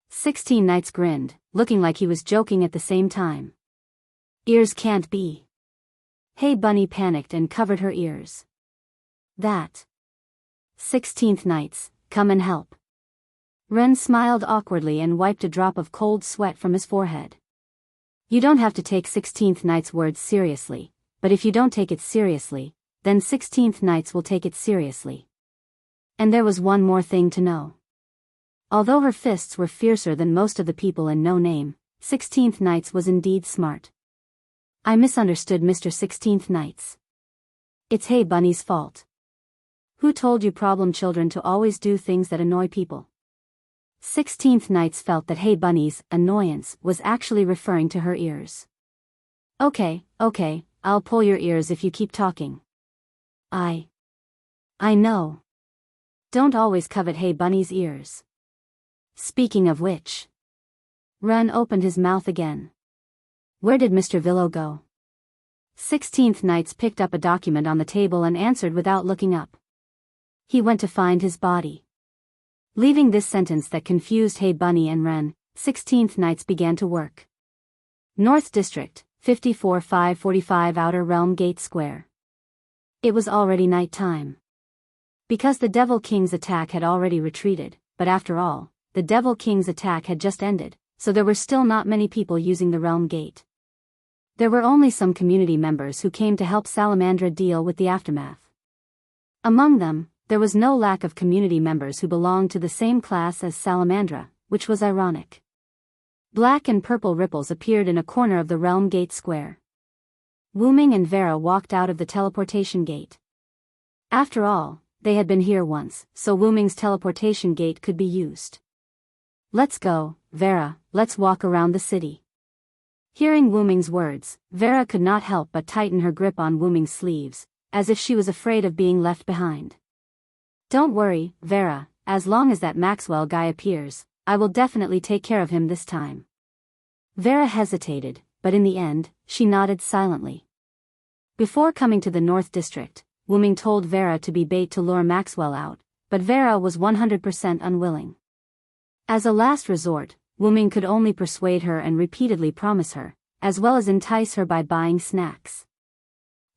16 Knights grinned, looking like he was joking at the same time. Ears can't be. Hey Bunny panicked and covered her ears. That. 16th Knights, come and help. Ren smiled awkwardly and wiped a drop of cold sweat from his forehead. You don't have to take 16th Knight's words seriously, but if you don't take it seriously, then 16th Knights will take it seriously. And there was one more thing to know. Although her fists were fiercer than most of the people in No Name, 16th Knights was indeed smart. I misunderstood Mr. 16th Knights. It's Hey Bunny's fault. Who told you problem children to always do things that annoy people? 16th Knights felt that Hey Bunny's annoyance was actually referring to her ears. Okay, I'll pull your ears if you keep talking. I know. Don't always covet Hey Bunny's ears. Speaking of which. Ren opened his mouth again. Where did Mr. Villo go? 16th Knights picked up a document on the table and answered without looking up. He went to find his body. Leaving this sentence that confused Hey Bunny and Ren, 16th Knights began to work. North District, 54-545 Outer Realm Gate Square. It was already night time. Because the Devil King's attack had already retreated, but after all, the Devil King's attack had just ended, so there were still not many people using the Realm Gate. There were only some community members who came to help Salamandra deal with the aftermath. Among them, there was no lack of community members who belonged to the same class as Salamandra, which was ironic. Black and purple ripples appeared in a corner of the Realm Gate Square. Wuming and Vera walked out of the teleportation gate. After all, they had been here once, so Wuming's teleportation gate could be used. Let's go, Vera, let's walk around the city. Hearing Wuming's words, Vera could not help but tighten her grip on Wuming's sleeves, as if she was afraid of being left behind. Don't worry, Vera, as long as that Maxwell guy appears, I will definitely take care of him this time. Vera hesitated, but in the end, she nodded silently. Before coming to the North District, Wuming told Vera to be bait to lure Maxwell out, but Vera was 100% unwilling. As a last resort, Wuming could only persuade her and repeatedly promise her, as well as entice her by buying snacks.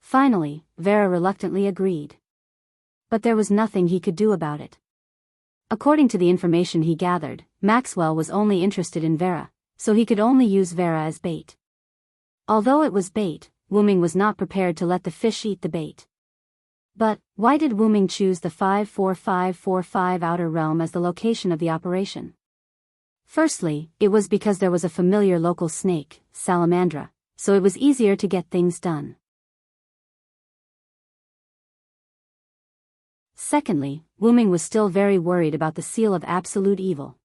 Finally, Vera reluctantly agreed. But there was nothing he could do about it. According to the information he gathered, Maxwell was only interested in Vera, so he could only use Vera as bait. Although it was bait, Wuming was not prepared to let the fish eat the bait. But, why did Wuming choose the 54545 Outer Realm as the location of the operation? Firstly, it was because there was a familiar local snake, Salamandra, so it was easier to get things done. Secondly, Wuming was still very worried about the seal of absolute evil.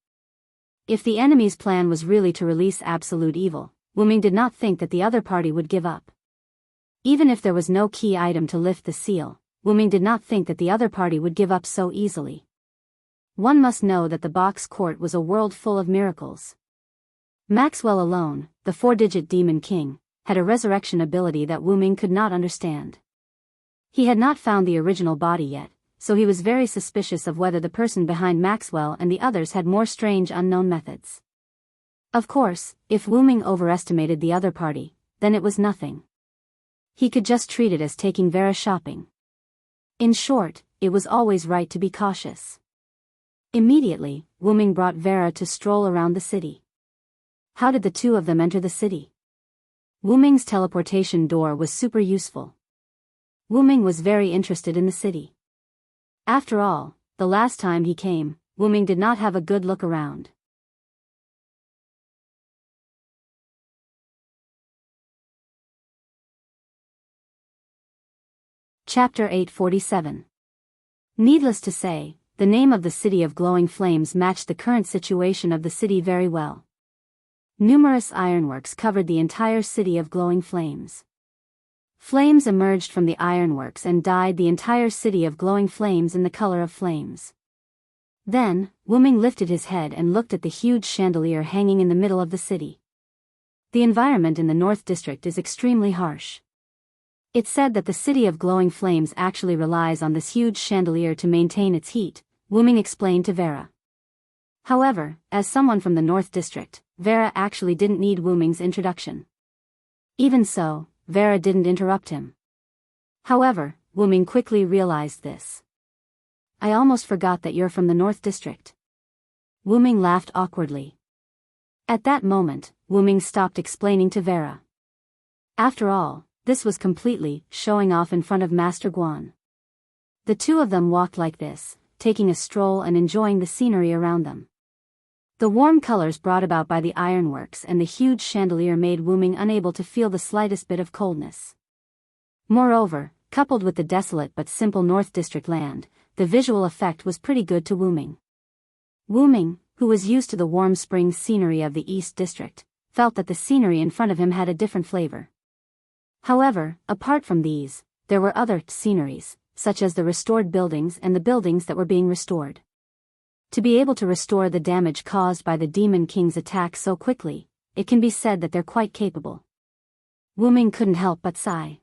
If the enemy's plan was really to release absolute evil, Wuming did not think that the other party would give up. Even if there was no key item to lift the seal, Wuming did not think that the other party would give up so easily. One must know that the box court was a world full of miracles. Maxwell alone, the 4-digit Demon King, had a resurrection ability that Wuming could not understand. He had not found the original body yet, so he was very suspicious of whether the person behind Maxwell and the others had more strange unknown methods. Of course, if Wuming overestimated the other party, then it was nothing. He could just treat it as taking Vera shopping. In short, it was always right to be cautious. Immediately, Wuming brought Vera to stroll around the city. How did the two of them enter the city? Wuming's teleportation door was super useful. Wuming was very interested in the city. After all, the last time he came, Wuming did not have a good look around. Chapter 847. Needless to say, the name of the City of Glowing Flames matched the current situation of the city very well. Numerous ironworks covered the entire city of Glowing Flames. Flames emerged from the ironworks and dyed the entire city of Glowing Flames in the color of flames. Then, Wuming lifted his head and looked at the huge chandelier hanging in the middle of the city. The environment in the North District is extremely harsh. It's said that the City of Glowing Flames actually relies on this huge chandelier to maintain its heat, Wuming explained to Vera. However, as someone from the North District, Vera actually didn't need Wuming's introduction. Even so, Vera didn't interrupt him. However, Wuming quickly realized this. I almost forgot that you're from the North District. Wuming laughed awkwardly. At that moment, Wuming stopped explaining to Vera. After all, this was completely showing off in front of Master Guan. The two of them walked like this, taking a stroll and enjoying the scenery around them. The warm colors brought about by the ironworks and the huge chandelier made Wu Ming unable to feel the slightest bit of coldness. Moreover, coupled with the desolate but simple North District land, the visual effect was pretty good to Wu Ming. Wu Ming, who was used to the warm spring scenery of the East District, felt that the scenery in front of him had a different flavor. However, apart from these, there were other sceneries, such as the restored buildings and the buildings that were being restored. To be able to restore the damage caused by the Demon King's attack so quickly, it can be said that they're quite capable. Wu Ming couldn't help but sigh.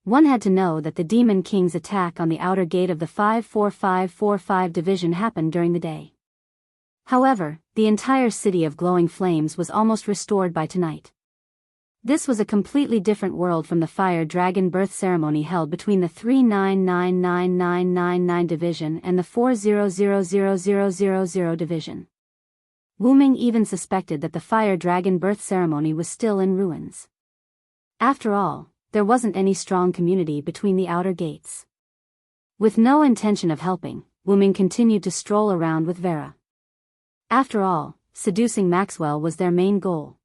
One had to know that the Demon King's attack on the outer gate of the 54545 division happened during the day. However, the entire city of glowing flames was almost restored by tonight. This was a completely different world from the fire dragon birth ceremony held between the 3999999 division and the 4000000 division. Wu Ming even suspected that the fire dragon birth ceremony was still in ruins. After all, there wasn't any strong community between the outer gates. With no intention of helping, Wu Ming continued to stroll around with Vera. After all, seducing Maxwell was their main goal.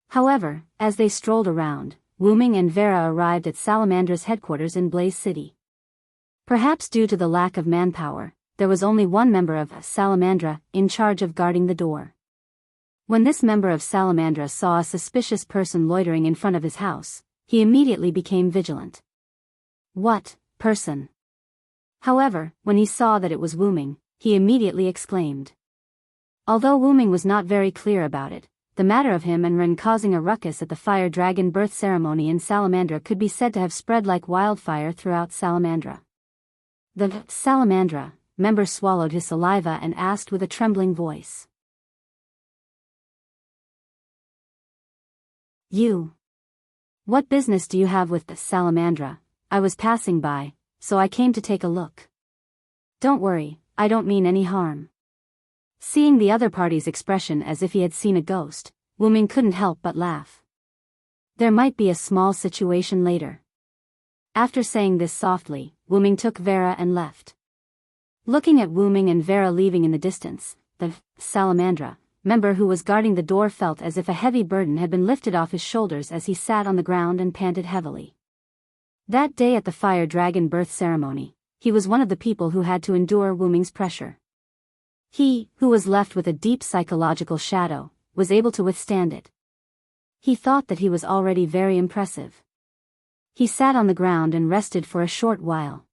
However, as they strolled around, Wu Ming and Vera arrived at Salamandra's headquarters in Blaze City. Perhaps due to the lack of manpower, there was only one member of Salamandra in charge of guarding the door. When this member of Salamandra saw a suspicious person loitering in front of his house, he immediately became vigilant. What person? However, when he saw that it was Wu Ming, he immediately exclaimed. Although Wu Ming was not very clear about it, the matter of him and Ren causing a ruckus at the fire dragon birth ceremony in Salamandra could be said to have spread like wildfire throughout Salamandra. The Salamandra member swallowed his saliva and asked with a trembling voice. You. What business do you have with the Salamandra? I was passing by, so I came to take a look. Don't worry, I don't mean any harm. Seeing the other party's expression as if he had seen a ghost, Wu Ming couldn't help but laugh. There might be a small situation later. After saying this softly, Wu Ming took Vera and left. Looking at Wu Ming and Vera leaving in the distance, the Salamandra member who was guarding the door felt as if a heavy burden had been lifted off his shoulders as he sat on the ground and panted heavily. That day at the fire dragon birth ceremony, he was one of the people who had to endure Wu Ming's pressure. He, who was left with a deep psychological shadow, was able to withstand it. He thought that he was already very impressive. He sat on the ground and rested for a short while.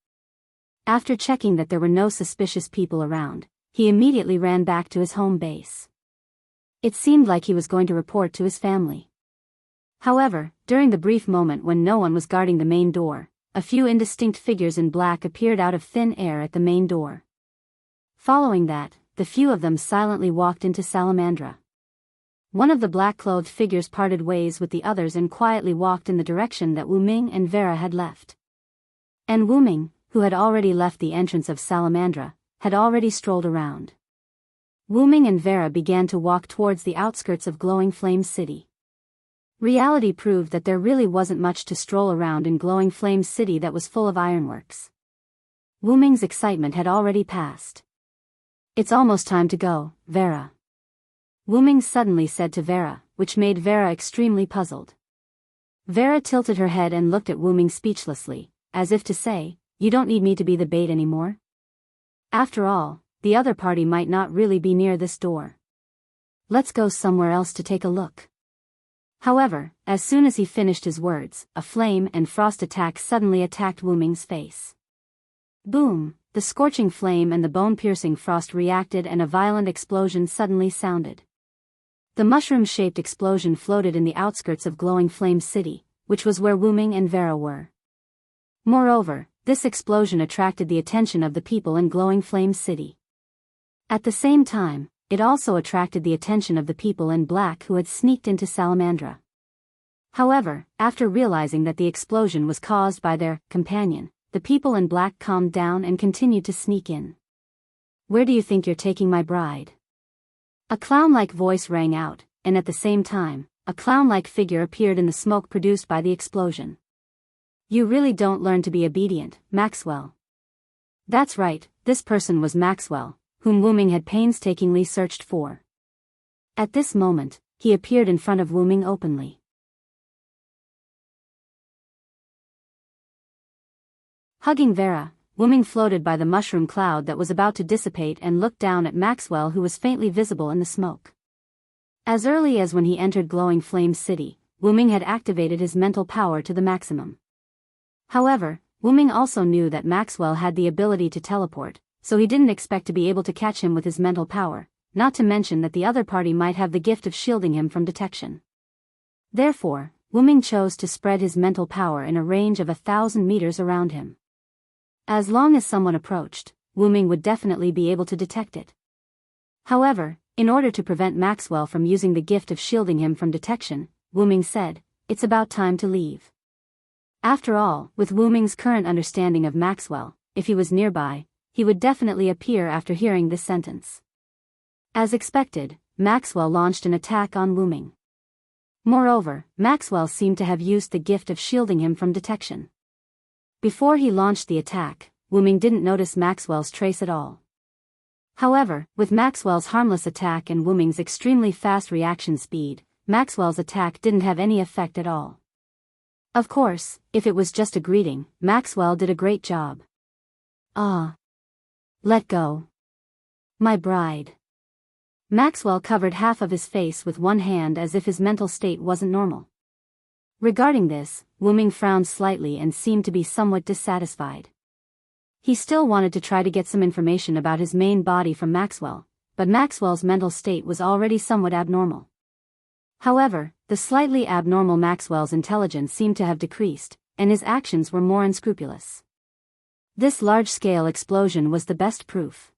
After checking that there were no suspicious people around, he immediately ran back to his home base. It seemed like he was going to report to his family. However, during the brief moment when no one was guarding the main door, a few indistinct figures in black appeared out of thin air at the main door. Following that, the few of them silently walked into Salamandra. One of the black-clothed figures parted ways with the others and quietly walked in the direction that Wu Ming and Vera had left. And Wu Ming, who had already left the entrance of Salamandra, had already strolled around. Wu Ming and Vera began to walk towards the outskirts of Glowing Flame City. Reality proved that there really wasn't much to stroll around in Glowing Flame City that was full of ironworks. Wu Ming's excitement had already passed. It's almost time to go, Vera. Wu Ming suddenly said to Vera, which made Vera extremely puzzled. Vera tilted her head and looked at Wu Ming speechlessly, as if to say, you don't need me to be the bait anymore? After all, the other party might not really be near this door. Let's go somewhere else to take a look. However, as soon as he finished his words, a flame and frost attack suddenly attacked Wu Ming's face. Boom! The scorching flame and the bone-piercing frost reacted and a violent explosion suddenly sounded. The mushroom-shaped explosion floated in the outskirts of Glowing Flame City, which was where Wu Ming and Vera were. Moreover, this explosion attracted the attention of the people in Glowing Flame City. At the same time, it also attracted the attention of the people in black who had sneaked into Salamandra. However, after realizing that the explosion was caused by their companion, the people in black calmed down and continued to sneak in. Where do you think you're taking my bride? A clown-like voice rang out, and at the same time, a clown-like figure appeared in the smoke produced by the explosion. You really don't learn to be obedient, Maxwell. That's right, this person was Maxwell, whom Wu Ming had painstakingly searched for. At this moment, he appeared in front of Wu Ming openly. Hugging Vera, Wu Ming floated by the mushroom cloud that was about to dissipate and looked down at Maxwell, who was faintly visible in the smoke. As early as when he entered Glowing Flame City, Wu Ming had activated his mental power to the maximum. However, Wu Ming also knew that Maxwell had the ability to teleport, so he didn't expect to be able to catch him with his mental power, not to mention that the other party might have the gift of shielding him from detection. Therefore, Wu Ming chose to spread his mental power in a range of 1,000 meters around him. As long as someone approached, Wu Ming would definitely be able to detect it. However, in order to prevent Maxwell from using the gift of shielding him from detection, Wu Ming said, "It's about time to leave." After all, with Wu Ming's current understanding of Maxwell, if he was nearby, he would definitely appear after hearing this sentence. As expected, Maxwell launched an attack on Wu Ming. Moreover, Maxwell seemed to have used the gift of shielding him from detection. Before he launched the attack, Wu Ming didn't notice Maxwell's trace at all. However, with Maxwell's harmless attack and Wu Ming's extremely fast reaction speed, Maxwell's attack didn't have any effect at all. Of course, if it was just a greeting, Maxwell did a great job. "Ah. Let go. My bride." Maxwell covered half of his face with one hand as if his mental state wasn't normal. Regarding this, Wu Ming frowned slightly and seemed to be somewhat dissatisfied. He still wanted to try to get some information about his main body from Maxwell, but Maxwell's mental state was already somewhat abnormal. However, the slightly abnormal Maxwell's intelligence seemed to have decreased, and his actions were more unscrupulous. This large-scale explosion was the best proof.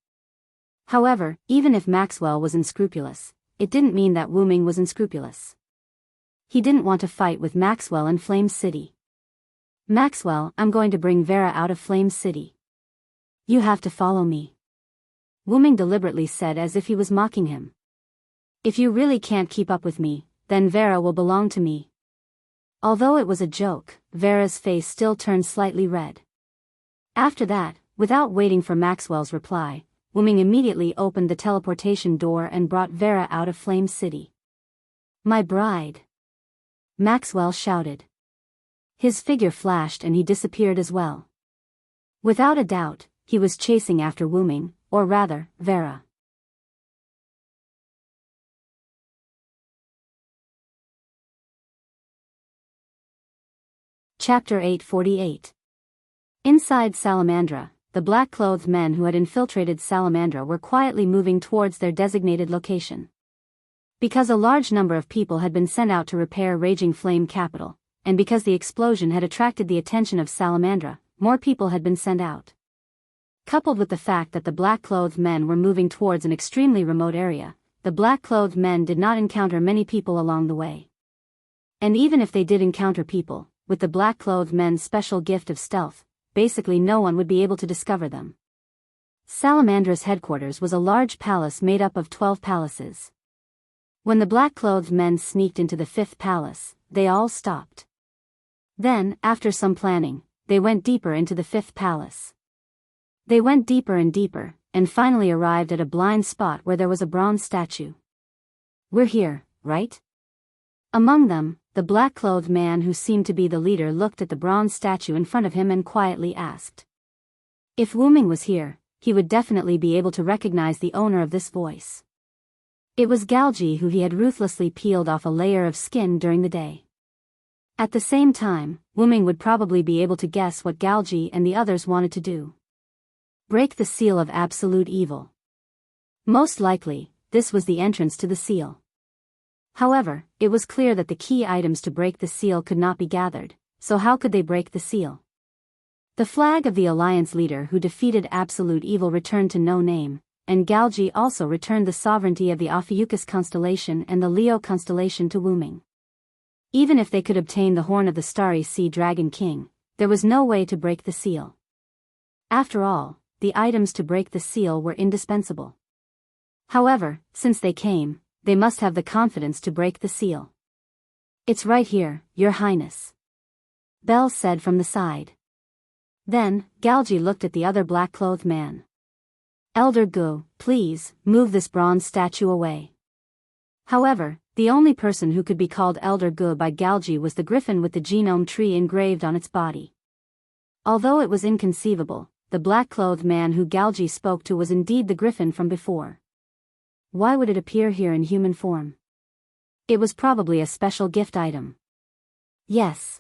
However, even if Maxwell was unscrupulous, it didn't mean that Wu Ming was unscrupulous. He didn't want to fight with Maxwell in Flame City. "Maxwell, I'm going to bring Vera out of Flame City. You have to follow me," Wu Ming deliberately said as if he was mocking him. "If you really can't keep up with me, then Vera will belong to me." Although it was a joke, Vera's face still turned slightly red. After that, without waiting for Maxwell's reply, Wu Ming immediately opened the teleportation door and brought Vera out of Flame City. "My bride!" Maxwell shouted. His figure flashed and he disappeared as well. Without a doubt, he was chasing after Wu Ming, or rather, Vera. Chapter 848. Inside Salamandra, the black-clothed men who had infiltrated Salamandra were quietly moving towards their designated location. Because a large number of people had been sent out to repair Raging Flame Capital, and because the explosion had attracted the attention of Salamandra, more people had been sent out. Coupled with the fact that the black-clothed men were moving towards an extremely remote area, the black-clothed men did not encounter many people along the way. And even if they did encounter people, with the black-clothed men's special gift of stealth, basically no one would be able to discover them. Salamandra's headquarters was a large palace made up of 12 palaces. When the black-clothed men sneaked into the 5th palace, they all stopped. Then, after some planning, they went deeper into the 5th palace. They went deeper and finally arrived at a blind spot where there was a bronze statue. "We're here, right?" Among them, the black-clothed man who seemed to be the leader looked at the bronze statue in front of him and quietly asked. If Wu Ming was here, he would definitely be able to recognize the owner of this voice. It was Galji, who he had ruthlessly peeled off a layer of skin during the day. At the same time, Wu Ming would probably be able to guess what Galji and the others wanted to do. Break the seal of absolute evil. Most likely, this was the entrance to the seal. However, it was clear that the key items to break the seal could not be gathered, so how could they break the seal? The flag of the Alliance leader who defeated absolute evil returned to No Name, and Galji also returned the sovereignty of the Ophiuchus constellation and the Leo constellation to Wu Ming. Even if they could obtain the horn of the Starry Sea Dragon King, there was no way to break the seal. After all, the items to break the seal were indispensable. However, since they came, they must have the confidence to break the seal. It's right here, Your Highness, Belle said from the side. Then, Galji looked at the other black-clothed man. Elder Gu, please, move this bronze statue away. However, the only person who could be called Elder Gu by Galji was the griffin with the genome tree engraved on its body. Although it was inconceivable, the black-clothed man who Galji spoke to was indeed the griffin from before. Why would it appear here in human form? It was probably a special gift item. Yes.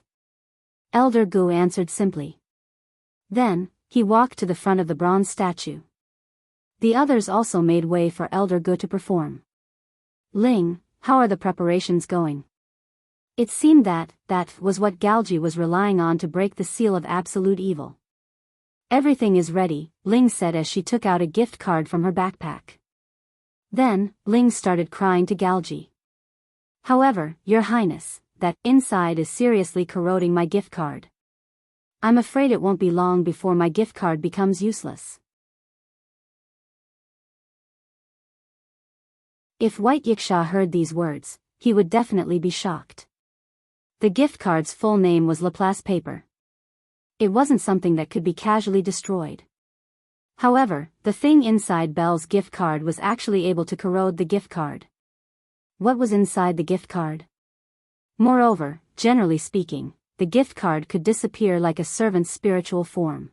Elder Gu answered simply. Then, he walked to the front of the bronze statue. The others also made way for Elder Gu to perform. Ling, how are the preparations going? It seemed that was what Galji was relying on to break the seal of absolute evil. Everything is ready, Ling said as she took out a gift card from her backpack. Then, Ling started crying to Galji. However, Your Highness, that inside is seriously corroding my gift card. I'm afraid it won't be long before my gift card becomes useless. If White Yiksha heard these words, he would definitely be shocked. The gift card's full name was Laplace paper. It wasn't something that could be casually destroyed. However, the thing inside Belle's gift card was actually able to corrode the gift card. What was inside the gift card? Moreover, generally speaking, the gift card could disappear like a servant's spiritual form.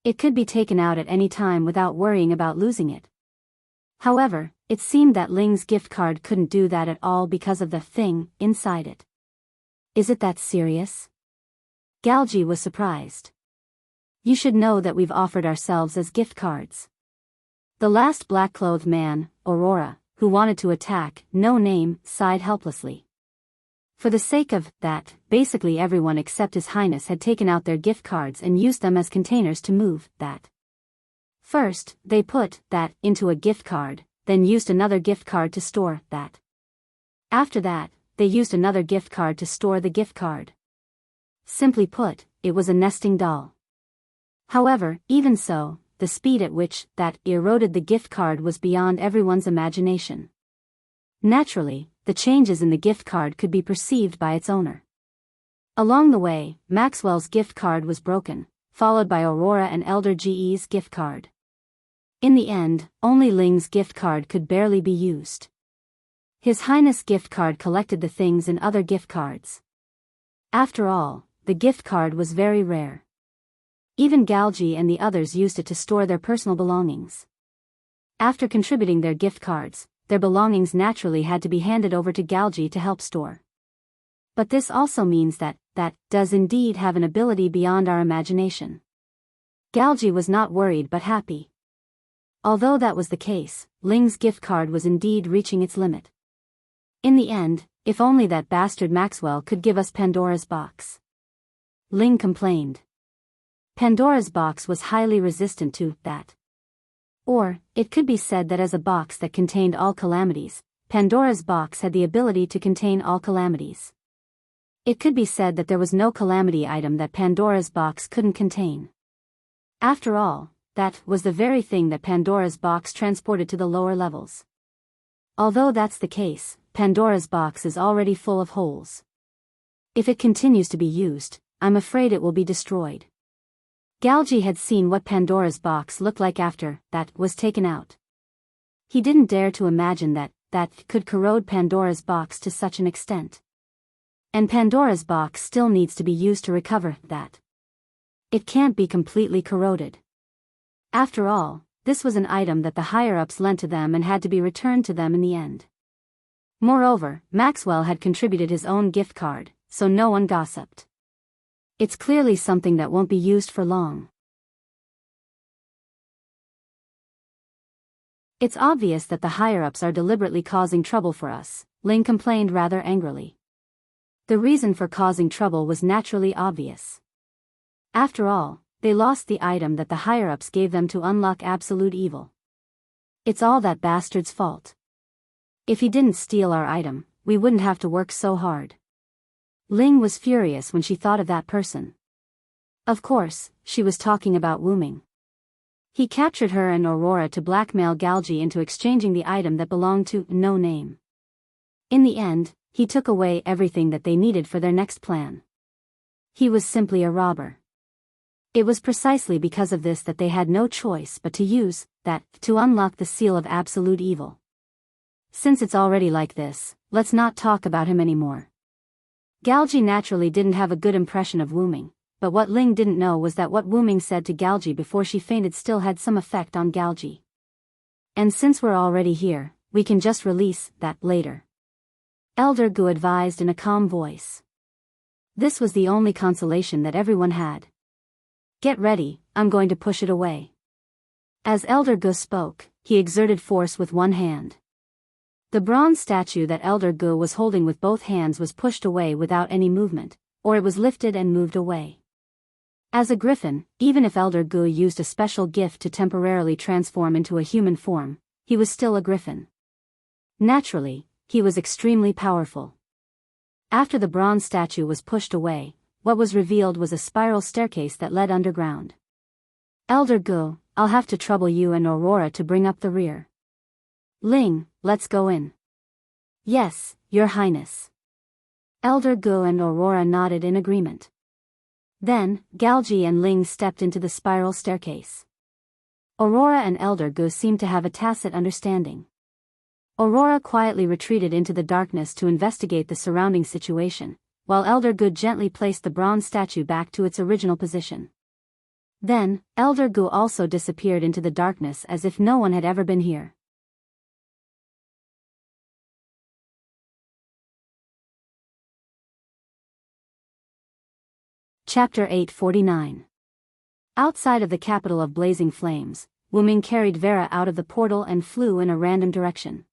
It could be taken out at any time without worrying about losing it. However, it seemed that Ling's gift card couldn't do that at all because of the thing inside it. Is it that serious? Galji was surprised. You should know that we've offered ourselves as gift cards. The last black-clothed man, Aurora, who wanted to attack, No Name, sighed helplessly. For the sake of that, basically everyone except His Highness had taken out their gift cards and used them as containers to move that. First, they put that into a gift card, then used another gift card to store that. After that, they used another gift card to store the gift card. Simply put, it was a nesting doll. However, even so, the speed at which that eroded the gift card was beyond everyone's imagination. Naturally, the changes in the gift card could be perceived by its owner. Along the way, Maxwell's gift card was broken, followed by Aurora and Elder Ge's gift card. In the end, only Ling's gift card could barely be used. His Highness gift card collected the things in other gift cards. After all, the gift card was very rare. Even Galji and the others used it to store their personal belongings. After contributing their gift cards, their belongings naturally had to be handed over to Galji to help store. But this also means that does indeed have an ability beyond our imagination. Galji was not worried but happy. Although that was the case, Ling's gift card was indeed reaching its limit. In the end, if only that bastard Maxwell could give us Pandora's box. Ling complained. Pandora's box was highly resistant to that. Or, it could be said that as a box that contained all calamities, Pandora's box had the ability to contain all calamities. It could be said that there was no calamity item that Pandora's box couldn't contain. After all, that was the very thing that Pandora's box transported to the lower levels. Although that's the case, Pandora's box is already full of holes. If it continues to be used, I'm afraid it will be destroyed. Galji had seen what Pandora's box looked like after that was taken out. He didn't dare to imagine that could corrode Pandora's box to such an extent. And Pandora's box still needs to be used to recover that. It can't be completely corroded. After all, this was an item that the higher-ups lent to them and had to be returned to them in the end. Moreover, Maxwell had contributed his own gift card, so no one gossiped. It's clearly something that won't be used for long. It's obvious that the higher-ups are deliberately causing trouble for us, Ling complained rather angrily. The reason for causing trouble was naturally obvious. After all, they lost the item that the higher-ups gave them to unlock absolute evil. It's all that bastard's fault. If he didn't steal our item, we wouldn't have to work so hard. Ling was furious when she thought of that person. Of course, she was talking about Wuming. He captured her and Aurora to blackmail Galji into exchanging the item that belonged to No Name. In the end, he took away everything that they needed for their next plan. He was simply a robber. It was precisely because of this that they had no choice but to use that to unlock the seal of absolute evil. Since it's already like this, let's not talk about him anymore. Galji naturally didn't have a good impression of Wuming, but what Ling didn't know was that what Wuming said to Galji before she fainted still had some effect on Galji. And since we're already here, we can just release that later. Elder Gu advised in a calm voice. This was the only consolation that everyone had. Get ready, I'm going to push it away. As Elder Gu spoke, he exerted force with one hand. The bronze statue that Elder Gu was holding with both hands was pushed away without any movement, or it was lifted and moved away. As a griffin, even if Elder Gu used a special gift to temporarily transform into a human form, he was still a griffin. Naturally, he was extremely powerful. After the bronze statue was pushed away, what was revealed was a spiral staircase that led underground. Elder Gu, I'll have to trouble you and Aurora to bring up the rear. Ling, let's go in. Yes, Your Highness. Elder Gu and Aurora nodded in agreement. Then, Galji and Ling stepped into the spiral staircase. Aurora and Elder Gu seemed to have a tacit understanding. Aurora quietly retreated into the darkness to investigate the surrounding situation, while Elder Gu gently placed the bronze statue back to its original position. Then, Elder Gu also disappeared into the darkness as if no one had ever been here. Chapter 849. Outside of the capital of blazing flames, Wuming carried Vera out of the portal and flew in a random direction.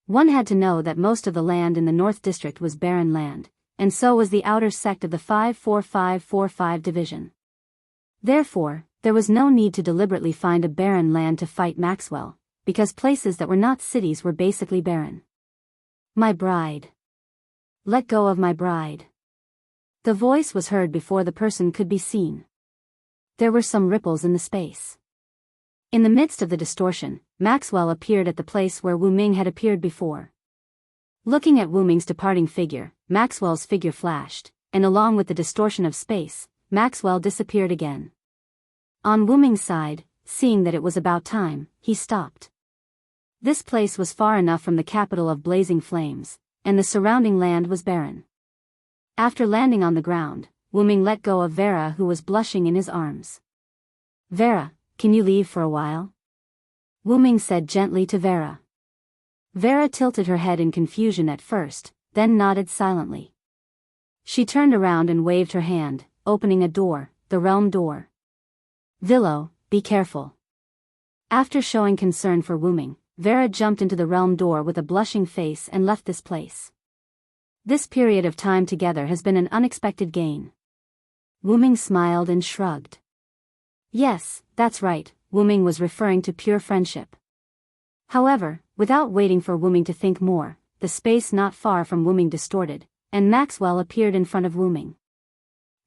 One had to know that most of the land in the North District was barren land, and so was the outer sect of the 54545 division. Therefore, there was no need to deliberately find a barren land to fight Maxwell, because places that were not cities were basically barren. My bride. Let go of my bride. The voice was heard before the person could be seen. There were some ripples in the space. In the midst of the distortion, Maxwell appeared at the place where Wuming had appeared before. Looking at Wuming's departing figure, Maxwell's figure flashed, and along with the distortion of space, Maxwell disappeared again. On Wuming's side, seeing that it was about time, he stopped. This place was far enough from the capital of blazing flames, and the surrounding land was barren. After landing on the ground, Wuming let go of Vera, who was blushing in his arms. Vera, can you leave for a while? Wuming said gently to Vera. Vera tilted her head in confusion at first, then nodded silently. She turned around and waved her hand, opening a door, the realm door. Villo, be careful. After showing concern for Wuming, Vera jumped into the realm door with a blushing face and left this place. This period of time together has been an unexpected gain. Wuming smiled and shrugged. Yes, that's right, Wuming was referring to pure friendship. However, without waiting for Wuming to think more, the space not far from Wuming distorted, and Maxwell appeared in front of Wuming.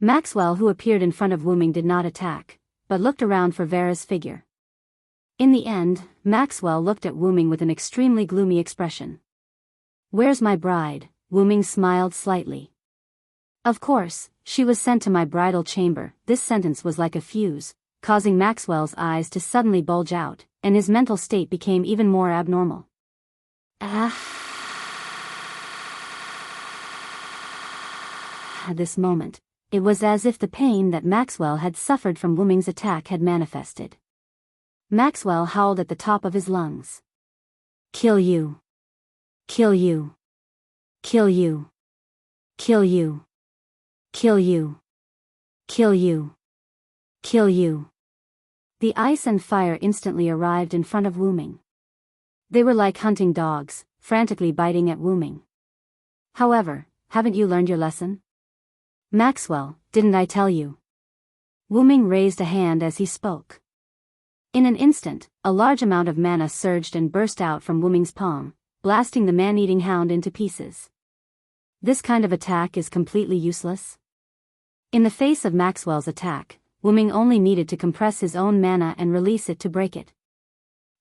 Maxwell, who appeared in front of Wuming, did not attack, but looked around for Vera's figure. In the end, Maxwell looked at Wuming with an extremely gloomy expression. Where's my bride? Wuming smiled slightly. Of course, she was sent to my bridal chamber. This sentence was like a fuse, causing Maxwell's eyes to suddenly bulge out, and his mental state became even more abnormal. At this moment, it was as if the pain that Maxwell had suffered from Wuming's attack had manifested. Maxwell howled at the top of his lungs. Kill you. Kill you. Kill you. Kill you. Kill you. Kill you. Kill you. The ice and fire instantly arrived in front of Wuming. They were like hunting dogs, frantically biting at Wuming. However, haven't you learned your lesson? Maxwell, didn't I tell you? Wuming raised a hand as he spoke. In an instant, a large amount of mana surged and burst out from Wuming's palm, blasting the man-eating hound into pieces. This kind of attack is completely useless. In the face of Maxwell's attack, Wuming only needed to compress his own mana and release it to break it.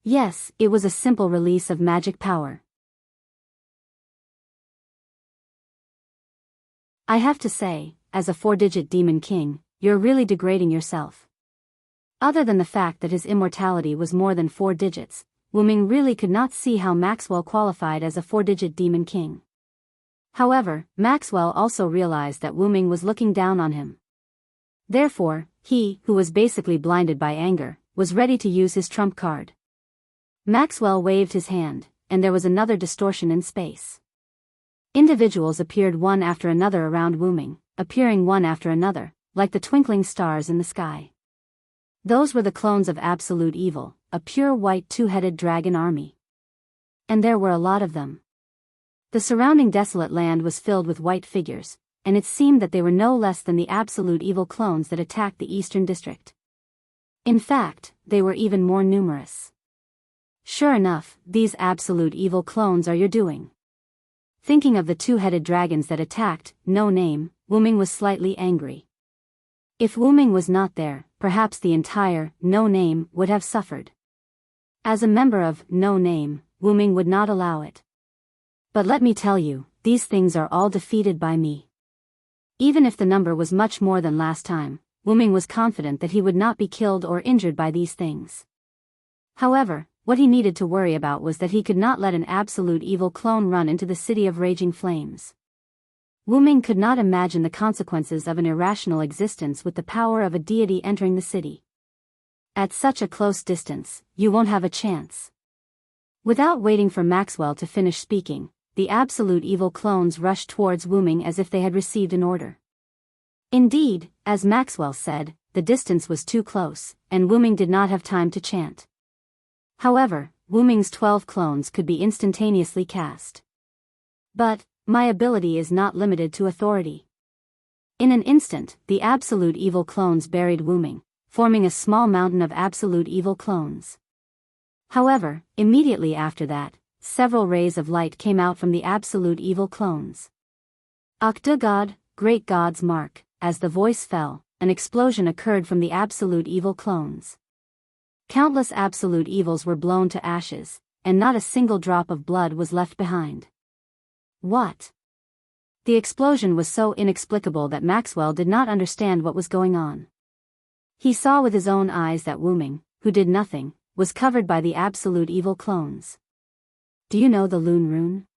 Yes, it was a simple release of magic power. I have to say, as a 4-digit demon king, you're really degrading yourself. Other than the fact that his immortality was more than 4 digits, Wuming really could not see how Maxwell qualified as a 4-digit demon king. However, Maxwell also realized that Wuming was looking down on him. Therefore, he, who was basically blinded by anger, was ready to use his trump card. Maxwell waved his hand, and there was another distortion in space. Individuals appeared one after another around Wuming, appearing one after another, like the twinkling stars in the sky. Those were the clones of Absolute Evil, a pure white 2-headed dragon army. And there were a lot of them. The surrounding desolate land was filled with white figures, and it seemed that they were no less than the Absolute Evil clones that attacked the Eastern District. In fact, they were even more numerous. Sure enough, these Absolute Evil clones are your doing. Thinking of the 2-headed dragons that attacked, No Name, Wuming was slightly angry. If Wuming was not there, perhaps the entire No Name would have suffered. As a member of No Name, Wuming would not allow it. But let me tell you, these things are all defeated by me. Even if the number was much more than last time, Wuming was confident that he would not be killed or injured by these things. However, what he needed to worry about was that he could not let an Absolute Evil clone run into the City of Raging Flames. Wuming could not imagine the consequences of an irrational existence with the power of a deity entering the city. At such a close distance, you won't have a chance. Without waiting for Maxwell to finish speaking, the Absolute Evil clones rushed towards Wuming as if they had received an order. Indeed, as Maxwell said, the distance was too close, and Wuming did not have time to chant. However, Wuming's 12 clones could be instantaneously cast. But, my ability is not limited to authority. In an instant, the Absolute Evil clones buried Wuming, forming a small mountain of Absolute Evil clones. However, immediately after that, several rays of light came out from the Absolute Evil clones. Akdu God, Great God's Mark, as the voice fell, an explosion occurred from the Absolute Evil clones. Countless Absolute Evils were blown to ashes, and not a single drop of blood was left behind. What? The explosion was so inexplicable that Maxwell did not understand what was going on. He saw with his own eyes that Wuming, who did nothing, was covered by the Absolute Evil clones. Do you know the Loon Rune?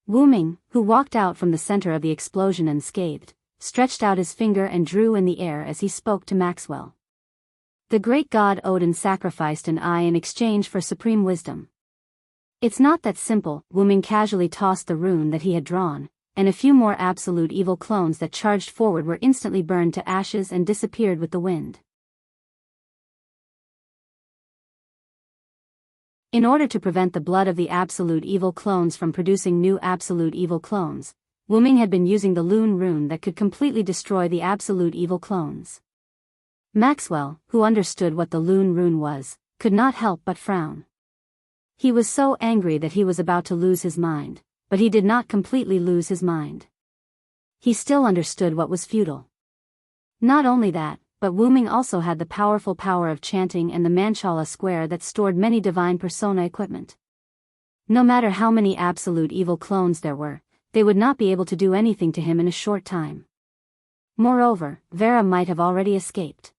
Wuming, who walked out from the center of the explosion unscathed, stretched out his finger and drew in the air as he spoke to Maxwell. The great god Odin sacrificed an eye in exchange for supreme wisdom. It's not that simple. Wuming casually tossed the rune that he had drawn, and a few more Absolute Evil clones that charged forward were instantly burned to ashes and disappeared with the wind. In order to prevent the blood of the Absolute Evil clones from producing new Absolute Evil clones, Wuming had been using the Loon Rune that could completely destroy the Absolute Evil clones. Maxwell, who understood what the Loon Rune was, could not help but frown. He was so angry that he was about to lose his mind, but he did not completely lose his mind. He still understood what was futile. Not only that, but Wuming also had the powerful power of chanting and the Manchala square that stored many divine persona equipment. No matter how many Absolute Evil clones there were, they would not be able to do anything to him in a short time. Moreover, Vera might have already escaped.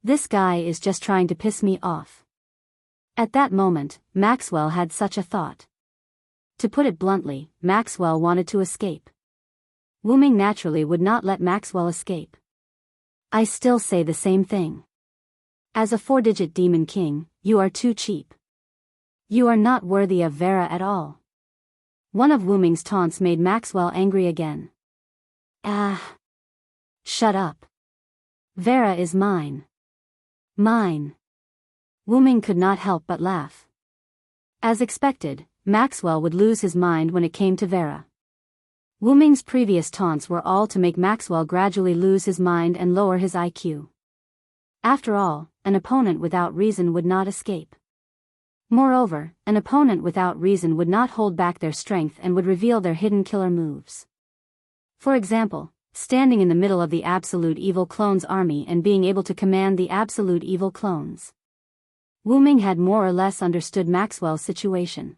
This guy is just trying to piss me off. At that moment, Maxwell had such a thought. To put it bluntly, Maxwell wanted to escape. Wuming naturally would not let Maxwell escape. I still say the same thing. As a 4-digit demon king, you are too cheap. You are not worthy of Vera at all. One of Wuming's taunts made Maxwell angry again. Ah! Shut up. Vera is mine. Mine. Wuming could not help but laugh. As expected, Maxwell would lose his mind when it came to Vera. Wuming's previous taunts were all to make Maxwell gradually lose his mind and lower his IQ. After all, an opponent without reason would not escape. Moreover, an opponent without reason would not hold back their strength and would reveal their hidden killer moves. For example, standing in the middle of the Absolute Evil clones army and being able to command the Absolute Evil clones. Wuming had more or less understood Maxwell's situation.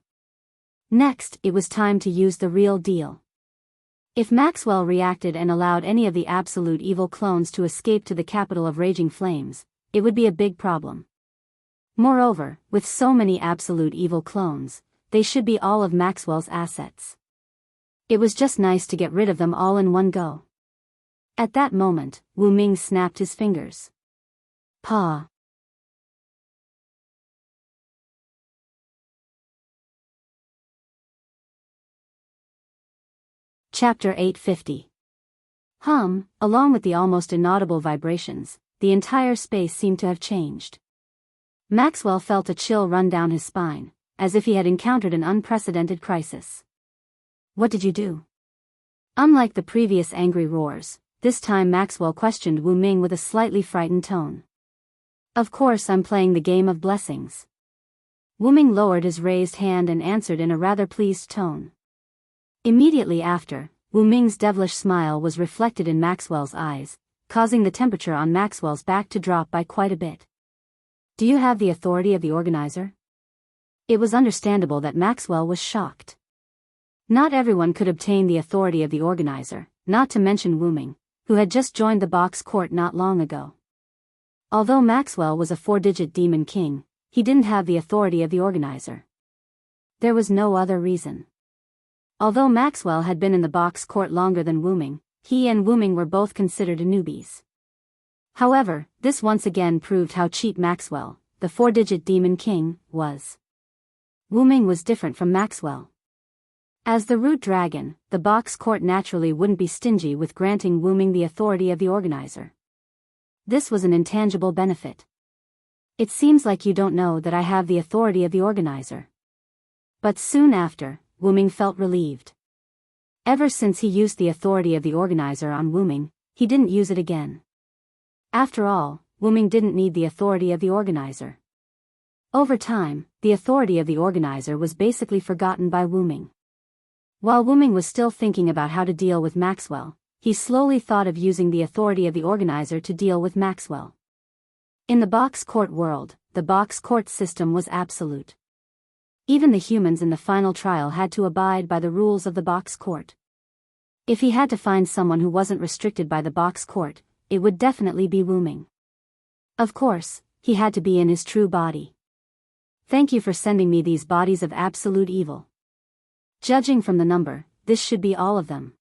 Next, it was time to use the real deal. If Maxwell reacted and allowed any of the absolute evil clones to escape to the capital of raging flames, it would be a big problem. Moreover, with so many absolute evil clones, they should be all of Maxwell's assets. It was just nice to get rid of them all in one go. At that moment, Wu Ming snapped his fingers. Pa. Chapter 850. Along with the almost inaudible vibrations, the entire space seemed to have changed. Maxwell felt a chill run down his spine, as if he had encountered an unprecedented crisis. What did you do? Unlike the previous angry roars, this time Maxwell questioned Wu Ming with a slightly frightened tone. Of course I'm playing the game of blessings. Wu Ming lowered his raised hand and answered in a rather pleased tone. Immediately after, Wu Ming's devilish smile was reflected in Maxwell's eyes, causing the temperature on Maxwell's back to drop by quite a bit. Do you have the authority of the organizer? It was understandable that Maxwell was shocked. Not everyone could obtain the authority of the organizer, not to mention Wu Ming, who had just joined the box court not long ago. Although Maxwell was a 4-digit demon king, he didn't have the authority of the organizer. There was no other reason. Although Maxwell had been in the box court longer than Wu Ming, he and Wu Ming were both considered newbies. However, this once again proved how cheap Maxwell, the 4-digit demon king, was. Wu Ming was different from Maxwell. As the root dragon, the box court naturally wouldn't be stingy with granting Wu Ming the authority of the organizer. This was an intangible benefit. It seems like you don't know that I have the authority of the organizer. But soon after, Wu Ming felt relieved. Ever since he used the authority of the organizer on Wu Ming, he didn't use it again. After all, Wu Ming didn't need the authority of the organizer. Over time, the authority of the organizer was basically forgotten by Wu Ming. While Wu Ming was still thinking about how to deal with Maxwell, he slowly thought of using the authority of the organizer to deal with Maxwell. In the box court world, the box court system was absolute. Even the humans in the final trial had to abide by the rules of the box court. If he had to find someone who wasn't restricted by the box court, it would definitely be Wu Ming. Of course, he had to be in his true body. Thank you for sending me these bodies of absolute evil. Judging from the number, this should be all of them.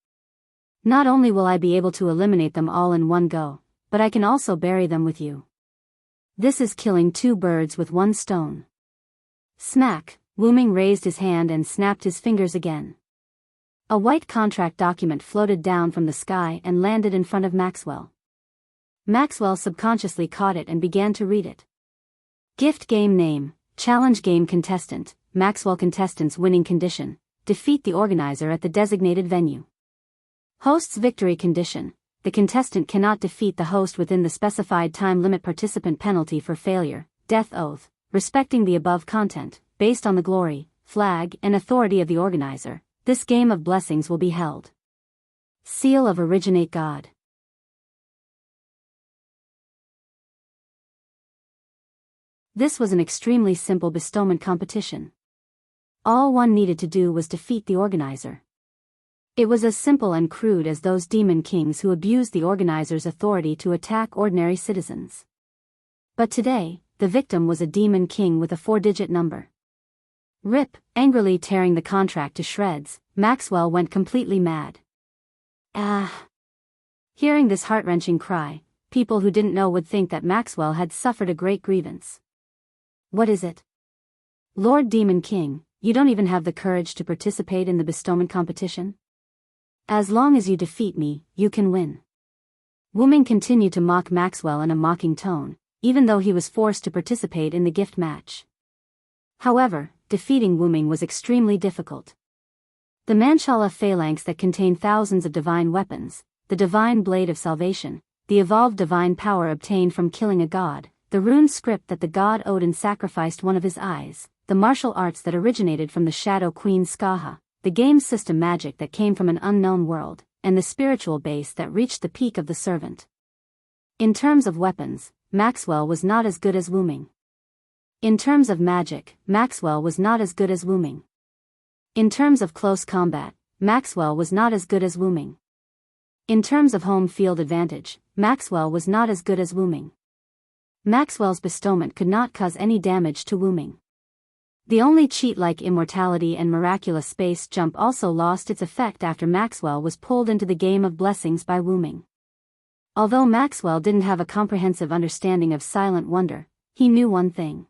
Not only will I be able to eliminate them all in one go, but I can also bury them with you. This is killing 2 birds with 1 stone. Smack! Wu Ming raised his hand and snapped his fingers again. A white contract document floated down from the sky and landed in front of Maxwell. Maxwell subconsciously caught it and began to read it. Gift game name, challenge game contestant, Maxwell contestants winning condition, defeat the organizer at the designated venue. Host's victory condition, the contestant cannot defeat the host within the specified time limit. Participant penalty for failure, death oath, respecting the above content. Based on the glory, flag, and authority of the organizer, this game of blessings will be held. Seal of Originate God. This was an extremely simple bestowment competition. All one needed to do was defeat the organizer. It was as simple and crude as those demon kings who abused the organizer's authority to attack ordinary citizens. But today, the victim was a demon king with a 4-digit number. Rip, angrily tearing the contract to shreds, Maxwell went completely mad. Ah! Hearing this heart-wrenching cry, people who didn't know would think that Maxwell had suffered a great grievance. What is it? Lord Demon King, you don't even have the courage to participate in the bestowment competition? As long as you defeat me, you can win. Wu Ming continued to mock Maxwell in a mocking tone, even though he was forced to participate in the gift match. However, defeating Wu Ming was extremely difficult. The Manchala phalanx that contained thousands of divine weapons, the divine blade of salvation, the evolved divine power obtained from killing a god, the rune script that the god Odin sacrificed one of his eyes, the martial arts that originated from the Shadow Queen Skaha, the game system magic that came from an unknown world, and the spiritual base that reached the peak of the servant. In terms of weapons, Maxwell was not as good as Wu Ming. In terms of magic, Maxwell was not as good as Wu Ming. In terms of close combat, Maxwell was not as good as Wuming. In terms of home field advantage, Maxwell was not as good as Wuming. Maxwell's bestowment could not cause any damage to Wuming. The only cheat like immortality and miraculous space jump also lost its effect after Maxwell was pulled into the game of blessings by Wuming. Although Maxwell didn't have a comprehensive understanding of silent wonder, he knew one thing.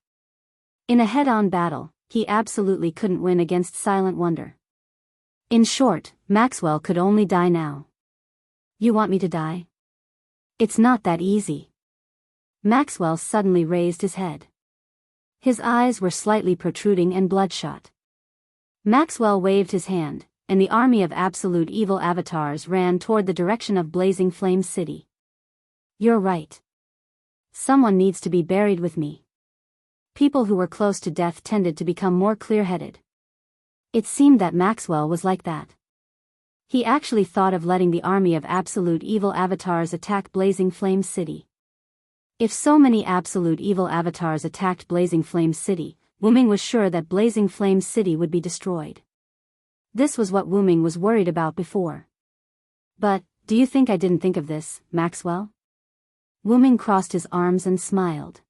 In a head-on battle, he absolutely couldn't win against silent wonder. In short, Maxwell could only die now. You want me to die? It's not that easy. Maxwell suddenly raised his head. His eyes were slightly protruding and bloodshot. Maxwell waved his hand, and the army of absolute evil avatars ran toward the direction of Blazing Flame City. You're right. Someone needs to be buried with me. People who were close to death tended to become more clear-headed. It seemed that Maxwell was like that. He actually thought of letting the army of absolute evil avatars attack Blazing Flame City. If so many absolute evil avatars attacked Blazing Flame City, Wuming was sure that Blazing Flame City would be destroyed. This was what Wuming was worried about before. But, do you think I didn't think of this, Maxwell? Wuming crossed his arms and smiled.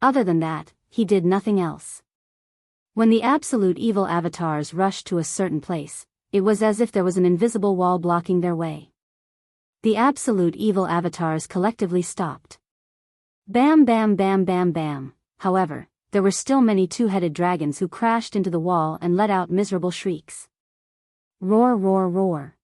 Other than that, he did nothing else. When the absolute evil avatars rushed to a certain place, it was as if there was an invisible wall blocking their way. The absolute evil avatars collectively stopped. Bam bam bam bam bam. However, there were still many two-headed dragons who crashed into the wall and let out miserable shrieks. Roar roar roar.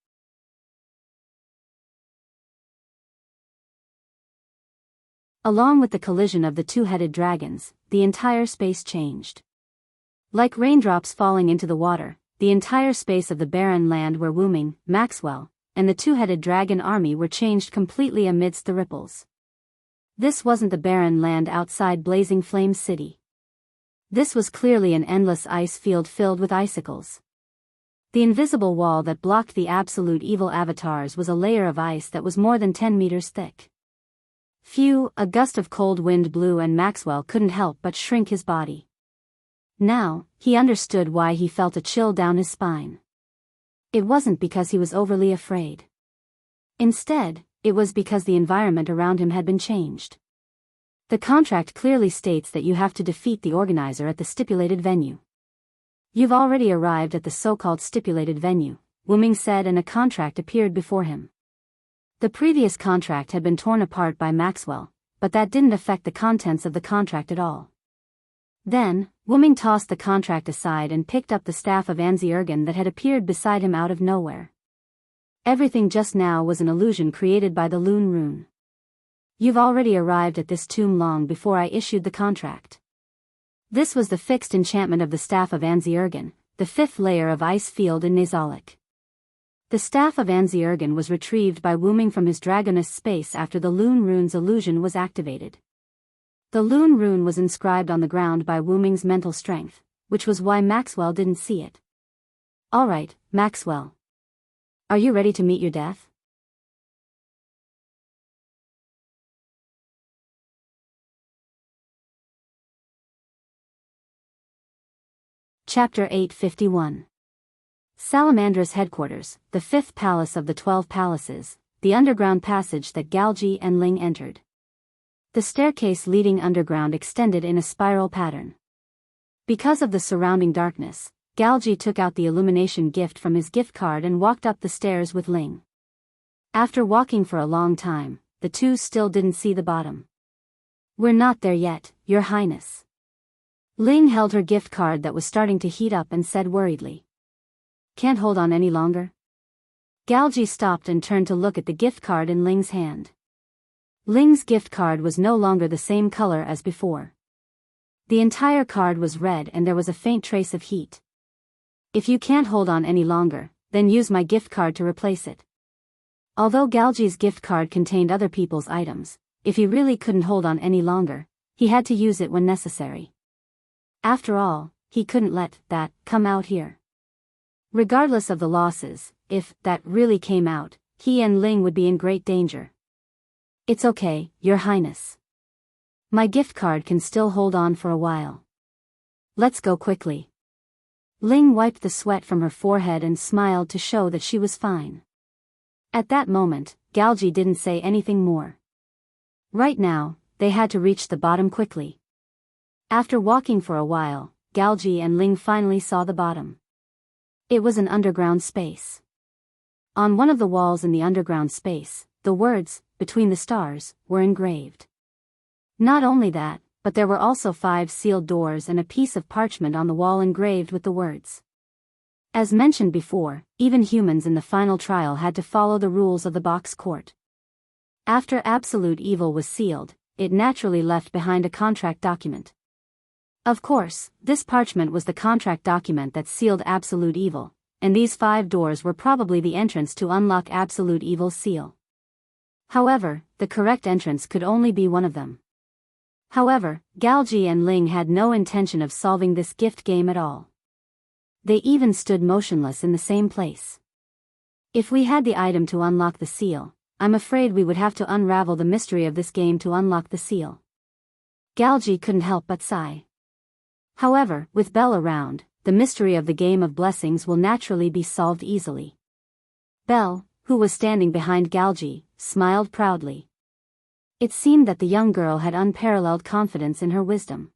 Along with the collision of the two-headed dragons, the entire space changed. Like raindrops falling into the water, the entire space of the barren land where Wuming, Maxwell, and the two-headed dragon army were changed completely amidst the ripples. This wasn't the barren land outside Blazing Flame City. This was clearly an endless ice field filled with icicles. The invisible wall that blocked the absolute evil avatars was a layer of ice that was more than 10 meters thick. Phew, a gust of cold wind blew and Maxwell couldn't help but shrink his body. Now, he understood why he felt a chill down his spine. It wasn't because he was overly afraid. Instead, it was because the environment around him had been changed. The contract clearly states that you have to defeat the organizer at the stipulated venue. You've already arrived at the so-called stipulated venue, Wuming said, and a contract appeared before him. The previous contract had been torn apart by Maxwell, but that didn't affect the contents of the contract at all. Then, Wuming tossed the contract aside and picked up the staff of Anziergen that had appeared beside him out of nowhere. Everything just now was an illusion created by the Loon Rune. You've already arrived at this tomb long before I issued the contract. This was the fixed enchantment of the staff of Anziergen, the fifth layer of ice field in Nazalic. The staff of Anziergen was retrieved by Wuming from his dragoness space after the Loon Rune's illusion was activated. The Loon Rune was inscribed on the ground by Wuming's mental strength, which was why Maxwell didn't see it. Alright, Maxwell. Are you ready to meet your death? Chapter 851. Salamandra's headquarters, the fifth palace of the 12 palaces, the underground passage that Galji and Ling entered. The staircase leading underground extended in a spiral pattern. Because of the surrounding darkness, Galji took out the illumination gift from his gift card and walked up the stairs with Ling. After walking for a long time, the two still didn't see the bottom. We're not there yet, Your Highness. Ling held her gift card that was starting to heat up and said worriedly. Can't hold on any longer? Galji stopped and turned to look at the gift card in Ling's hand. Ling's gift card was no longer the same color as before. The entire card was red and there was a faint trace of heat. If you can't hold on any longer, then use my gift card to replace it. Although Galji's gift card contained other people's items, if he really couldn't hold on any longer, he had to use it when necessary. After all, he couldn't let that come out here. Regardless of the losses, if that really came out, he and Ling would be in great danger. It's okay, Your Highness. My gift card can still hold on for a while. Let's go quickly. Ling wiped the sweat from her forehead and smiled to show that she was fine. At that moment, Galji didn't say anything more. Right now, they had to reach the bottom quickly. After walking for a while, Galji and Ling finally saw the bottom. It was an underground space. On one of the walls in the underground space, the words, "Between the Stars," were engraved. Not only that, but there were also 5 sealed doors and a piece of parchment on the wall engraved with the words. As mentioned before, even humans in the final trial had to follow the rules of the box court. After absolute evil was sealed, it naturally left behind a contract document. Of course, this parchment was the contract document that sealed absolute evil, and these 5 doors were probably the entrance to unlock absolute evil's seal. However, the correct entrance could only be one of them. However, Galji and Ling had no intention of solving this gift game at all. They even stood motionless in the same place. If we had the item to unlock the seal, I'm afraid we would have to unravel the mystery of this game to unlock the seal. Galji couldn't help but sigh. However, with Belle around, the mystery of the game of blessings will naturally be solved easily. Belle, who was standing behind Galji, smiled proudly. It seemed that the young girl had unparalleled confidence in her wisdom.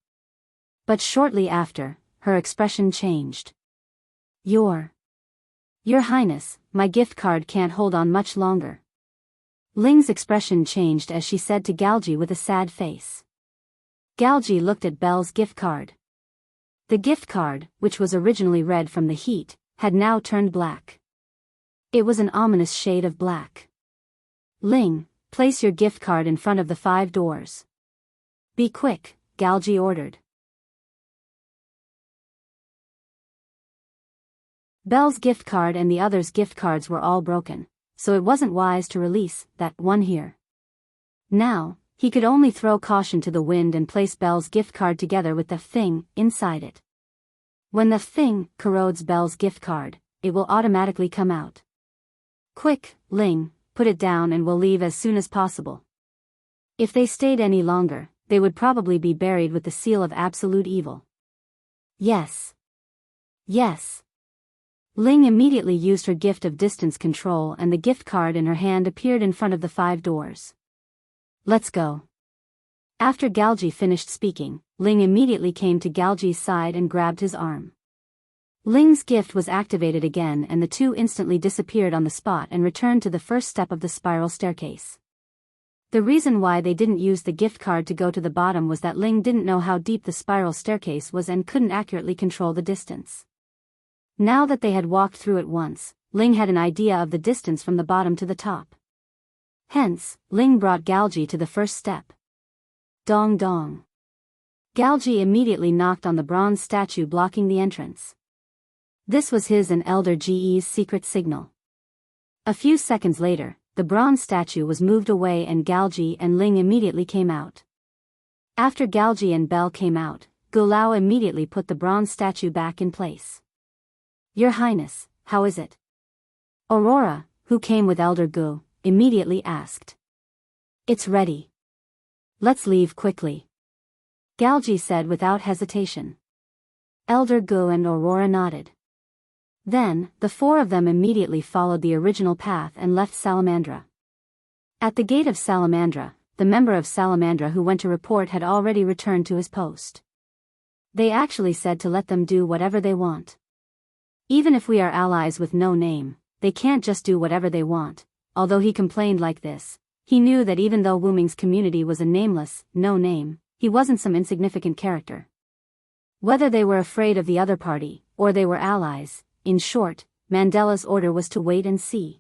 But shortly after, her expression changed. Your Highness, my gift card can't hold on much longer. Ling's expression changed as she said to Galji with a sad face. Galji looked at Belle's gift card. The gift card, which was originally red from the heat, had now turned black. It was an ominous shade of black. Ling, place your gift card in front of the 5 doors. Be quick, Galji ordered. Belle's gift card and the others' gift cards were all broken, so it wasn't wise to release that one here. Now, he could only throw caution to the wind and place Belle's gift card together with the thing inside it. When the thing corrodes Belle's gift card, it will automatically come out. Quick, Ling, put it down and we'll leave as soon as possible. If they stayed any longer, they would probably be buried with the seal of absolute evil. Yes. Yes. Ling immediately used her gift of distance control and the gift card in her hand appeared in front of the 5 doors. Let's go. After Galji finished speaking, Ling immediately came to Galji's side and grabbed his arm. Ling's gift was activated again and the two instantly disappeared on the spot and returned to the first step of the spiral staircase. The reason why they didn't use the gift card to go to the bottom was that Ling didn't know how deep the spiral staircase was and couldn't accurately control the distance. Now that they had walked through it once, Ling had an idea of the distance from the bottom to the top. Hence, Ling brought Galji to the first step. Dong dong. Galji immediately knocked on the bronze statue blocking the entrance. This was his and Elder Ge's secret signal. A few seconds later, the bronze statue was moved away and Galji and Ling immediately came out. After Galji and Belle came out, Gulao immediately put the bronze statue back in place. Your Highness, how is it? Aurora, who came with Elder Gu, immediately asked. It's ready. Let's leave quickly. Galji said without hesitation. Elder Gu and Aurora nodded. Then, the 4 of them immediately followed the original path and left Salamandra. At the gate of Salamandra, the member of Salamandra who went to report had already returned to his post. They actually said to let them do whatever they want. Even if we are allies with no name, they can't just do whatever they want. Although he complained like this, he knew that even though Wuming's community was a nameless, no name, he wasn't some insignificant character. Whether they were afraid of the other party, or they were allies, in short, Mandela's order was to wait and see.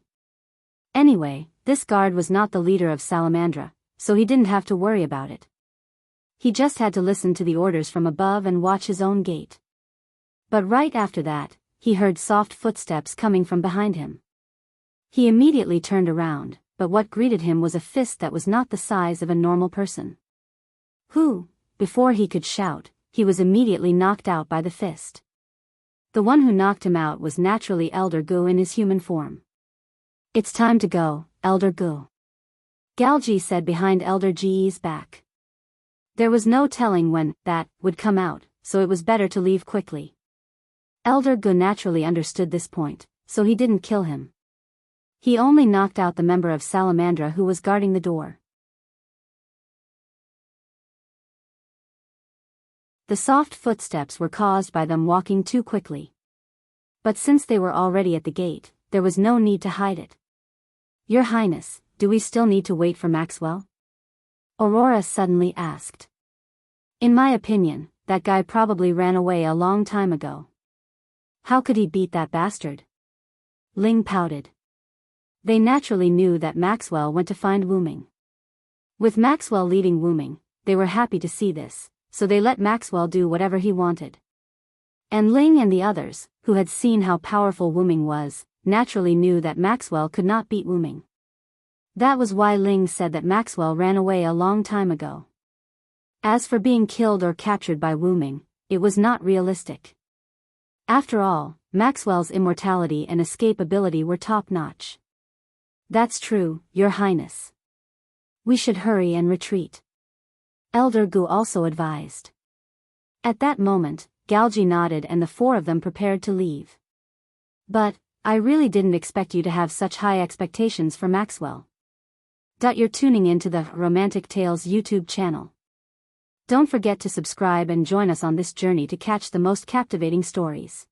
Anyway, this guard was not the leader of Salamandra, so he didn't have to worry about it. He just had to listen to the orders from above and watch his own gate. But right after that, he heard soft footsteps coming from behind him. He immediately turned around, but what greeted him was a fist that was not the size of a normal person. Who? Before he could shout, he was immediately knocked out by the fist. The one who knocked him out was naturally Elder Gu in his human form. It's time to go, Elder Gu. Galji said behind Elder Ge's back. There was no telling when that would come out, so it was better to leave quickly. Elder Gu naturally understood this point, so he didn't kill him. He only knocked out the member of Salamandra who was guarding the door. The soft footsteps were caused by them walking too quickly. But since they were already at the gate, there was no need to hide it. "Your Highness, do we still need to wait for Maxwell?" Aurora suddenly asked. "In my opinion, that guy probably ran away a long time ago. How could he beat that bastard?" Ling pouted. They naturally knew that Maxwell went to find Wuming. With Maxwell leading Wuming, they were happy to see this, so they let Maxwell do whatever he wanted. And Ling and the others, who had seen how powerful Wuming was, naturally knew that Maxwell could not beat Wuming. That was why Ling said that Maxwell ran away a long time ago. As for being killed or captured by Wuming, it was not realistic. After all, Maxwell's immortality and escape ability were top-notch. "That's true, Your Highness. We should hurry and retreat," Elder Gu also advised. At that moment, Galji nodded and the four of them prepared to leave. "But, I really didn't expect you to have such high expectations for Maxwell." You're tuning into the Romantic Tales YouTube channel. Don't forget to subscribe and join us on this journey to catch the most captivating stories.